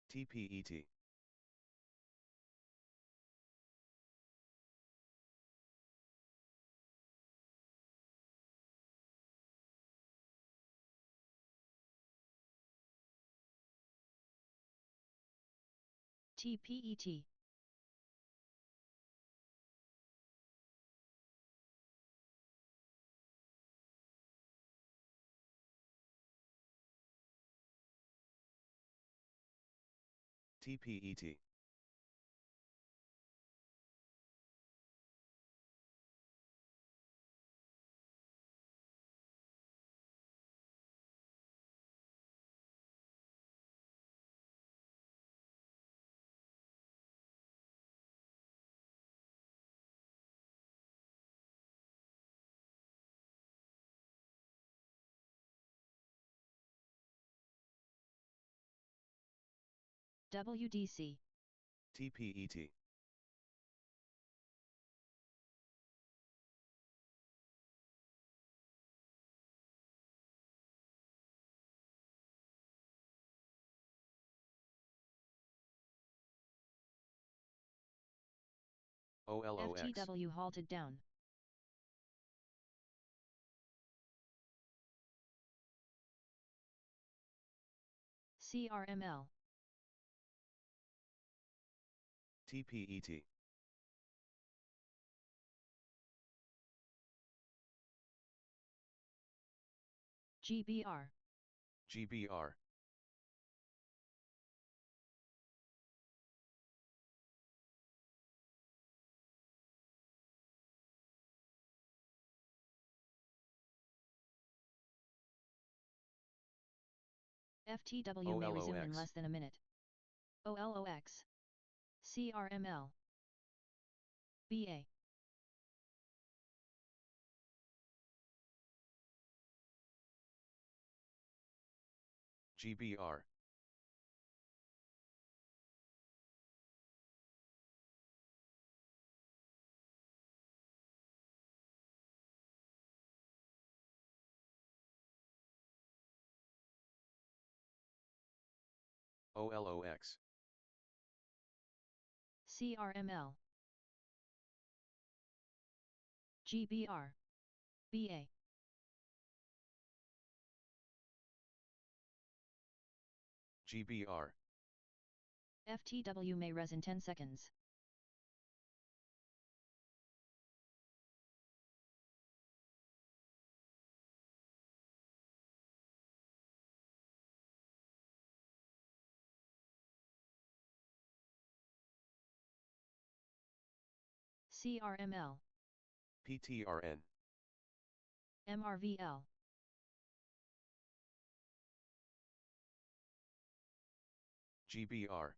TPET. TPET. TPET. WDC. TPET. OLOX. FTW halted down. CRML. TPET. GBR. GBR. FTW may resume in OLOX. less than a minute. OLOX. CRML. BA. GBR. OLOX. CRML. GBR. BA. GBR. FTW may res in 10 seconds. CRML. PTRN. MRVL. GBR.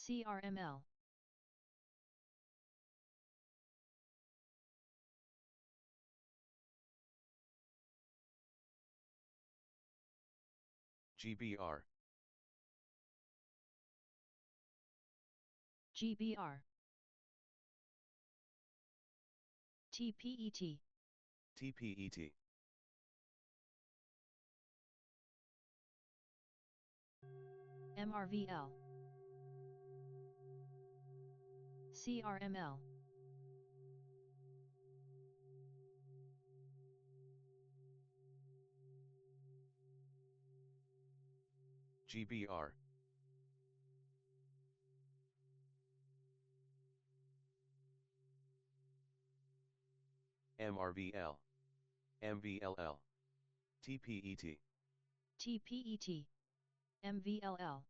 CRML. GBR. GBR. TPET. TPET. MRVL. CRML. GBR. MRVL. MVLL. TPET. TPET. MVLL.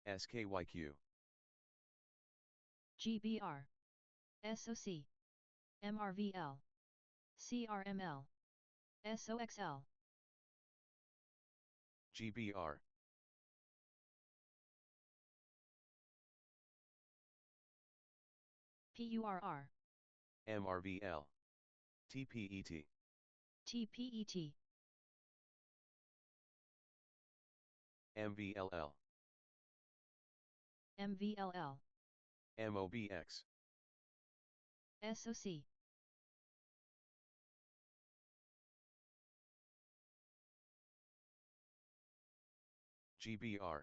SKYQ. GBR. SOC. MRVL. CRML. SOXL. GBR. PURR. MRVL. TPET. TPET. MVLL. MVLL. MOBX. SOC. GBR.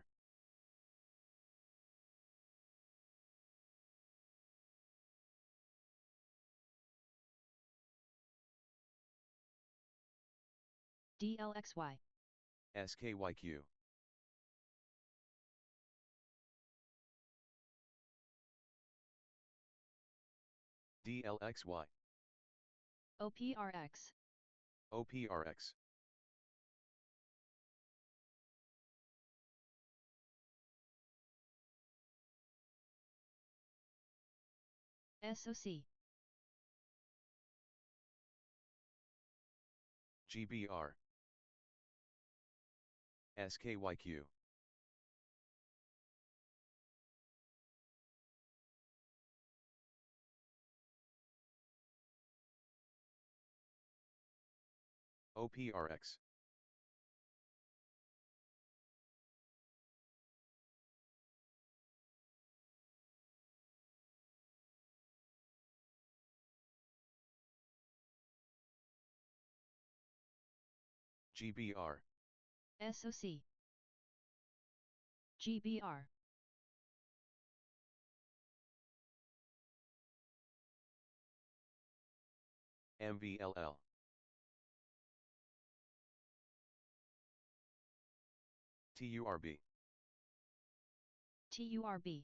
DLXY. SKYQ. DLXY. OPRX. OPRX. SOC. GBR. SKYQ. OPRX. GBR. SOC. GBR. MVLL. TURB. TURB.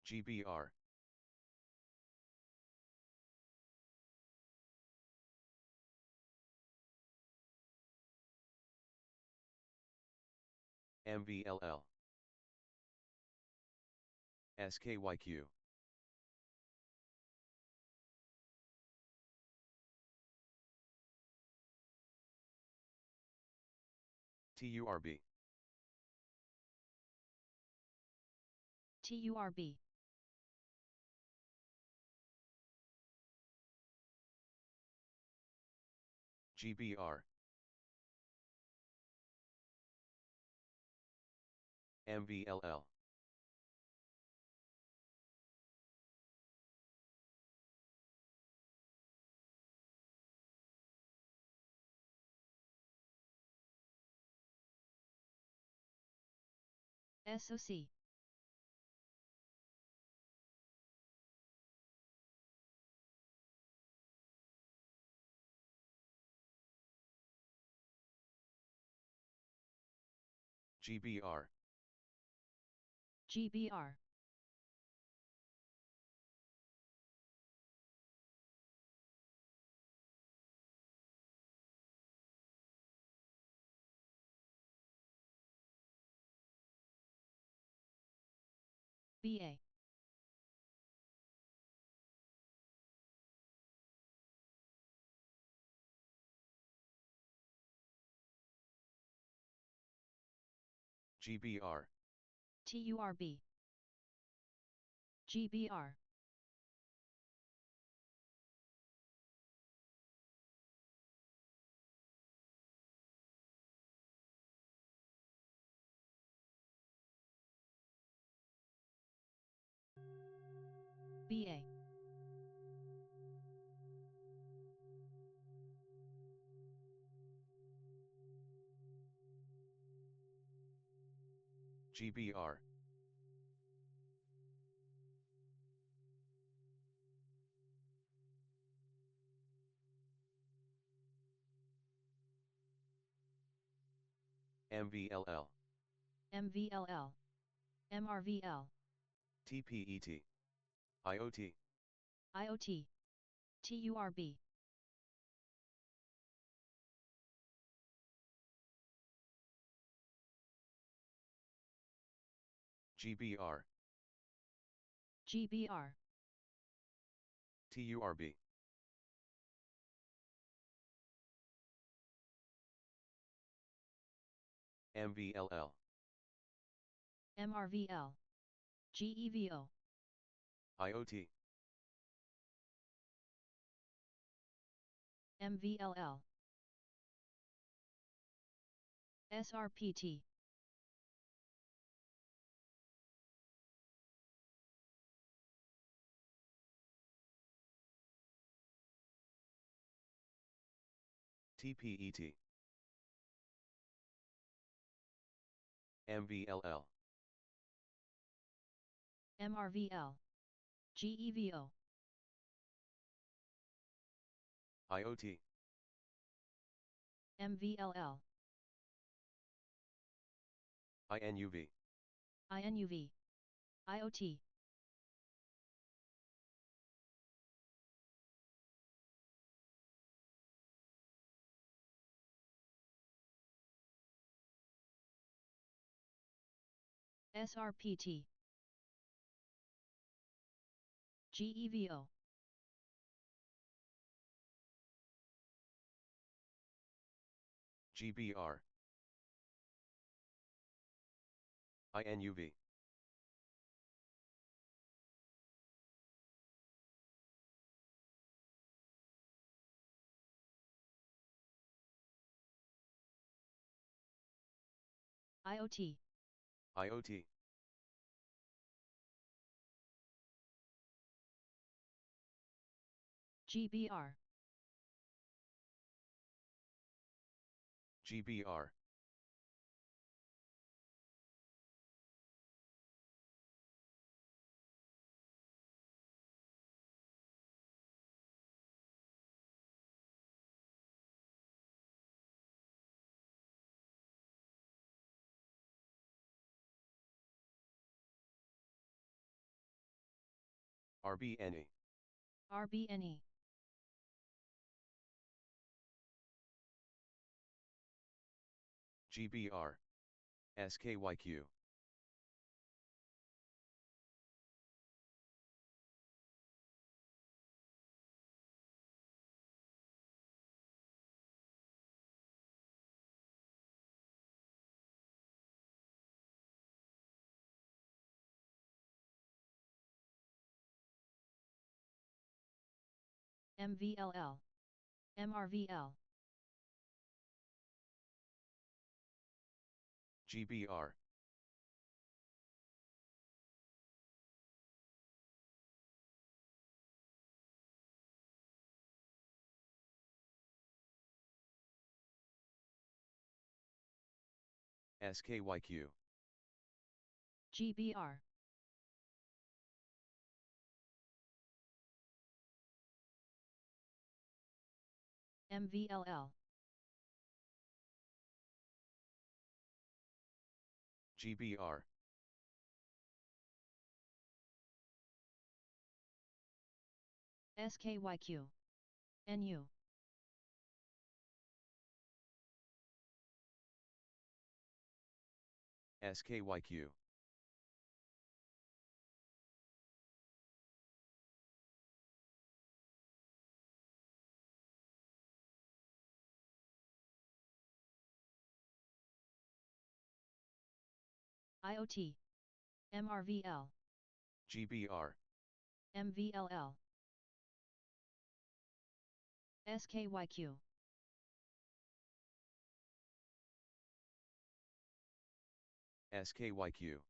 GBR. MVLL. SKYQ. TURB. TURB. GBR. MVLL. SOC. GBR. GBR. BA. GBR. TURB. GBR. BA. GBR. MVLL. MVLL. MRVL. TPET. IoT. IoT. TURB. GBR. GBR. TURB. MVLL. MRVL. GEVO. IoT. MVLL. SRPT. TPET. MVLL. MRVL. GEVO. IoT. MVLL. INUV. INUV. IoT. SRPT. GEVO. GBR. INUV. IoT. IoT. GBR. GBR. RBNE. RBNE. GBR. SKYQ. MVLL. MRVL. GBR. SKYQ. GBR. MVLL. GBR. SKYQ. NU. SKYQ. IoT. MRVL. GBR. MVLL. SKYQ. SKYQ.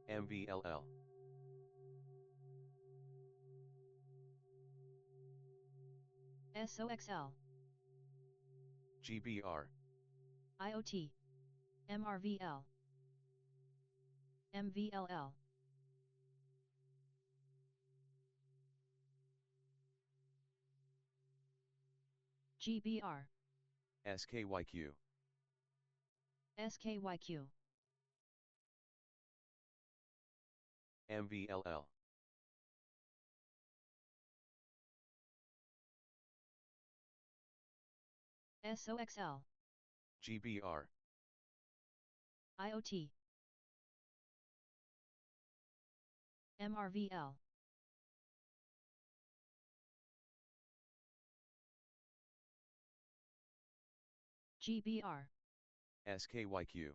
MVLL. SOXL. GBR. IoT. MRVL. MVLL. GBR. SKYQ. SKYQ. MVLL. SOXL. GBR. IoT. MRVL. GBR. SKYQ.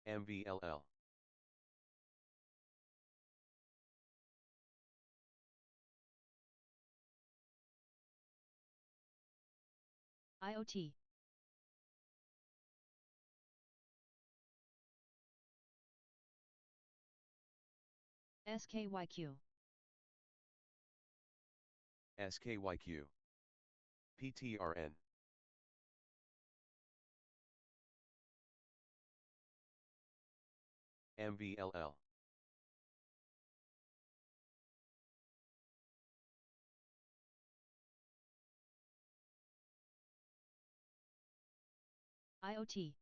MVLL. IoT. SKYQ. SKYQ. PTRN. MVLL. IoT.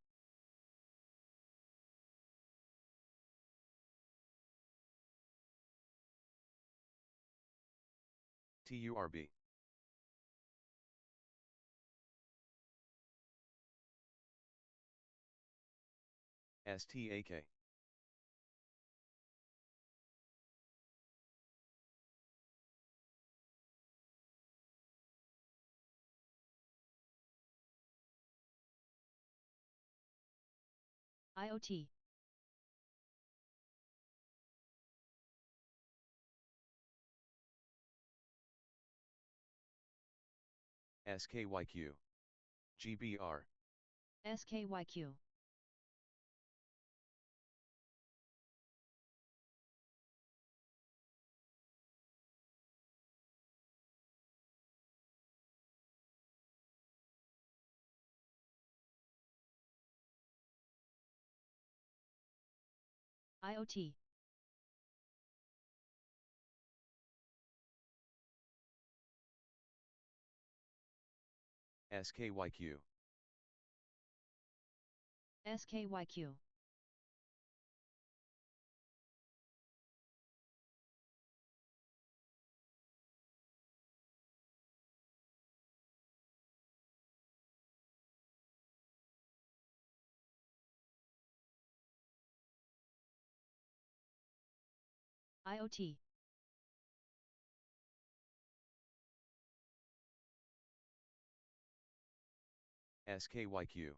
TURB. STAK. IoT. SKYQ. GBR. SKYQ. IoT. SKYQ, SKYQ, IoT, SKYQ,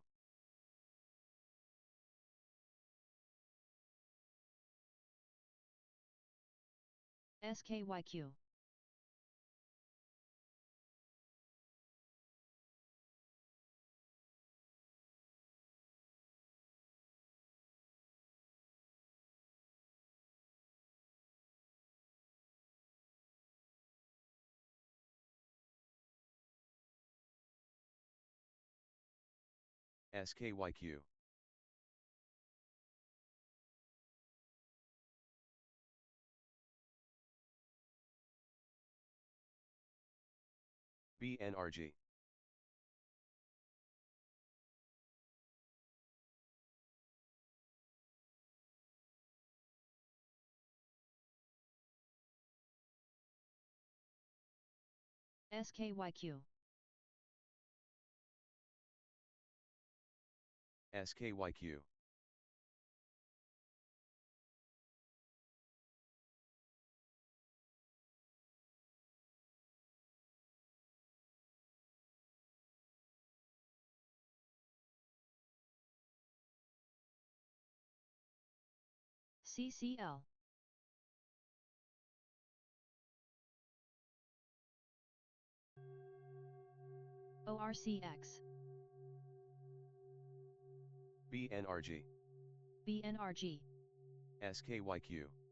SKYQ, SKYQ, BNRG, SKYQ, SKYQ, CCL, ORCX, BNRG, BNRG, SKYQ.